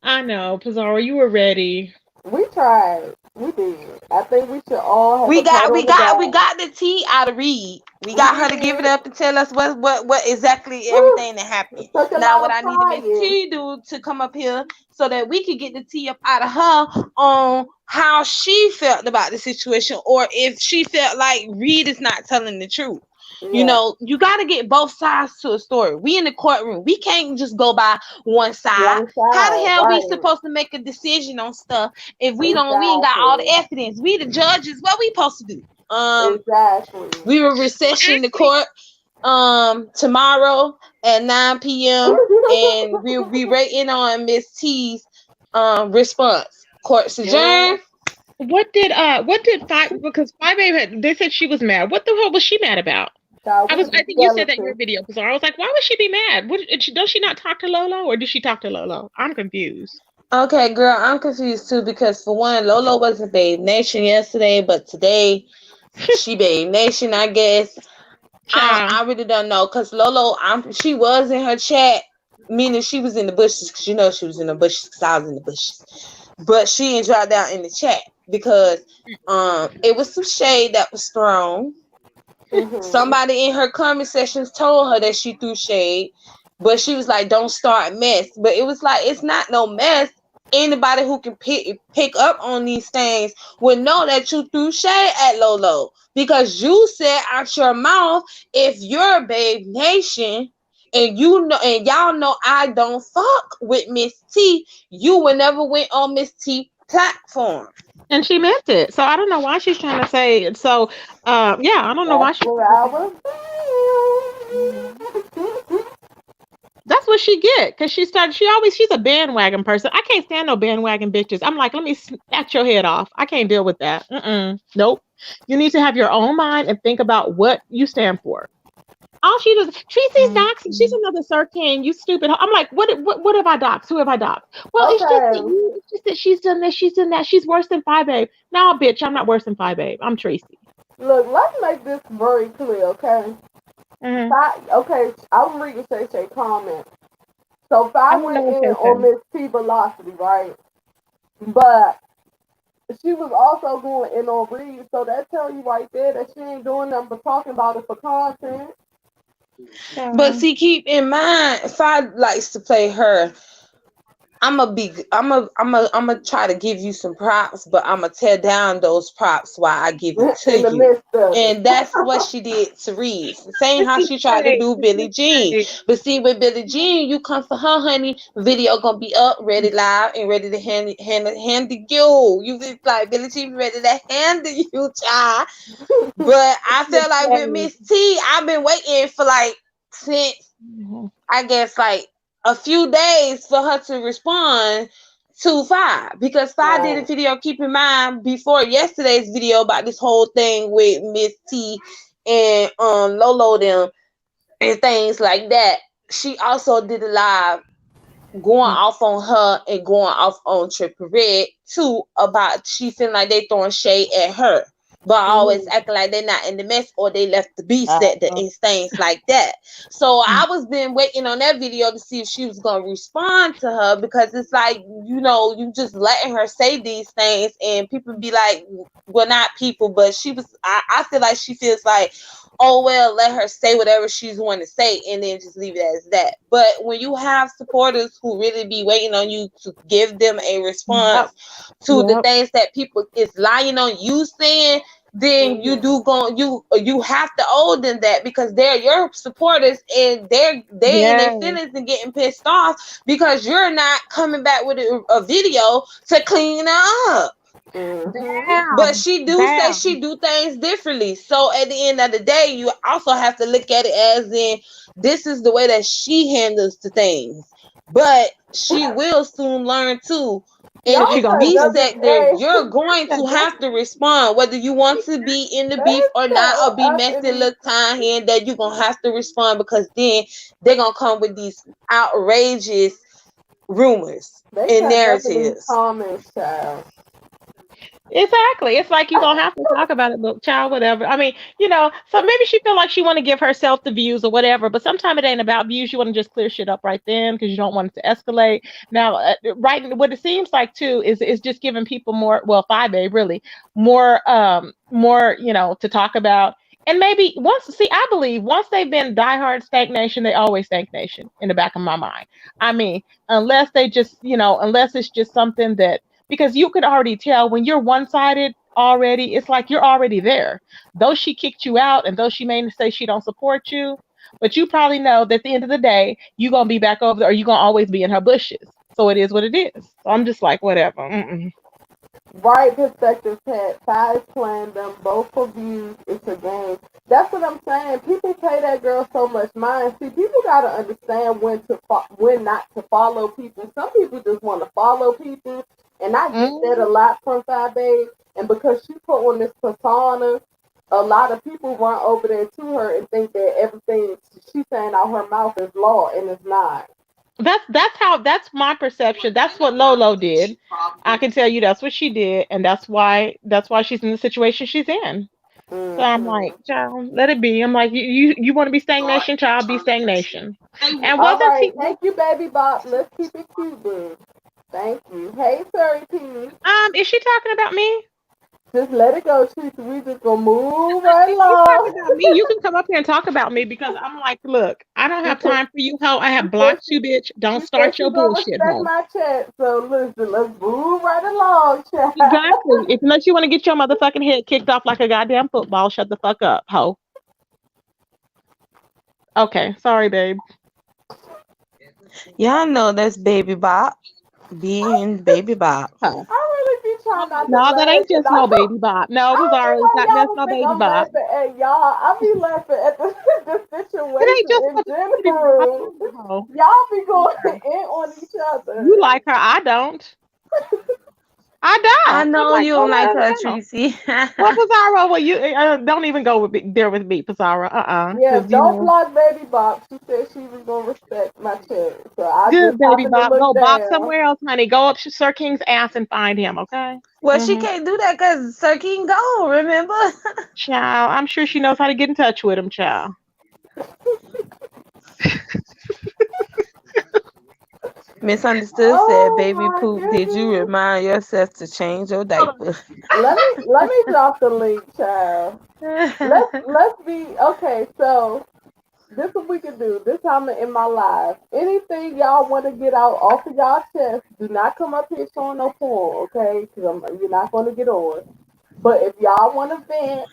I know, Pizarro, you were ready. We tried. We did. I think we should all have We a pat on the back. got the tea out of Reed. We got her to give it up and tell us what exactly everything that happened. Took a Now lot what of I need Miss crying. T do to come up here so that we could get the tea up out of her on how she felt about the situation, or if she felt like Reed is not telling the truth. You Yeah. know, you got to get both sides to a story. We in the courtroom. We can't just go by one side. One How the side, hell we right. supposed to make a decision on stuff if we ain't got all the Exactly. evidence? We the judges. What we supposed to do? Exactly. We will recession the court tomorrow at 9 p.m. and we'll be waiting on Miss T's response. Court's adjourned. What did because 5 had, they said she was mad. What the hell was she mad about? I think you said that in your video, because I was like, why would she be mad? Does she not talk to Lolo, or did she talk to Lolo? I'm confused. Okay, girl, I'm confused too, because for one, Lolo wasn't Babe Nation yesterday, but today she Babe Nation, I guess. I really don't know, because Lolo, she was in her chat, meaning she was in the bushes, because you know she was in the bushes, because I was in the bushes. But she didn't drop down in the chat because it was some shade that was thrown. Somebody in her comment sections told her that she threw shade, but she was like, don't start mess. But it was like, it's not no mess. Anybody who can pick up on these things would know that you threw shade at Lolo, because you said out your mouth, if you're Babe Nation and you know, and y'all know I don't fuck with Miss T, you would never went on Miss T platform. And she meant it. So I don't know why she's trying to say it. So yeah, I don't know why she. That's what she get, because she's a bandwagon person. I can't stand no bandwagon bitches. I'm like, let me snatch your head off. I can't deal with that. Nope. You need to have your own mind and think about what you stand for. All she does, Tracy's doxing. She's another Sirkin. You stupid. I'm like, what have I doxed? Who have I doxed? Well, it's just that she's done this, she's done that. She's worse than 5Babe. No, bitch, I'm not worse than 5Babe. I'm Tracy. Look, let's make this very clear, okay? Okay, I'm reading Shay comment. So 5 went in on Miss T Velocity, right? But she was also going in on Reed, so that tell you right there that she ain't doing nothing but talking about it for content. But see, keep in mind, 5 likes to play her. I'm gonna try to give you some props, but I'm gonna tear down those props while I give it to you. And that's what she did to Reed. Same how she tried to do Billie Jean. But see, with Billie Jean, you come for her, honey. Video gonna be up, ready live, and ready to hand you. You just like Billie Jean ready to hand you, child. But I feel like with Miss T, I've been waiting for like since I guess like a few days for her to respond to 5, because 5 did a video, keep in mind, before yesterday's video about this whole thing with Miss T and Lolo them and things like that. She also did a live going off on her and going off on Triple Red too, about she feeling like they throwing shade at her, but always acting like they're not in the mess, or they left the beast at the and things like that. So I was been waiting on that video to see if she was gonna respond to her, because it's like, you know, you just letting her say these things and people be like, well, not people, but she was, I feel like she feels like, oh well, let her say whatever she's want to say and then just leave it as that. But when you have supporters who really be waiting on you to give them a response to the things that people is lying on you saying, then you have to owe them that, because they're your supporters and they're in their feelings and getting pissed off because you're not coming back with a video to clean up. But she say she do things differently. So at the end of the day, you also have to look at it as in, this is the way that she handles the things. But she will soon learn too. In the beef sector, you're going to have to respond, whether you want to be in the beef or not, or be messy little time here and that, you're gonna have to respond, because then they're gonna come with these outrageous rumors and narratives. Exactly. It's like you're gonna have to talk about it, but child, whatever. I mean, so maybe she feel like she want to give herself the views or whatever, but sometimes it ain't about views. You want to just clear shit up right then because you don't want it to escalate. Now, right, what it seems like too is just giving people more, well, 5A really more, to talk about. And maybe once, see, I believe once they've been diehard Stank Nation, they always Stank Nation in the back of my mind. I mean, unless they just, unless it's just something that, because you could already tell when you're one-sided already, it's like you're already there. Though she kicked you out and though she may say she don't support you, but you probably know that at the end of the day, you're gonna be back over there or you're gonna always be in her bushes. So it is what it is. So I'm just like, whatever. Mm-mm. Right perspective, Pat. Five playing them both for views. It's a game. That's what I'm saying. People pay that girl so much mind. See, people gotta understand when not to follow people. Some people just want to follow people, and I get that a lot from 5A. And because she put on this persona, a lot of people run over there to her and think that everything she's saying out her mouth is law, and it's not. That's my perception. That's what Lolo did. I can tell you that's what she did, and that's why she's in the situation she's in. So I'm like, child, let it be. I'm like, you want to be stagnation, child, be stagnation. And All wasn't right, thank you, baby Bob. Let's keep it cute, boo. Thank you. Hey, Sorry P. is she talking about me? Just let it go, Teresa. We just gonna move right If you talk along. about me, you can come up here and talk about me because I'm like, look, I don't have time for you, hoe. I have blocked you, bitch. Don't start your bullshit, Respect hoe. my chat. So listen, let's move right along, chat. Exactly. Unless you want to get your motherfucking head kicked off like a goddamn football, shut the fuck up, hoe. Okay, sorry, babe. Y'all know that's Baby Bop. Being Baby Bop. Huh. I really be trying not to No, laugh. that ain't just 'cause no Baby Bop. No, I don't Pizarro, know why that's y'all no would think Baby I'm Bop. laughing at y'all. I be laughing at the situation It ain't just in no Baby general. Bop, hoe. Y'all be going in on each other. You like her, I don't. I don't. I I'm know like, you go don't like to her, hell. Tracy. Well, Pizarro, well, you don't even go there with me, Pizarro. Yeah, 'Cause, don't block Baby Bob. She said she was gonna respect my chat, so I good just Baby happened to Bop. look Go box down. somewhere else, honey. Go up Sir King's ass and find him, okay? Well, she can't do that because Sir King gone, remember? Child, I'm sure she knows how to get in touch with him, child. Misunderstood said, Oh Baby my Poop, did you goodness. remind yourself to change your diaper? Let me drop the link, child. Let's be okay. So this what we can do. This time in my life. Anything y'all want to get out off of y'all chest, do not come up here showing no porn, okay? Because you're not going to get on. But if y'all want to vent,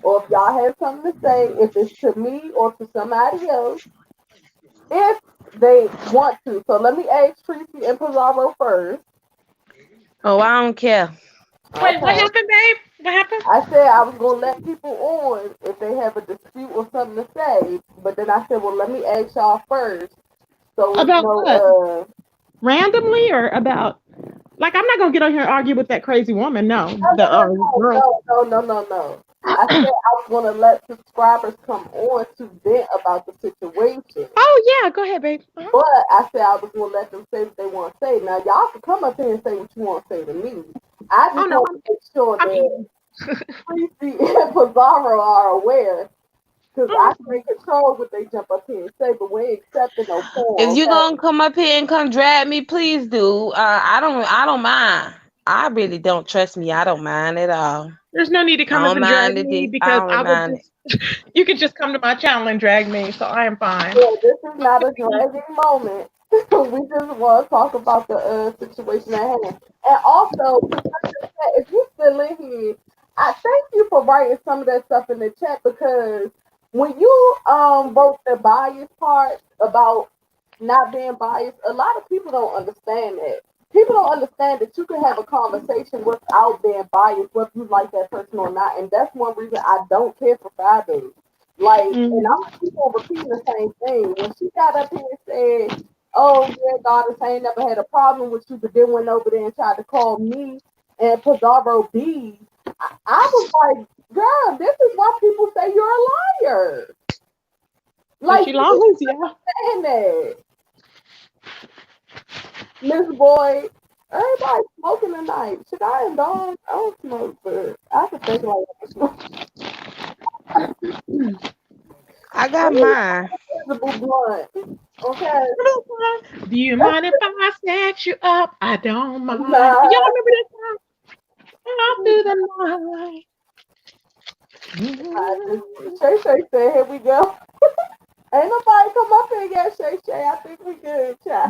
or if y'all have something to say, if it's to me or to somebody else, if they want to. So let me ask Tracy and Pizarro first. Oh, I don't care. Wait, what Okay. happened, babe? What happened? I said I was gonna let people on if they have a dispute or something to say, but then I said, well, let me ask y'all first. So it's About what? no Randomly or about? Like, I'm not gonna get on here and argue with that crazy woman. No, girl. no. I said I was gonna let subscribers come on to vent about the situation. Oh yeah, go ahead, babe. But I said I was gonna let them say what they want to say. Now y'all can come up here and say what you want to say to me. I just no, want to make sure I'm that Tracy and Pizarro are aware. Because I can't control what they jump up here and say, but we ain't accepting no porn. If you're gonna come up here and come drag me, please do. I don't mind. I really don't, trust me. I don't mind at all. There's no need to come up and drag me I because don't I would mind it. just. You can just come to my channel and drag me, so I am fine. Yeah, this is not a dragging moment. We just want to talk about the situation at hand. And also, if you're still in here, I thank you for writing some of that stuff in the chat because when you wrote the bias part about not being biased, a lot of people don't understand that. People don't understand that you can have a conversation without being biased, whether you like that person or not. And that's one reason I don't care for Fridays. Like, and I'm gonna keep on repeating the same thing. When she got up here and said, "Oh yeah, Goddess, I ain't never had a problem with you," but then went over there and tried to call me and Pizarro B, I was like, "Girl, this is why people say you're a liar." Like, She lies, yeah. saying that, Miss Boyd, Everybody smoking tonight. Should I indulge? I don't smoke, but I can think like I smoke. I got mine. Invisible blunt. Okay. Do you mind if I snatch you up? I don't mind. Nah. Y'all remember this song? All through the night. Shay Shay said, here we go. Ain't nobody come up here yet, Shay Shay. I think we good, chat.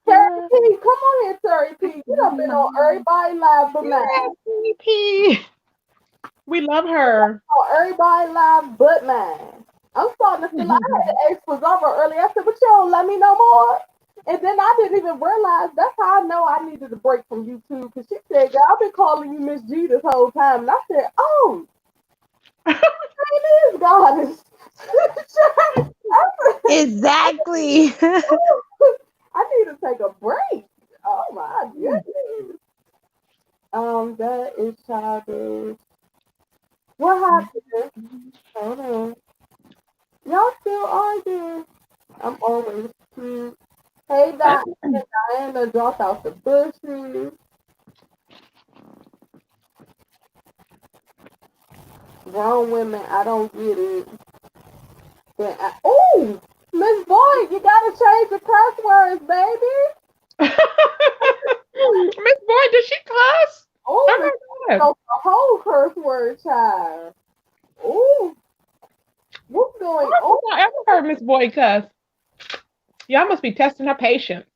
Terry P, come on here, Terry P. You done been on Everybody Live but man. P. We love her. On Everybody Live but man. I'm starting to feel like I had to ask for Zara earlier. I said, but you don't let me know more. And then I didn't even realize that's how I know I needed a break from YouTube. Because she said, girl, I've been calling you Miss G this whole time. And I said, oh, her name is Goddess. Exactly. I need to take a break. Oh my goodness. That is childish. What happened? Hold on. Y'all still arguing? I'm always cute. Hey, Diana dropped out the bushes. Grown women, I don't get it. Oh, Miss Boyd, you gotta change the curse words, baby. Miss Boyd, did she cuss? Oh, my God. the whole curse word, child. Oh, what's going on? I ever heard Miss Boyd cuss. Y'all must be testing her patience.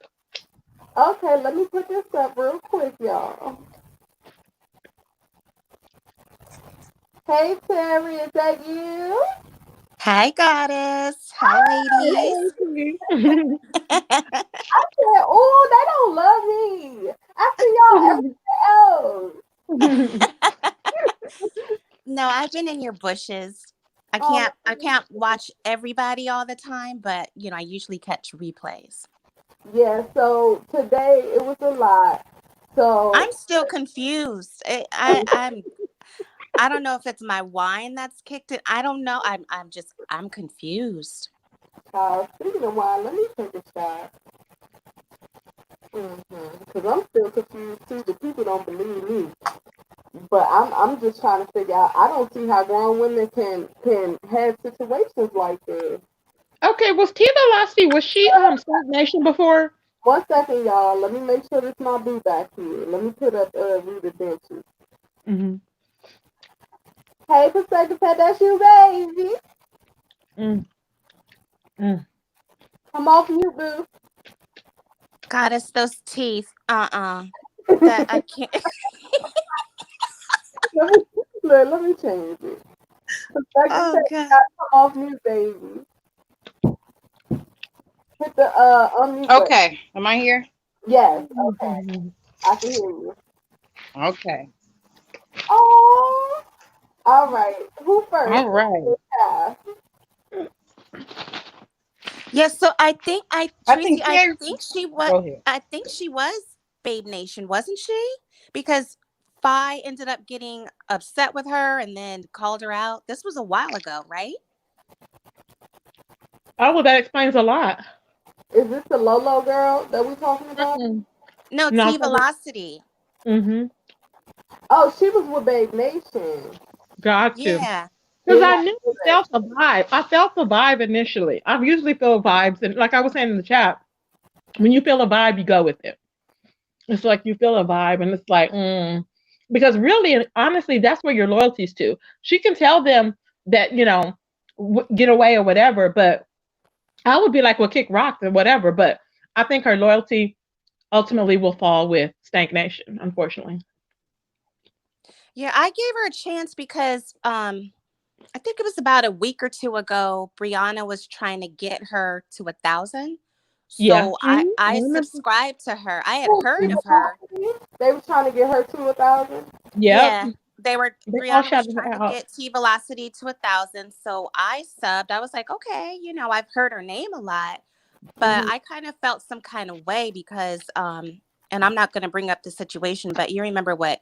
Okay, let me put this up real quick, y'all. Hey, Terry, is that you? Hi, Goddess. Hi, ladies. I said, oh, they don't love me. I see y'all everywhere else. No, I've been in your bushes. I Oh, can't watch everybody all the time, but I usually catch replays. yeah, so today it was a lot. So I'm still confused. I don't know if it's my wine that's kicked it. I don't know. I'm confused. Speaking of wine, let me take a shot. Because I'm still confused too. The people don't believe me. But I'm just trying to figure out. I don't see how grown women can have situations like this. Okay, was Tia Velocity, was she Stark Nation before? 1 second, y'all. Let me make sure this my boo back here. Let me put up Rita Benches. Mm-hmm. Hey, Prosecco Pet, that's you, baby. Come off mute, boo. Goddess, those teeth. That I can't. let me change it. Oh, Prosecco God. Pet, come off mute, baby. Hit the unmute button. Okay, am I here? Yes, okay. I can hear you. Okay. Oh, all right. Who first? All right. Yeah. Yes, so Tracy, I Terry. think she was. Go ahead. I think she was Babe Nation, wasn't she? Because Phi ended up getting upset with her and then called her out. This was a while ago, right? Oh, well, that explains a lot. Is this the Lolo girl that we talking about? No, No, T Velocity. Mm-hmm. Oh, she was with Babe Nation. Got to. Yeah. Because I knew I felt the vibe. I felt the vibe initially. I usually feel vibes. And like I was saying in the chat, when you feel a vibe, you go with it. It's like you feel a vibe and it's like, because really, honestly, that's where your loyalty's to. She can tell them that, get away or whatever, but I would be like, well, kick rocks or whatever. But I think her loyalty ultimately will fall with Stank Nation, unfortunately. Yeah, I gave her a chance because I think it was about a week or two ago, Brianna was trying to get her to 1,000. Yeah. So I subscribed to her. I had heard of her. They were trying to get her to 1,000. Yeah, They all Brianna was shouted her trying to out. get T Velocity to 1,000. So I subbed. I was like, okay, I've heard her name a lot, but I kind of felt some kind of way because and I'm not going to bring up the situation, but you remember what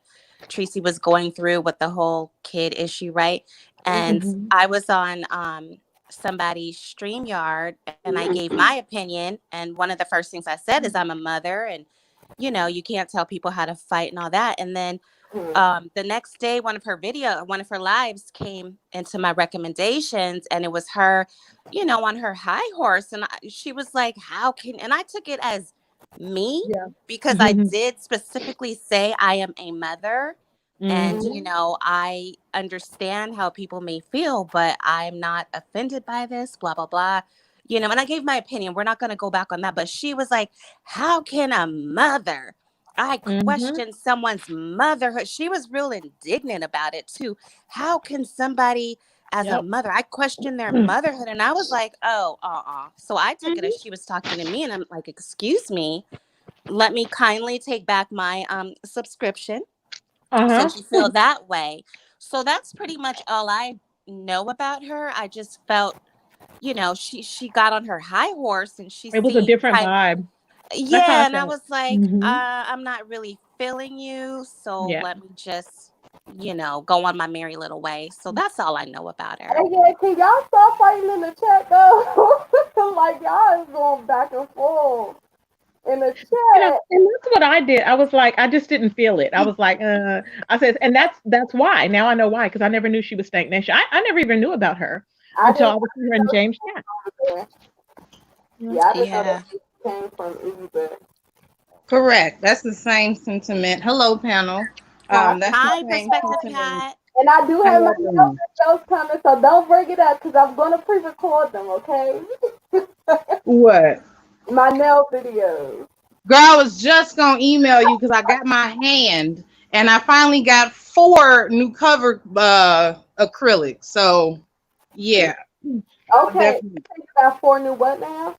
Tracy was going through with the whole kid issue, right? And I was on somebody's StreamYard and I gave my opinion. And one of the first things I said is I'm a mother and you know, you can't tell people how to fight and all that. And then the next day, one of her lives came into my recommendations, and it was her, you know, on her high horse. And she was like, and I took it as me Yeah. because I did specifically say I am a mother. And, you Mhm. know, I understand how people may feel, but I'm not offended by this, blah, blah, blah. You know, and I gave my opinion. We're not going to go back on that. But she was like, how can a mother? I Mhm. question someone's motherhood. She was real indignant about it too. How can somebody as a Yep. mother, I question their motherhood? And I was like, oh, So I took it Mhm. as she was talking to me, and I'm like, excuse me, let me kindly take back my subscription Uh-huh. since you feel that way. So that's pretty much all I know about her. I just felt, you know, she got on her high horse and she It was a seemed different kind. vibe. That's how Yeah, I and I felt. was like, Mhm. I'm not really feeling you, so Yeah. let me just, you know, go on my merry little way. So that's all I know about her. Hey, yeah, can y'all stop fighting in the chat though? Like y'all is going back and forth in the You know, chat. and that's what I did. I was like, I just didn't feel it. I was like, I said, and that's why. Now I know why, because I never knew she was Stank Nation. I never even knew about her I until didn't I was here in James chat. know. Yeah, I didn't know Yeah. that she came from either. Correct. That's the same sentiment. Hello, panel. Huh? That's the Hi, same Perspective sentiment. Pat. And I do How have my y'all nail doing? videos coming, so don't bring it up because I'm gonna pre-record them. Okay? What? My nail videos. Girl, I was just gonna email you because I got my hand and I finally got 4 new cover acrylics. So yeah, Okay. definitely You got 4 new what now?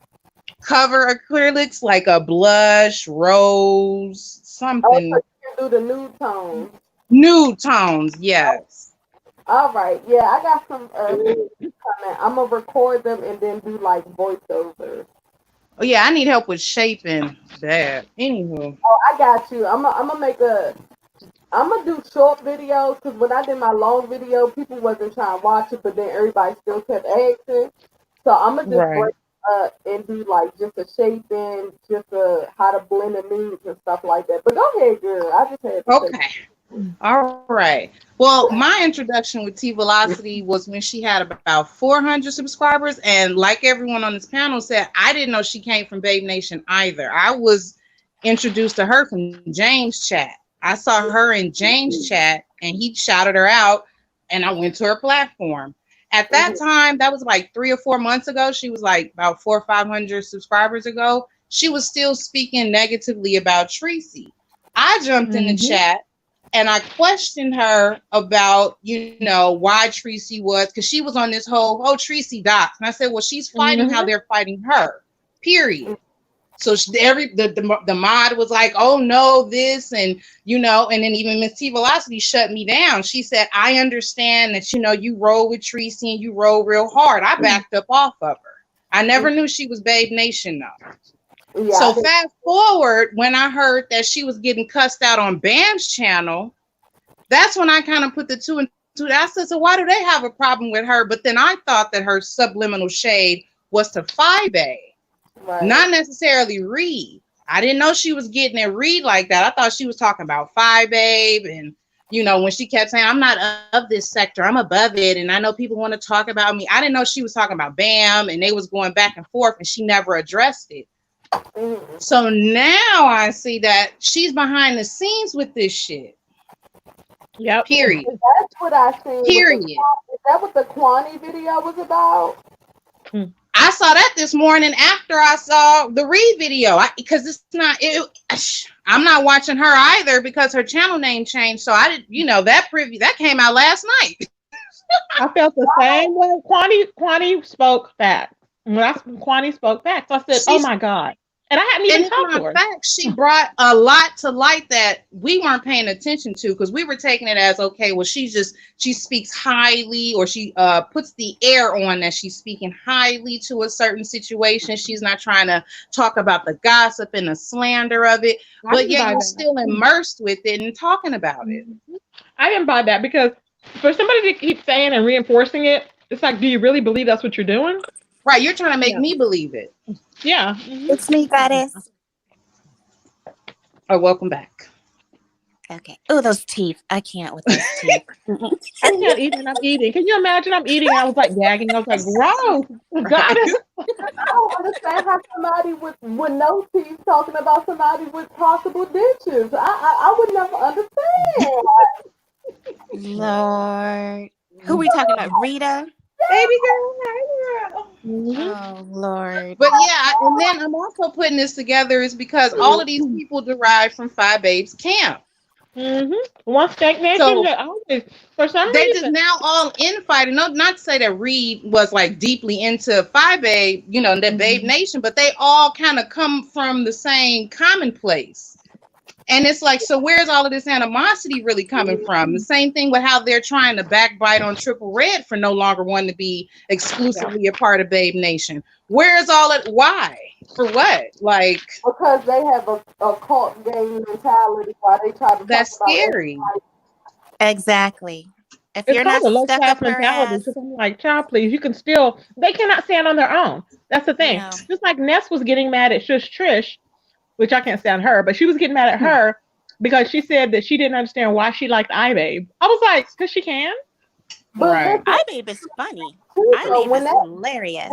cover acrylics like a blush, rose, Oh, so something. you can do the nude tones. Nude tones, yes. All right. Yeah, I got some coming. I'm gonna record them and then do like voiceovers. Oh yeah, I need help with shaping that. Anywho. Oh, I got you. I'm gonna do short videos because when I did my long video, people wasn't trying to watch it, but then everybody still kept asking. So I'm gonna just Right. break up and do like just a shaping, just a how to blend the nudes and stuff like that. But go ahead, girl. I just had to say. Okay. All right. Well, my introduction with T Velocity was when she had about 400 subscribers. And like everyone on this panel said, I didn't know she came from Babe Nation either. I was introduced to her from James chat. I saw her in James chat and he shouted her out and I went to her platform. At that time, that was like 3 or 4 months ago. She was like about 400 or 500 subscribers ago. She was still speaking negatively about Tracy. I jumped in the chat and I questioned her about, you know, why Tracy was, because she was on this whole, oh, Tracy docs. And I said, well, she's fighting how they're fighting her, period. So the mod was like, oh, no, this, and, you know, and then even Miss T Velocity shut me down. She said, I understand that, you know, you roll with Tracy and you roll real hard. I backed up off of her. I never knew she was Babe Nation, though. Yeah, So fast forward, when I heard that she was getting cussed out on Bam's channel, that's when I kind of put the 2 and 2. I said, so why do they have a problem with her? But then I thought that her subliminal shade was to Fibe, right. not necessarily Reed. I didn't know she was getting at Reed like that. I thought she was talking about Fibe, and you know, when she kept saying, I'm not of this sector, I'm above it, and I know people want to talk about me. I didn't know she was talking about Bam, and they was going back and forth, and she never addressed it. So now I see that she's behind the scenes with this shit. Yep. Period. That's what I seen. Period. Is that what the Kwani video was about? I saw that this morning after I saw the Reed video, because it's not. I'm not watching her either because her channel name changed. So I did, you know, that preview that came out last night. I felt the same way. Kwani spoke back. Kwani spoke back, so I said, "Oh my God!" And I hadn't even talked to her. Fact, she brought a lot to light that we weren't paying attention to because we were taking it as, okay, well, she speaks highly, or she puts the air on that she's speaking highly to a certain situation. She's not trying to talk about the gossip and the slander of it, but yet you're still immersed with it and talking about it. I didn't buy that because for somebody to keep saying and reinforcing it, it's like, do you really believe that's what you're doing? Right, you're trying to make me believe it. Yeah. It's me, Goddess. Oh, welcome back. Okay. Oh, those teeth. I can't with those teeth. I can't eat when I'm eating. Can you imagine? I'm eating. I was like gagging. I was like, gross. God. I don't understand how somebody with no teeth talking about somebody with possible dentures. I would never understand. Lord. Who we talking about? Rita? Baby girl. Oh, Lord. But yeah, and then I'm also putting this together is because all of these people derive from Five Babes Camp. One stagnation. So Always, for some they just reason. now all infighting. No, not to say that Reed was like deeply into Five Babe, you know, that Babe Nation, but they all kind of come from the same common place. And it's like, so where's all of this animosity really coming from? The same thing with how they're trying to backbite on Triple Red for no longer wanting to be exclusively a part of Babe Nation. Where's all it? Why? For what? Like, because they have a cult gang mentality while they try to that's talk about scary. Exactly. If It's you're called not a low stuck class up her mentality. ass, Because I'm like, child, please, you can still, they cannot stand on their own. That's the thing. no. Just like Ness was getting mad at Shush Trish, which I can't stand her, but she was getting mad at her because she said that she didn't understand why she liked iBabe. I was like, because she can. But Right. iBabe is funny. so iBabe when is that hilarious.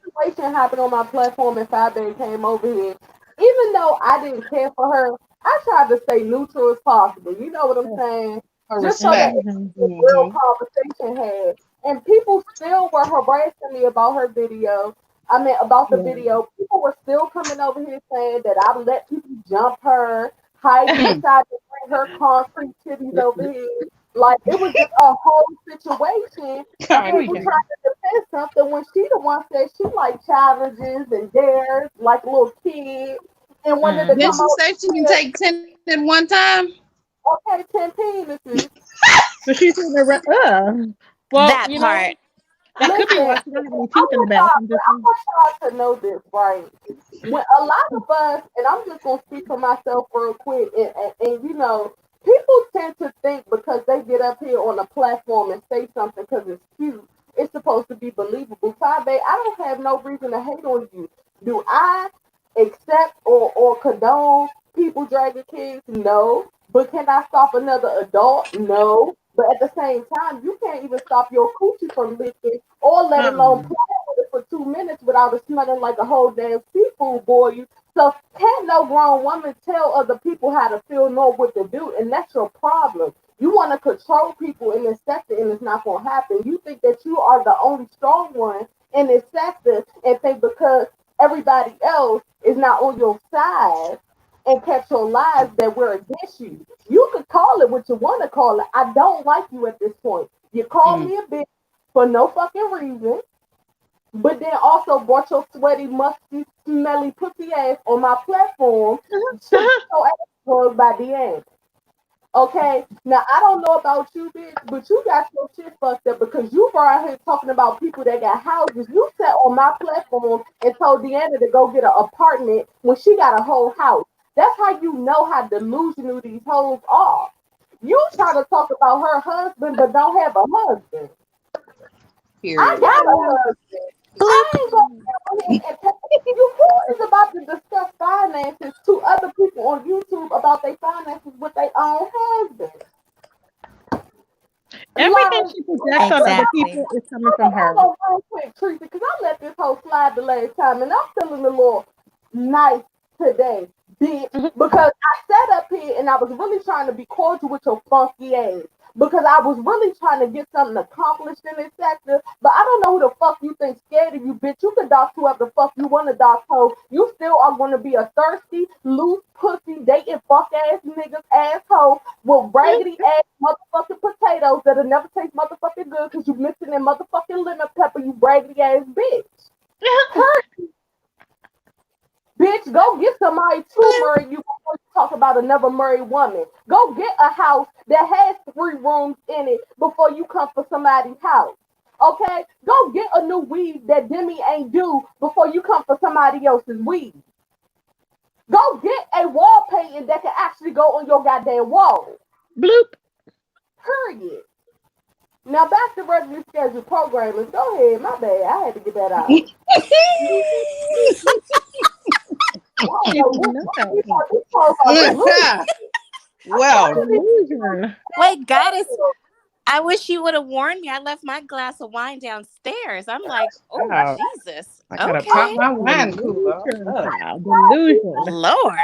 situation happened on my platform and Five Babe came over here, even though I didn't care for her, I tried to stay neutral as possible. You know what I'm saying? For Just so that respect. it was a real conversation had. And people still were harassing me about her video. I mean, about the video. People were still coming over here saying that I let people jump her. Heidi decided to bring her concrete titties over here. Like, it was just a whole situation. And people trying to defend something when she the one said she like challenges and dares like a little kid. And wanted to Did come she out say she can take 10 at one time? okay, 10 penises. So she's in the well, That you part. know, that could be why she don't have any teeth in the back. I want y'all to know this, right? When a lot of us, and I'm just gonna speak for myself real quick, and you know, people tend to think because they get up here on a platform and say something because it's cute, it's supposed to be believable. Five Babe, I don't have no reason to hate on you. Do I accept or condone people dragging kids? No. But can I stop another adult? No. But at the same time, you can't even stop your coochie from licking or let alone play with it for 2 minutes without it smelling like a whole damn seafood boil. So can't no grown woman tell other people how to feel nor what to do, and that's your problem. You want to control people in this sector, and it's not going to happen. You think that you are the only strong one in this sector, and think because everybody else is not on your side and catch your lies that we're against you. You can call it what you want to call it. I don't like you at this point. You called me a bitch for no fucking reason, but then also brought your sweaty, musty, smelly pussy ass on my platform. So ass by the end. Okay, now I don't know about you, bitch, but you got your shit fucked up because you were out here talking about people that got houses. You sat on my platform and told Deanna to go get an apartment when she got a whole house. That's how you know how delusional these hoes are. You try to talk about her husband, but don't have a husband. Period. I got a husband. I ain't gonna you is about to discuss finances to other people on YouTube about their finances with their own husband. Everything she projects on other people is coming from her. Hold on real quick, Teresa, because I let this whole slide the last time, and I'm feeling a little nice today, bitch, because I sat up here and I was really trying to be cordial with your funky ass. Because I was really trying to get something accomplished in this sector, but I don't know who the fuck you think scared of you, bitch. You can dox whoever the fuck you want to dox, ho. You still are going to be a thirsty, loose, pussy, dating fuck ass niggas asshole with raggedy ass motherfucking potatoes that'll never taste motherfucking good because you mixing in motherfucking lemon pepper, you raggedy ass bitch. Bitch, go get somebody to marry you before you talk about another married woman. Go get a house that has 3 rooms in it before you come for somebody's house. Okay? Go get a new weed that Demi ain't do before you come for somebody else's weed. Go get a wall painting that can actually go on your goddamn wall. Bloop. Period. Now back to regularly scheduled programmers. Go ahead, my bad. I had to get that out. No. These folks are delusional. Well, Delusion. Wait, goddess, I wish you would have warned me. I left my glass of wine downstairs. I'm like, oh, wow. Jesus. I gotta pop Okay. my wine cooler. Delusion, Ugh. child. Delusion. Lord.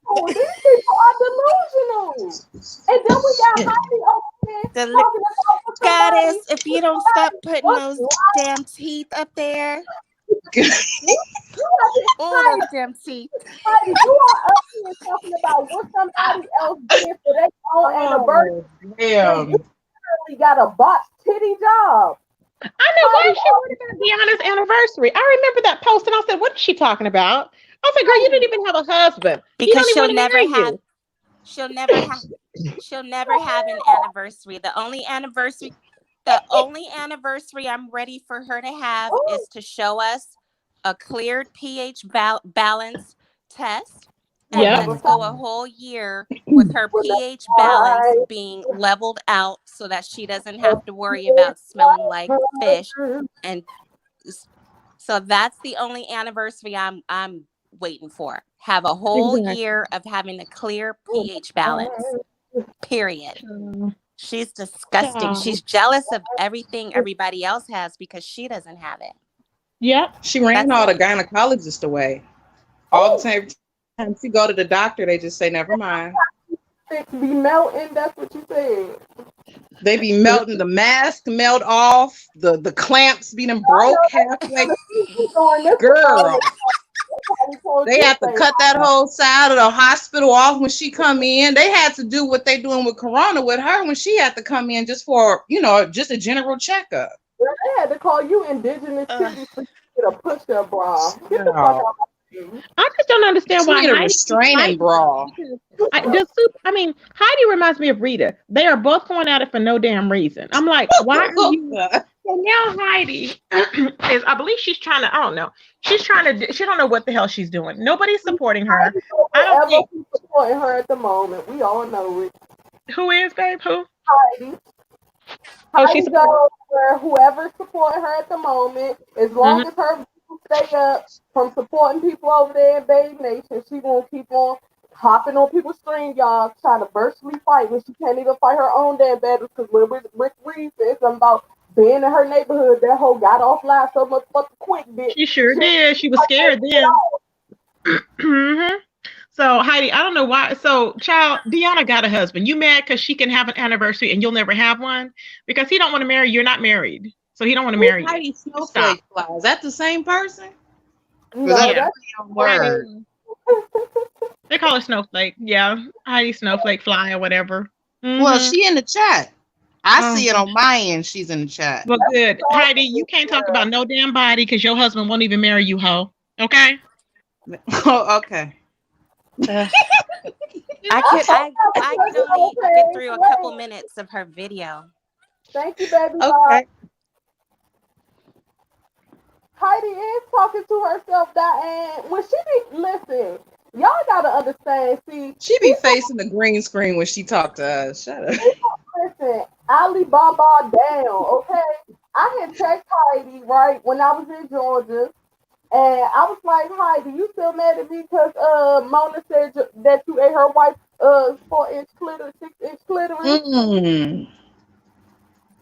Oh, these people are delusional. And then we got Heidi over there The talking about what somebody. goddess, if you don't stop putting those damn teeth up there. Oh, Heidi, those damn teeth. Heidi, you are up here talking about what somebody else did for their own anniversary. Oh, damn. You really got a botched titty job. I know why she worried about Deanna's anniversary. I remember that post and I said, what is she talking about? I was like, girl, you didn't even have a husband. You Because don't she'll even never marry have you. she'll never have an anniversary. The only anniversary I'm ready for her to have is to show us a cleared pH balance test. And Yeah. let's go a whole year with her pH balance being leveled out so that she doesn't have to worry about smelling like fish. And so that's the only anniversary I'm waiting for. Have a whole Exactly. year of having a clear pH balance. Period. She's disgusting. Yeah. She's jealous of everything everybody else has because she doesn't have it. Yep. She ran That's all the it. gynecologists away. All the time you go to the doctor, they just say, never mind. It be melting, that's what you said. They be melting, the mask melt off, the clamps be them broke halfway. Girl, they have to cut that whole side of the hospital off when she come in. They had to do what they doing with Corona with her when she had to come in just for, just a general checkup. They had to call you indigenous titties to get a push-up bra. Get the fuck Girl. out. I just don't understand She why need a Heidi restraining bra. Heidi reminds me of Rita. They are both going at it for no damn reason. I'm like, why are you? So now Heidi is, I believe she's trying to, I don't know. She's trying to, she don't know what the hell she's doing. Nobody's supporting her. I don't think. Supporting her at the moment. We all know it. Who is, babe? Who? Heidi. Oh, she's Heidi goes where whoever's supporting her at the moment, as long as her people stay up from supporting people over there in Babe Nation, she gonna keep on hopping on people's string, y'all, trying to virtually fight when she can't even fight her own damn battles. Because when Rick Reed said something about being in her neighborhood, that hoe got off live so much fucking quick, bitch. She sure did. She was scared then. So Heidi, I don't know why. So, child, Deanna got a husband. You mad because she can have an anniversary and you'll never have one? Because he don't want to marry you. You're not married, so he don't want to marry you. Heidi Snowflake Fly. Is that the same person? No, that's a word. They call her Snowflake. Yeah, Heidi Snowflake Fly or whatever. Well, she in the chat. I see it on my end. She's in the chat. Well, good. Heidi, you can't talk about no damn body because your husband won't even marry you, hoe. Okay? Oh, okay. I can only get through a couple minutes of her video. Thank you, baby. Okay. Heidi is talking to herself, and when she be, listen, y'all gotta understand, see. She be facing the green screen when she talk to us. Shut up. Listen, Alibaba down, okay? I had texted Heidi, right, when I was in Georgia, and I was like, Heidi, you still mad at me because Mona said that you ate her wife's 4-inch clitoris, 6-inch clitoris? Mm.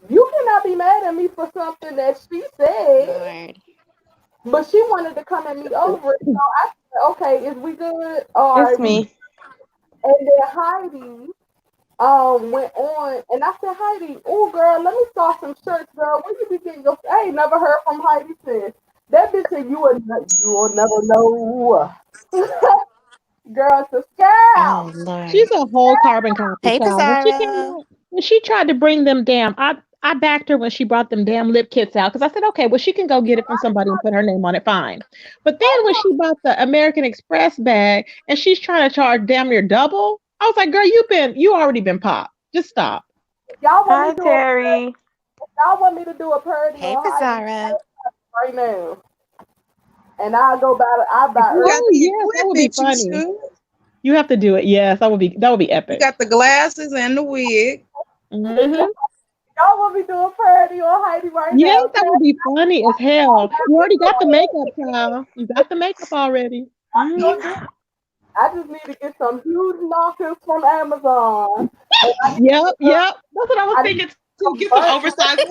You cannot be mad at me for something that she said. Lord. But she wanted to come at me over it. So I said, okay, is we good? All It's right. me. And then Heidi went on, and I said, Heidi, oh, girl, let me start some shirts, girl. Where you be getting your... I ain't never heard from Heidi since. That bitch said, you will never know. Girl, it's a scout. Oh, Lord. She's a whole carbon copy. Hey, child. When she tried to bring them damn, I backed her when she brought them damn lip kits out because I said, okay, well, she can go get it from somebody and put her name on it, fine. But then when she bought the American Express bag and she's trying to charge damn near double, I was like, girl, you already been popped. Just stop. Y'all Hi, want me to Terry. y'all want me to do a parody Hey, on Heidi Pizarra. right now? And I'll go I'll buy her. Oh, yes, that would be funny. You have to do it. Yes, that would be epic. You got the glasses and the wig. Mm-hmm. Y'all want me to do a parody on Heidi right now? Yes, that would be funny as hell. You already got the makeup, child. You got the makeup already. I'm gonna do it. I just need to get some huge knockers from Amazon. And Yep. That's what I was I thinking need too. Get some some burnt oversized.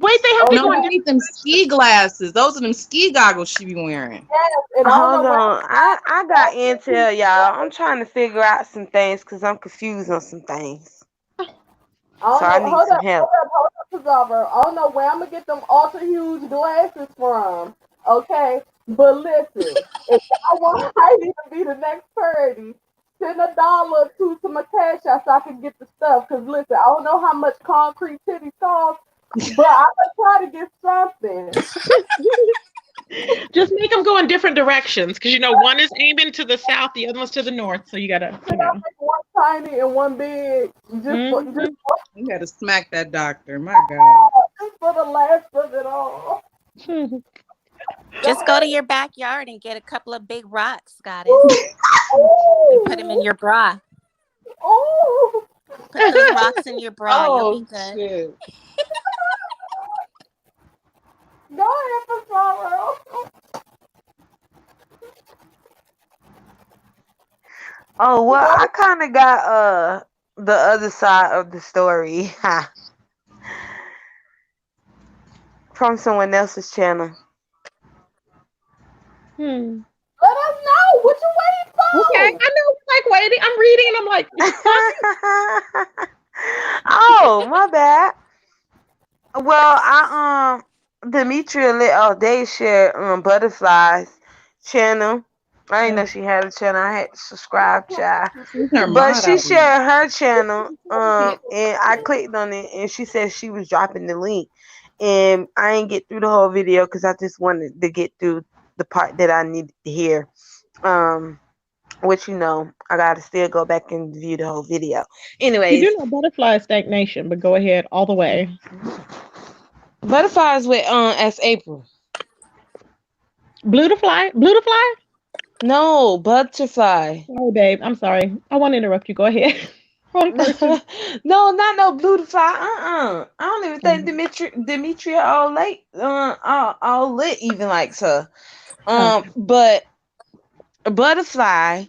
Wait, they have oh, people No, in you need them ski glasses. Those are them ski goggles she be wearing. yes, and I don't Hold know where on. I got intel, y'all. I'm trying to figure out some things because I'm confused on some things. I So don't I know. need Hold some up, help. Pizarro. I don't know where I'm gonna get them ultra huge glasses from. Okay, but listen, if I want Heidi to be the next party, send $1 or two to my cash app so I can get the stuff. Cause listen, I don't know how much concrete titties cost, but I'm gonna try to get something. Just make them go in different directions because one is aiming to the south, the other one's to the north. So you gotta, Can I make one tiny and one big? Mhm. You gotta smack that doctor. My God. Just for the last of it all. Just go to your backyard and get a couple of big rocks, goddess, and put them in Oh, your bra. oh, Put those rocks in your bra. You'll be Oh good. shit. go ahead, Pizarro. Oh well, I kind of got the other side of the story from someone else's channel. Hmm. Let us know what you waiting for. Okay, I know. Like waiting, I'm reading, and I'm like, Oh, my bad. Well, I Demetria let all day share Butterfly's channel. I didn't know she had a channel. I had to subscribe, child. She's her But mod she out here. shared her channel, and I clicked on it, and she said she was dropping the link, and I didn't get through the whole video because I just wanted to get through the part that I needed to hear. Which I gotta still go back and view the whole video. you Anyways, do know butterfly is stagnation, but go ahead all the way. Butterflies with as April. Blue to fly? Blue to fly? No, Butterfly. Sorry, babe. I'm sorry. I want to interrupt you. Go ahead. Wrong person. No, not no blue to fly. I don't even think Demetria all late. All lit even likes her. Okay. But Butterfly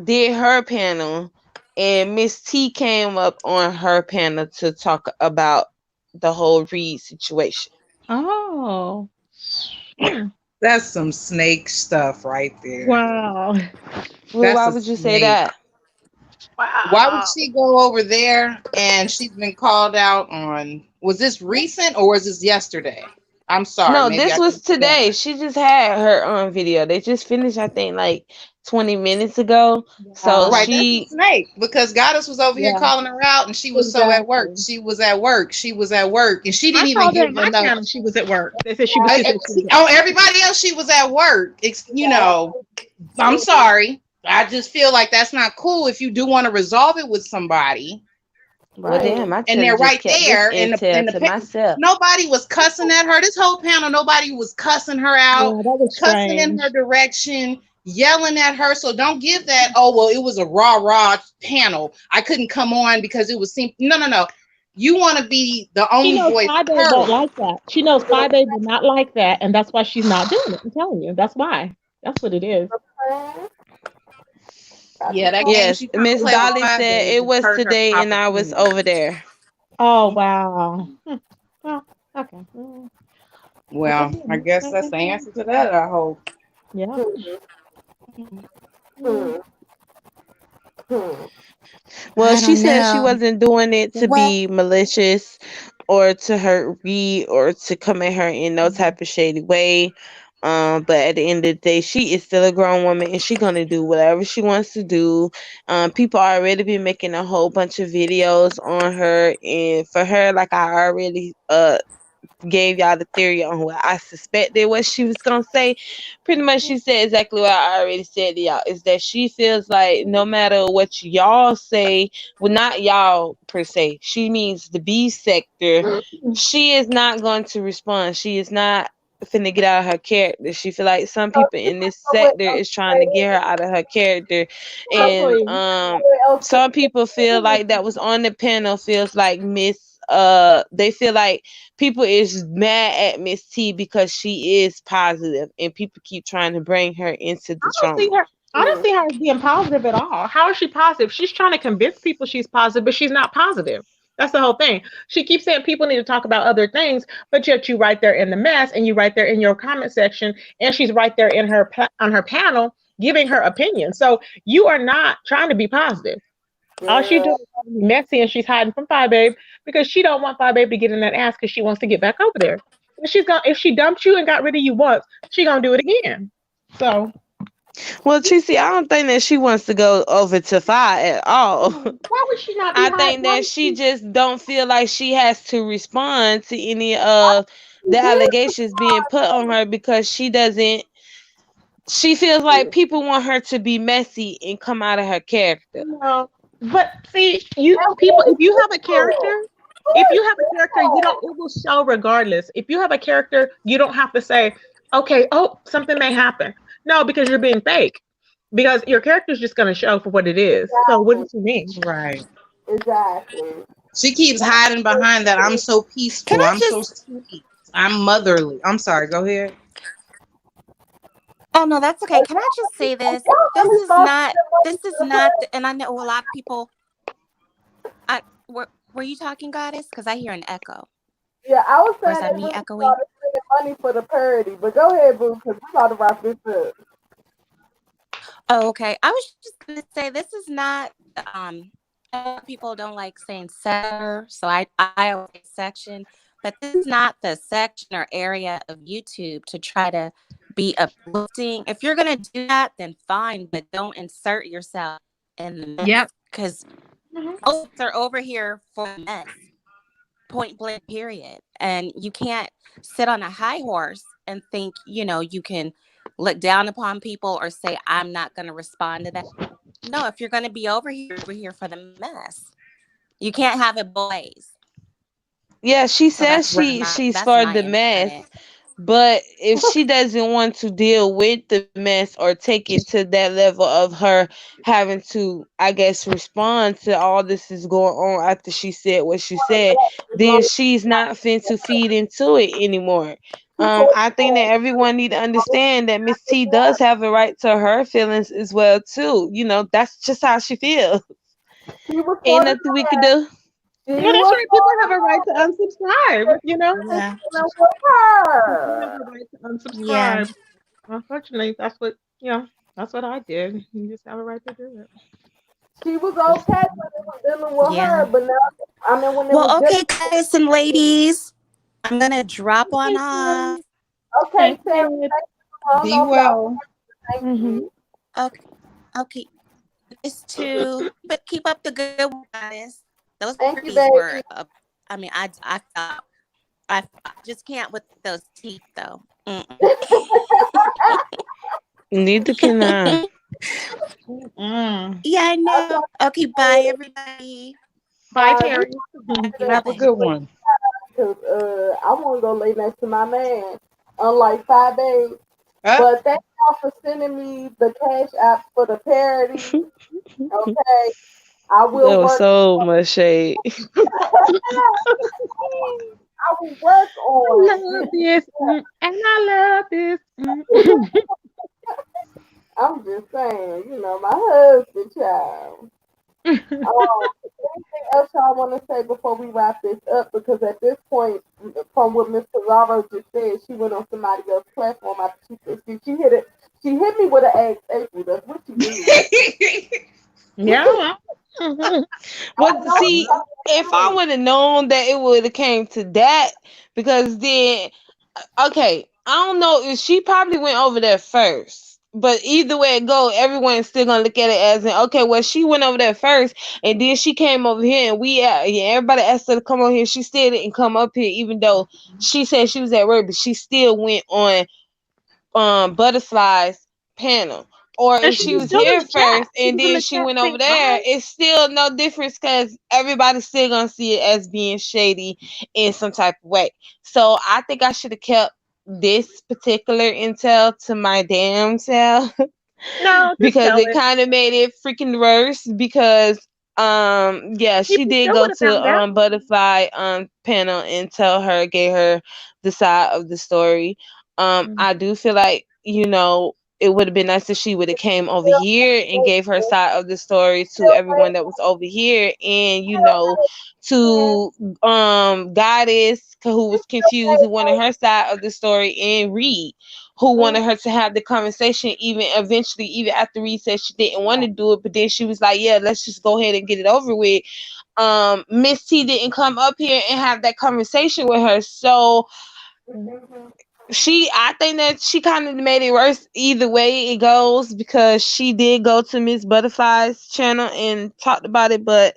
did her panel, and Miss T came up on her panel to talk about the whole Reed situation. Oh. Hmm. That's some snake stuff right there. Wow. Well, That's why a would you say snake. that? Why would she go over there and she's been called out on? Was this recent or was this yesterday? I'm sorry. No, Maybe this I was didn't forget. today. She just had her video. They just finished, I think, like 20 minutes ago. So Right, that's a she, snake because Goddess was over here Yeah. calling her out and she was so at work. Exactly. She was at work. She was at work and she didn't I even told her give on my enough. channel she was at work. They said she was. She said she was at Oh, everybody else, she was at work. I'm sorry. I just feel like that's not cool if you do want to resolve it with somebody. well, damn, I And should they're have just right kept there this intel to myself. nobody was cussing at her. This whole panel, nobody was cussing her out, Yeah, that was cussing in strange. her direction, yelling at her. So don't give that, oh, well, it was a raw panel. I couldn't come on because it was no. You want to be the She only knows voice Spy Babe heard. don't like that. She knows Spy Babe will not like that, and that's why she's not doing it. I'm telling you, that's why. That's what it is. Yeah, that game Yes, she trying to Miss play with Dolly Spy said Babe it just was hurt her today, and I was opportunity. over there. Oh wow. Well, okay. Well, I guess that's the answer to that, I hope. Yeah. Well, I she don't said she know. wasn't doing it to Well, be malicious or to hurt Reed or to come at her in no type of shady way. But at the end of the day, she is still a grown woman and she's gonna do whatever she wants to do. People already been making a whole bunch of videos on her, and for her, like I already gave y'all the theory on what I suspected what she was gonna say. Pretty much she said exactly what I already said to y'all, is that she feels like no matter what y'all say, well, not y'all per se, she means the B sector, she is not going to respond. She is not finna get out of her character. She feel like some people in this sector is trying to get her out of her character, and some people feel like that was on the panel feels like Miss they feel like people is mad at Miss T because she is positive and people keep trying to bring her into the I don't see drama. her. I don't see her as being positive at all. How is she positive? She's trying to convince people she's positive, but she's not positive. That's the whole thing. She keeps saying people need to talk about other things, but yet you right there in the mess, and you right there in your comment section, and she's right there in her on her panel giving her opinion. So you are not trying to be positive. All she Girl, doing is trying to be messy, and she's hiding from Five Babe because she don't want Five Babe to get in that ass because she wants to get back over there. If she dumped you and got rid of you once, she gonna do it again. So Well, Tracy, I don't think that she wants to go over to Five at all. why would she not be I hiding? think Why that would she she? just don't feel like she has to respond to any of she the did allegations being put on her because she feels like people want her to be messy and come out of her character. No, but see, you people, if you have a character, you don't. It will show regardless. If you have a character, you don't have to say, okay, oh, something may happen. No, because you're being fake. Because your character is just going to show for what it is. So what exactly. does she mean? Right. Exactly. She keeps hiding behind that. I'm so Can peaceful. I I'm so just? sweet. I'm motherly. I'm sorry. Go ahead. Oh no, that's okay. Can I just say this? Y'all This really is thought not. that This is not. And I know a lot of people. Were you talking, Goddess? Because I hear an echo. yeah, I was Or is saying that they me really echoing? started spending money for the parody, but go ahead, boo, because we about to wrap this up. Oh, okay. I was just gonna say this is not. A lot of people don't like saying sector, so I always say section, but this is not the section or area of YouTube to try to be uplifting. If you're gonna do that, then fine, but don't insert yourself in the Yep. mess because Mhm. most are over here for the mess. Point blank period, and you can't sit on a high horse and think you can look down upon people or say I'm not going to respond to that. No, if you're going to be over here for the mess, you can't have it both ways. Yeah, she So says she's that's for my the input on mess, it. but if she doesn't want to deal with the mess or take it to that level of her having to, I guess, respond to all this is going on after she said what she said, then she's not fin to feed into it anymore. I think that everyone need to understand that Miss T does have a right to her feelings as well too. That's just how she feels. She was Ain't for the nothing we could man. do. She Yeah, that's was right. People for have a right to unsubscribe. Yeah, the People have her. a right to yeah, unsubscribe. Unfortunately, that's what I did. You just have a right to do it. She was okay when it was dealing with her, yeah. but now, I mean, when it was Well, okay, dealing guys and ladies, I'm gonna drop on off. okay, Thank Sam, you. thank you. I don't Be know if y'all well. thank Mm-hmm. you. Okay, okay. This too, but keep up the good work, guys. Those Thank you, parodies were. baby. I mean, I just can't with those teeth though. Neither can I. Mm. Yeah, I That's know. what Okay, bye everybody. Bye, we Terry. Happy Have a birthday. good one. because I want to go lay next to my man, unlike 5 days. Uh, But thank y'all for sending me the cash app for the parody. Okay, I will There was work. so much shade. I will work I on love it. this, and I love this. I'm just saying, my husband, child. Anything else y'all want to say before we wrap this up? Because at this point, from what Miss Pizarro just said, she went on somebody else's platform after she said she hit it. She hit me with an April. That's what she did. Yeah. But see, if I would have known that it would have came to that, because then, okay, I don't know if she probably went over there first. But either way it go, everyone's still gonna look at it as okay. Well, she went over there first, and then she came over here, and everybody asked her to come over here. She still didn't come up here, even though she said she was at work, but she still went on Butterfly's panel. Or And if she she was was still in here the chat. first She and was in then the she chat went over saying there, hi. it's still no difference because everybody's still gonna see it as being shady in some type of way. So I think I should have kept this particular intel to my damn self No, just because tell it it. kind of made it freaking worse because Yeah, she People did still go would have found to out. Butterfly panel and gave her the side of the story. Mm. I do feel like, it would have been nice if she would have came over here and gave her side of the story to everyone that was over here, and to Goddess, who was confused, who wanted her side of the story, and Reed, who wanted her to have the conversation, even eventually, even after Reed said she didn't want to do it, but then she was like, yeah, let's just go ahead and get it over with. Miss T didn't come up here and have that conversation with her. So I think that she kind of made it worse either way it goes, because she did go to Miss Butterfly's channel and talked about it, but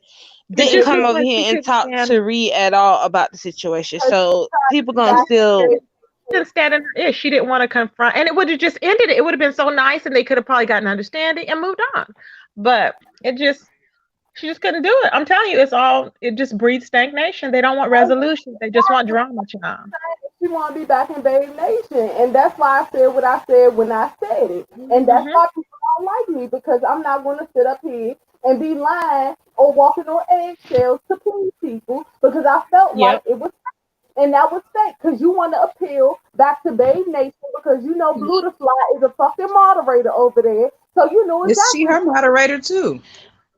It didn't just come looked over like she here and couldn't talk stand. to Reed at all about the situation. So people gonna She still. couldn't stand in her ish. She didn't want to confront, and it would have just ended it. It would have been so nice, and they could have probably gotten understanding and moved on. But she just couldn't do it. I'm telling you, it just breeds stagnation. They don't want resolution. They just want drama, child. She want to be back in Babe Nation, and that's why I said what I said when I said it, and that's why people don't like me, because I'm not going to sit up here and be lying or walking on eggshells to please people, because I felt like Yep. it was, and that was fake, because you want to appeal back to Babe Nation, because Blue the Fly is a fucking moderator over there, so Is she exactly. her moderator too?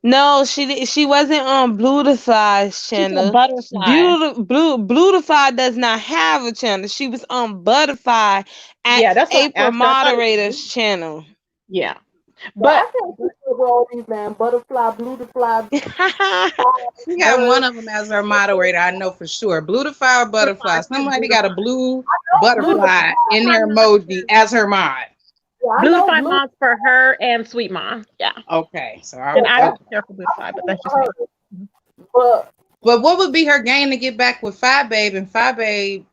No, she wasn't on Blue the Fly's She's a channel. butterfly. Blue the Fly does not have a channel. She was on Butterfly at Yeah, that's why I April asked her. I thought it was Moderator's Blue. channel. Yeah, Yeah, I but can't keep up with all these, man. Butterfly, Blue the Fly, She got bird. one of them as her moderator, I know for sure. Blue to fire butterfly. butterfly. She's Somebody got a beautiful. blue Blue to butterfly in Fly their mods emoji for as her mod. Yeah, I Blue to know Fly Blue. mods for her and Sweet Mom. Yeah, Okay, so and I okay. don't care for Blue to Fly, but I that's just me. her, but But what would be her gain to get back with Fi Babe and Fi Babe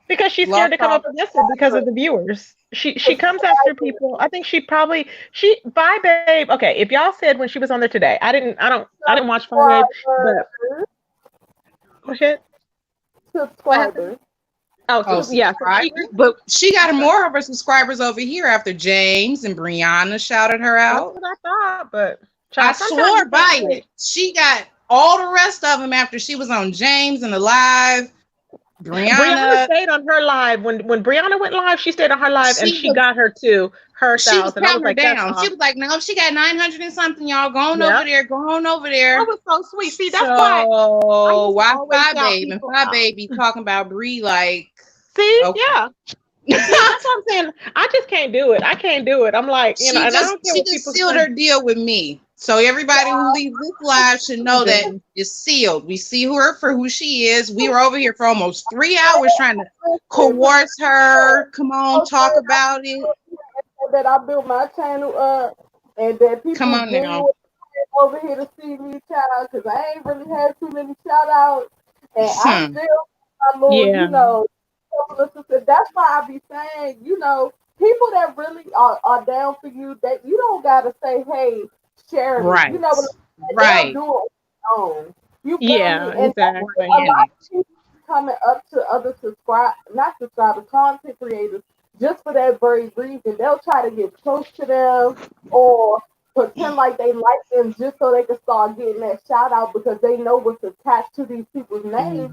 Because she's scared lost to come all? up against her because of the viewers. She comes after people. I think she Bye Babe. Okay, if y'all said when she was on there today, I didn't watch Bye Babe, but oh shit, what happened? subscribers. Oh, Oh, so yeah, so subscribers. But she got more of her subscribers over here after James and Brianna shouted her that's out. what I thought. But I child, sometimes swore you can't by win. it. She got all the rest of them after she was on James and the live. Brianna Brianna, stayed on her live when Brianna went live. She stayed on her live and she she was got her to her she was 1,000. I was counting her like, that's down. She awesome. was like, no, she got 900 and something, y'all. Go on over Yep, there. Go on over that there. was so sweet. See, that's why I So used to why always Fi shout Babe and people Fi out. Baby talking about Bree like, See, okay. yeah. Yeah, that's what I'm saying. I just can't do it. I can't do it. I'm like, and I don't care She what just people sealed say. her deal with me. So everybody who leaves this live should know that it's sealed. We see her for who she is. We were over here for almost 3 hours trying to coerce her. Come on, talk about it. That I built my channel up, and that Come people on now. genuinely over here to see me, child, because I ain't really had too many shout outs, and I still my little, Yeah. that's why I be saying, people that really are down for you, that you don't gotta say, hey, share me. Right. They'll Right. do it on their own. You feel Yeah, me? And exactly. a lot of people coming up to other not subscribers, content creators, just for that very reason. They'll try to get close to them or pretend like they like them just so they can start getting that shout out, because they know what's attached to these people's names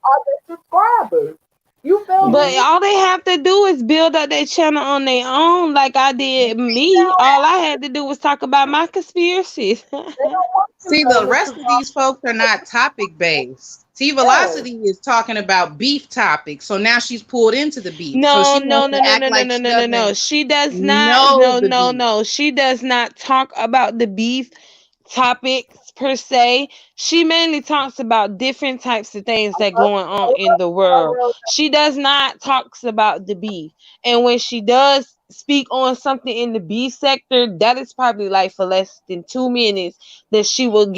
are their subscribers. You feel But me? all they have to do is build up their channel on their own, like I did me. All I had to do was talk about my conspiracies. See, the rest of these folks are not topic based. T Velocity is talking about beef topics, so now she's pulled into the beef. No, so she no, wants no, to no, act no, no, like no, she no, no, no. doesn't She does not. know No, the no, beef. no. She does not talk about the beef topics per se. She mainly talks about different types of things that going on in the world. She does not talks about the beef. And when she does speak on something in the beef sector, that is probably like for less than 2 minutes that she will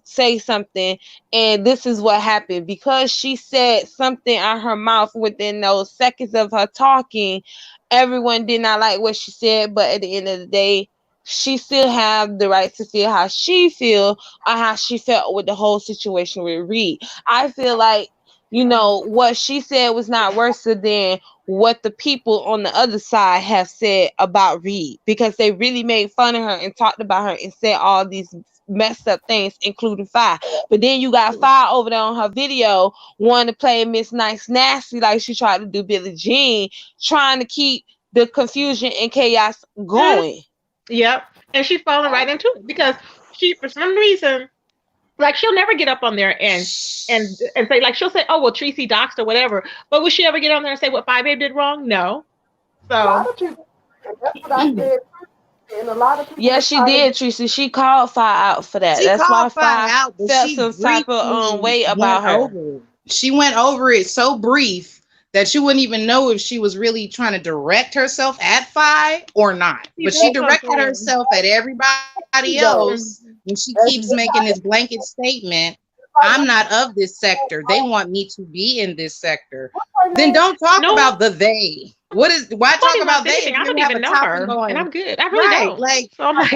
say something, and this is what happened, because she said something out her mouth within those seconds of her talking. Everyone did not like what she said, but at the end of the day, she still have the right to feel how she feel or how she felt with the whole situation with Reed. I feel like, what she said was not worse than what the people on the other side have said about Reed, because they really made fun of her and talked about her and said all these messed up things, including Fi. But then you got Fi over there on her video wanting to play Miss Nice Nasty like she tried to do Billie Jean, trying to keep the confusion and chaos going. Yep. And she's falling right into it because she, for some reason, like she'll never get up on there and say, like, she'll say, oh well, Tracy doxed or whatever, but will she ever get on there and say what Fi Babe did wrong? No. A lot of people, that's what I said. And a lot of people Yeah, she did, Tracy. She called Fi out for that. She That's why called Fi Fi out, but felt she some type of briefly way about went her. over it. She went over it so brief that you wouldn't even know if she was really trying to direct herself at Fi or not. But she directed herself at everybody else when she keeps making this blanket statement. I'm not of this sector. They want me to be in this sector. Then don't talk about the they. Why talk about they? If I you don't have even a know topic her, going? and I'm good. I really don't. Like, so I'm like,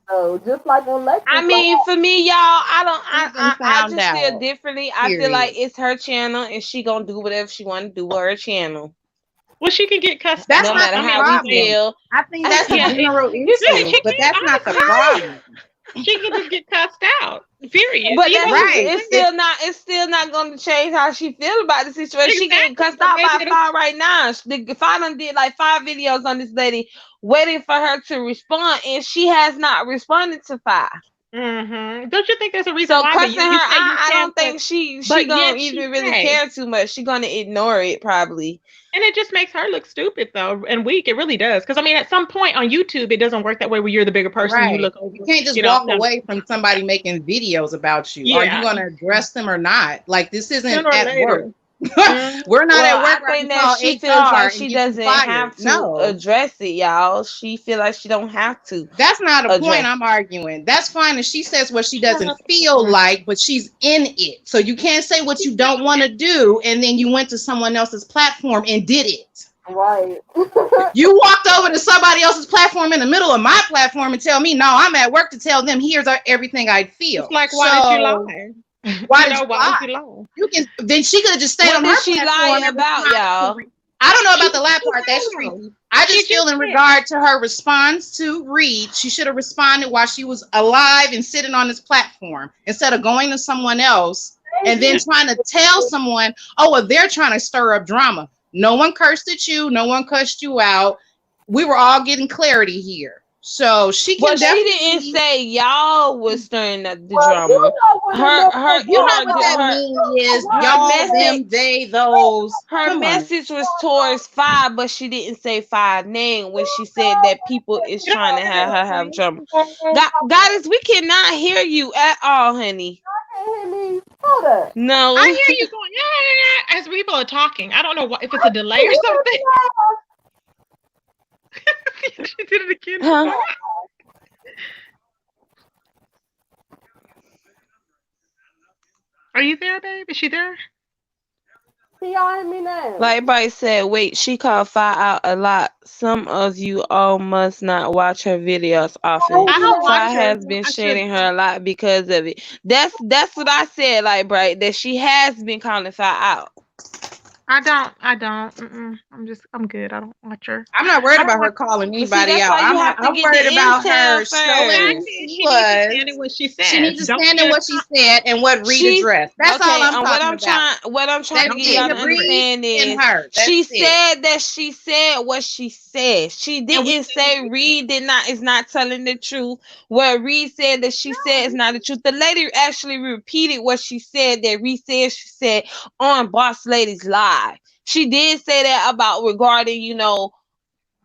though, just like on Lexus. I mean, for me, y'all, I found just feel out. differently. I feel Period. like it's her channel, and she gonna do whatever she want to do with her channel. well, she can get cussed That's No not matter the how problem. we feel. I think that's a Yeah, general yeah, issue, she but can, that's not the honestly. problem. She can just get cussed out. Period. But You that's know? it's still not going to change how she feel about the situation. She getting cussed out by Fi right now. The Fi done did like 5 videos on this lady, waiting for her to respond, and she has not responded to Fi. Mm-hmm. Don't you think there's a reason So why? cussing her, I don't think she but gonna yet even she really say. care too much. She gonna ignore it probably. And it just makes her look stupid though, and weak. It really does. Because I mean, at some point on YouTube, it doesn't work that way where you're the bigger person. Right. You look over. You can't just walk away from somebody making videos about you. Yeah. Are you going to address them or not? Like, this isn't Sooner or at later. work. We're not at work. I think that she feels like she doesn't have to No. address it, y'all. She feel like she don't have to. That's not a address point I'm arguing. That's fine if she says what she doesn't feel like, but she's in it. So you can't say what you don't want to do, and then you went to someone else's platform and did it. Right. You walked over to somebody else's platform in the middle of my platform and tell me, no, I'm at work to tell them here's everything I feel. It's like, why did you lie? Why did you lie? You can. Then she could have just stayed What on did her she platform lie and about, y'all? I don't know about the lie part. That's true. I just feel in regard to her response to Reed, she should have responded while she was alive and sitting on this platform instead of going to someone else and then trying to tell someone, oh, well, they're trying to stir up drama. No one cursed at you. No one cussed you out. We were all getting clarity here. So she can. But she didn't say y'all was stirring up the drama. You know what that means is y'all, them, they, those. Her message was towards Fi, but she didn't say Fi name when she said that people is trying to have her have drama. Goddess, we cannot hear you at all, honey. Hold up. No. I hear you going, yeah, as people are talking. I don't know if it's a delay or something. She did it again. Huh? Are you there, babe? Is she there? Can y'all hear me now? Like Bryce said, wait, she called Fi out a lot. Some of you all must not watch her videos often. I don't watch Fi her. has been shading her a lot because of it. That's what I said, like Bright, that she has been calling Fi out. I don't. I'm good. I don't watch her. I'm not worried about her calling anybody out. I'm worried about her showing what she said. She needs to stand in what she said and what Reed addressed. That's all I'm talking about. What I'm trying to get y'all to understand is she said what she said. She didn't say Reed is not telling the truth. What Reed said that she said is not the truth. The lady actually repeated what she said that Reed said she said on Boss Lady's Live. She did say that about regarding,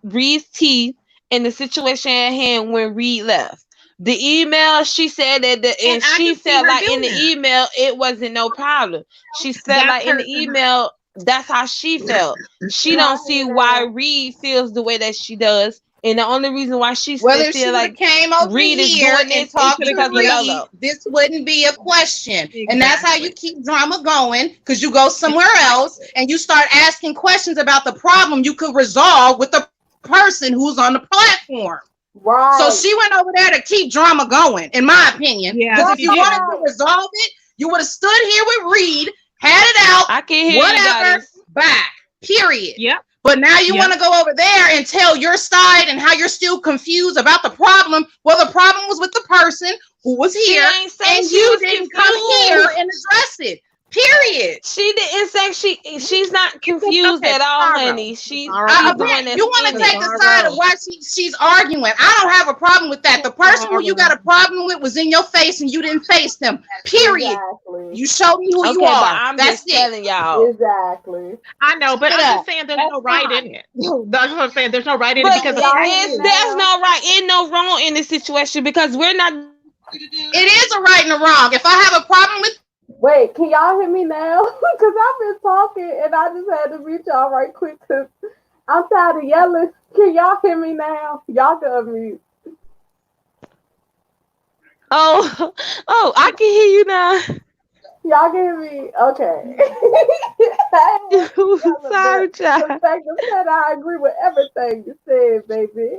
Reed's teeth and the situation at hand when Reed left. The email, she said that, and she felt like in the email it wasn't no problem. She felt like in the email that's how she felt. She don't see why Reed feels the way that she does. And the only reason why she still feel like came over Reed is here doing and this talked is to because of Reed, Lolo. this wouldn't be a question. And that's how you keep drama going, because you go somewhere else and you start asking questions about the problem you could resolve with the person who's on the platform. Right. So she went over there to keep drama going, in my opinion. Because if you wanted to resolve it, you would have stood here with Reed, had it out, I can hear whatever, back, period. Yep. But now you want to go over there and tell your side and how you're still confused about the problem. Well, the problem was with the person who was She here, ain't say and she you was didn't come here confused. and address it. Period. She didn't say she's not confused Okay, at all, Tara. honey. She's Tara. the one You that's want in to take it. the side of why she's arguing. I don't have a problem with that. The person who you got a problem with was in your face and you didn't face them. Period. Exactly. You showed me who you Okay, but are. I'm That's just it. telling y'all. Exactly. I know, but I'm Yeah, just saying there's that's no right fine. in it. That's what I'm saying. There's no right in it But because Y'all I hear me there's now? no right and no wrong in this situation because we're not. It is a right and a wrong. If I have a problem with Wait, can y'all hear me now? Because I've been talking and I just had to reach y'all right quick because I'm tired of yelling. Can y'all hear me now? Y'all can unmute. Oh, I can hear you now. Y'all can hear me? Okay. Sorry, child. Perspective said I agree with everything you said, baby.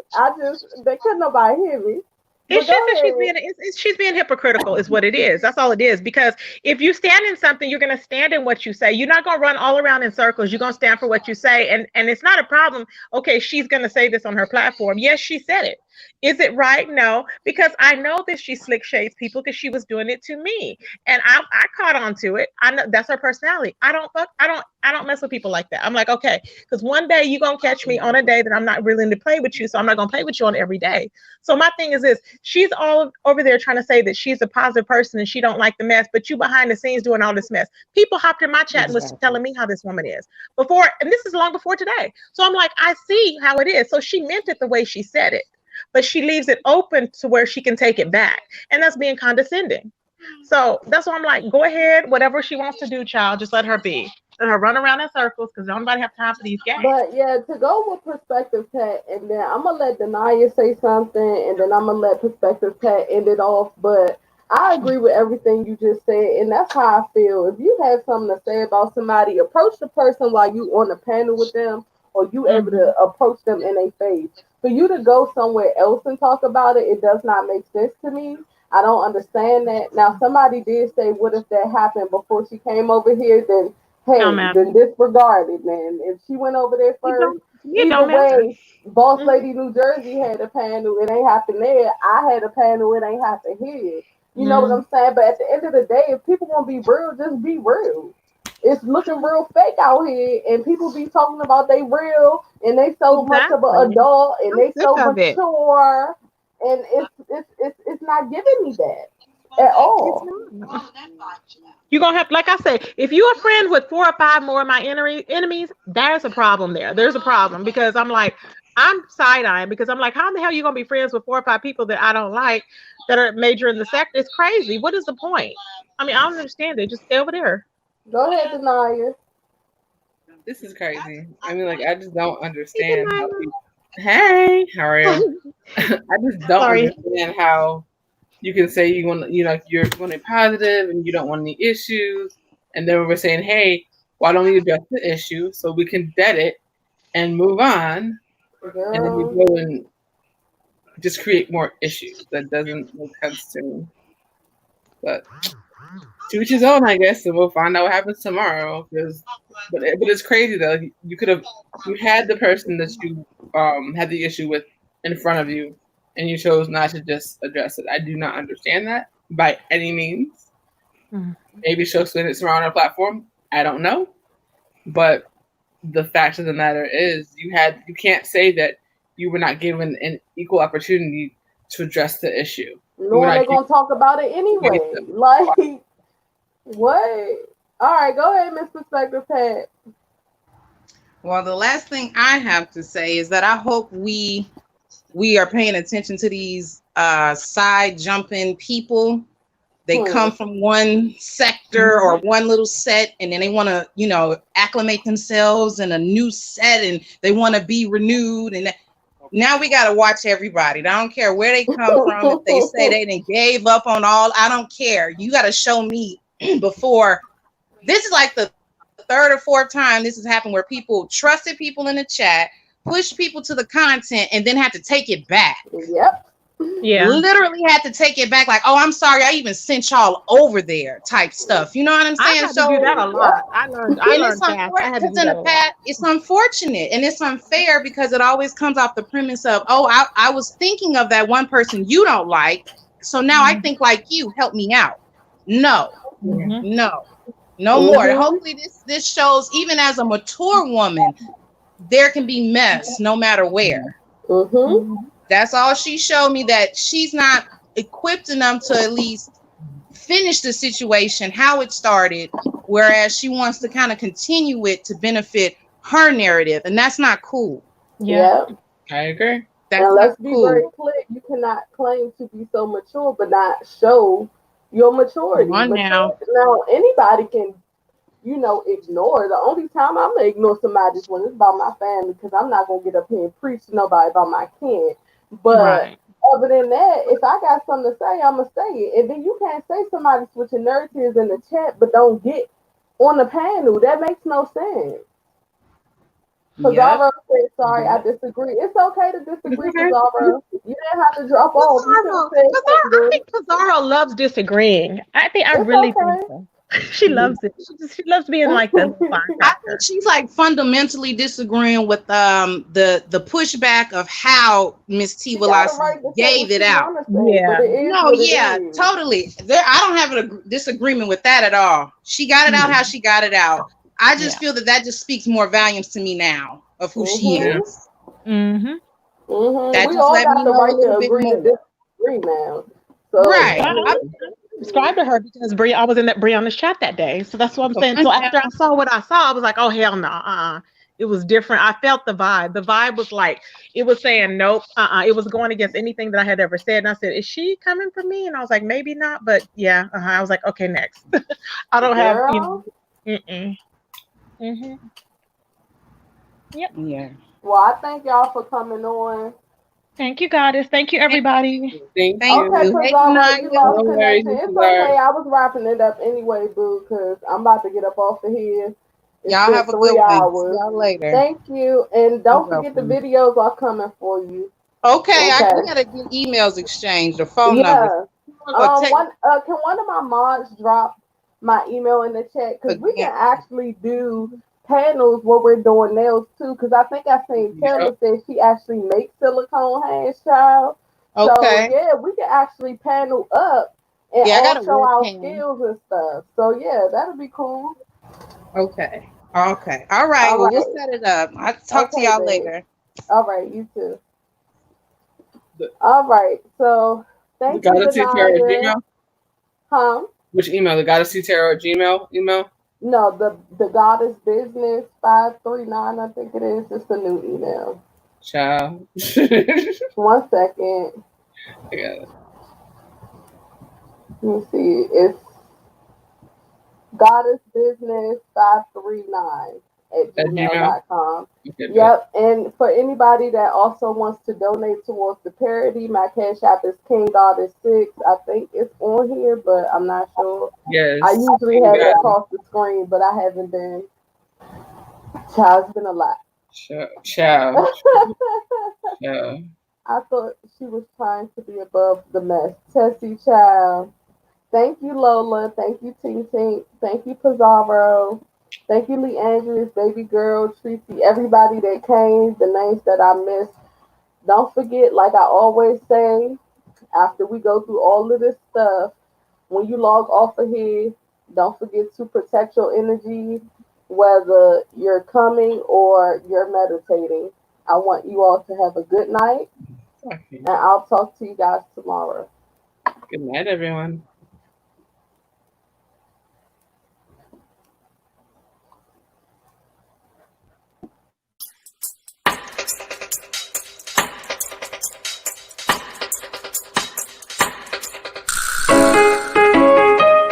They couldn't nobody hear me. It's But just go that ahead. she's being hypocritical is what it is. That's all it is. Because if you stand in something, you're going to stand in what you say. You're not going to run all around in circles. You're going to stand for what you say. And it's not a problem. Okay, she's going to say this on her platform. Yes, she said it. Is it right? No, because I know that she slick shades people because she was doing it to me, and I caught on to it. I know that's her personality. I don't mess with people like that. I'm like, okay, because one day you're gonna catch me on a day that I'm not willing to play with you, so I'm not gonna play with you on every day. So my thing is this: she's all over there trying to say that she's a positive person and she don't like the mess, but you behind the scenes doing all this mess. People hopped in my chat and was telling me how this woman is before, and this is long before today. So I'm like, I see how it is. So she meant it the way she said it, but she leaves it open to where she can take it back, and that's being condescending. So that's why I'm like, go ahead, whatever she wants to do, child, just let her be. Let her run around in circles because nobody have time for these games. But yeah, to go with Perspective Pat, and then I'm gonna let Denaya say something, and then I'm gonna let Perspective Pat end it off. But I agree with everything you just said, and that's how I feel. If you have something to say about somebody, approach the person while you on the panel with them, or you able to approach them in their face. For you to go somewhere else and talk about it, it does not make sense to me. I don't understand that. Now, somebody did say, "What if that happened before she came over here?" Then Don't hey, matter. then disregard it, man. If she went over there It first, don't either matter. way, Boss Lady New Jersey had a panel, it ain't happen there. I had a panel, it ain't happen here. You know what I'm saying? But at the end of the day, if people want to be real, just be real. It's looking real fake out here, and people be talking about they real, and they so much of an Exactly. adult, and I'm they sick so of it. mature, and it's not giving me that at It's all. not. You're gonna have, like I said, if you're friends with 4 or 5 more of my enemies, there's a problem there. There's a problem because I'm like, I'm side eyeing because I'm like, how in the hell are you gonna be friends with 4 or 5 people that I don't like that are major in the sector? It's crazy. What is the point? I mean, I don't understand it. Just stay over there. Go ahead, Denaya. This is crazy. I mean, like, I just don't Hey, understand how Delilah. people. Hey, how are you? I just don't Sorry. understand how you can say you want, you're going to be positive and you don't want any issues, and then we're saying, hey, why don't we address the issue so we can dead it and move on, and then you Girl. go and just create more issues. That doesn't make sense to me. But to each his own, I guess, and we'll find out what happens tomorrow. But it's crazy though. You had the person that you had the issue with in front of you, and you chose not to just address it. I do not understand that by any means. Maybe she'll spin it tomorrow on her platform. I don't know, but the fact of the matter is, you can't say that you were not given an equal opportunity to address the issue. Knowing they're gonna talk about it anyway. Like what? All right, go ahead, Miss Perspective Pat. Well, the last thing I have to say is that I hope we are paying attention to these side jumping people. They come from one sector or one little set, and then they want to, acclimate themselves in a new set, and they want to be renewed. And now we got to watch everybody. I don't care where they come from. If they say they didn't gave up on all, I don't care. You got to show me before. This is like the 3rd or 4th time this has happened where people trusted people in the chat, push people to the content, and then had to take it back. Yep. Yeah. Literally had to take it back, like, oh, I'm sorry, I even sent y'all over there type stuff. You know what I'm I saying? had to do that a lot. I learned fast. I had to do that a lot. It's unfortunate and it's unfair because it always comes off the premise of, oh, I was thinking of that one person you don't like, so now I think like you, help me out. No, Mhm. no more. Mhm. Hopefully this shows, even as a mature woman, there can be mess no matter where. Mhm. Mhm. That's all she showed me, that she's not equipped enough to at least finish the situation how it started, whereas she wants to kind of continue it to benefit her narrative, and that's not cool. Yeah. Yeah. I agree. That's And not let's be very cool. clear, you cannot claim to be so mature but not show your maturity. Come on now. Now anybody can, ignore. The only time I'm gonna ignore somebody is when it's about my family, because I'm not gonna get up here and preach to nobody about my kid. But Right. other than that, if I got something to say, I'ma say it. And then you can't say somebody switching narratives in the chat but don't get on the panel. That makes no sense. Yep. Pizarro said, sorry, I Yep. disagree. It's okay to disagree, Okay. Pizarro. You didn't have to drop off. You could have said something, I boo. think Pizarro loves disagreeing. I It's really think okay. so. She loves it. She loves being like the I firecracker. think she's like fundamentally disagreeing with the pushback of how Miss T She got a Velocity right to say gave what it she out. want to say, but Yeah. it is No, what it yeah, is. totally. I don't have a disagreement with that at all. She got it out how she got it out. I just Yeah. feel that just speaks more volumes to me now of who she Mhm. is. Mm-hmm. Mhm. That We just all let got me the know a right to little bit agree to more. disagree now. So Right. I subscribed to her because I was in that Brianna's chat that day. So that's what I'm Come saying. on So now. after I saw what I saw, I was like, oh hell no. It was different. I felt the vibe. The vibe was like, it was saying nope. It was going against anything that I had ever said. And I said, is she coming for me? And I was like, maybe not, but yeah. I was like, okay, next. I don't have, girl. mm-mm. Mm-hmm. Yep. Yeah. Well, I thank y'all for coming on. Thank you, Goddess. Thank you, everybody. Thank Thank Okay, you. you. Hey, Pizarro, you Naya. lost No worries, connection. It's Mr. okay. I was wrapping it up anyway, boo, because I'm about to get up off of here. It's Y'all been have a 3 good one. See hours. y'all later. Thank you. And You're don't forget the welcome. videos are coming for you. Okay, Okay. we gotta get emails exchanged or phone numbers. Yeah. Or text Can one of my mods drop my email in the chat? Because we again. can actually do panels where we're doing nails too. Because I think I seen Taylor said she actually makes silicone hands, child. So Okay. yeah, we can actually panel up and Yeah, I all got a show our webcam. skills and stuff. So yeah, that'll be cool. Okay. Okay. All right. All Well, we'll right. set it up. I'll talk to Okay, y'all babe. later. All right, you too. All right. So The thank you, Goddess C Tarot at Denaya. Gmail? Huh? Which email? The Goddess C Tarot at Gmail email? No, the Goddess Business 539, I think it is. It's the new email. Child. 1 second. I got it. Let me see. It's Goddess Business 539 at At Gmail? gmail.com. Okay, good. Yep. And for anybody that also wants to donate towards the parody, my cash app is King Goddess 6. I think it's on here, but I'm not sure. Yes. I usually King have it Goddess. across the screen, but I haven't been. Child, it's been a lot. Child. Yeah. I thought she was trying to be above the mess. Tessie, child. Thank you, Lola. Thank you, Tink Tink. Thank you, Pizarro. Thank you, Lee Andrews, Baby Girl, Tracy, everybody that came, the names that I missed. Don't forget, like I always say, after we go through all of this stuff, when you log off of here, don't forget to protect your energy, whether you're coming or you're meditating. I want you all to have a good night, Okay. and I'll talk to you guys tomorrow. Good night, everyone.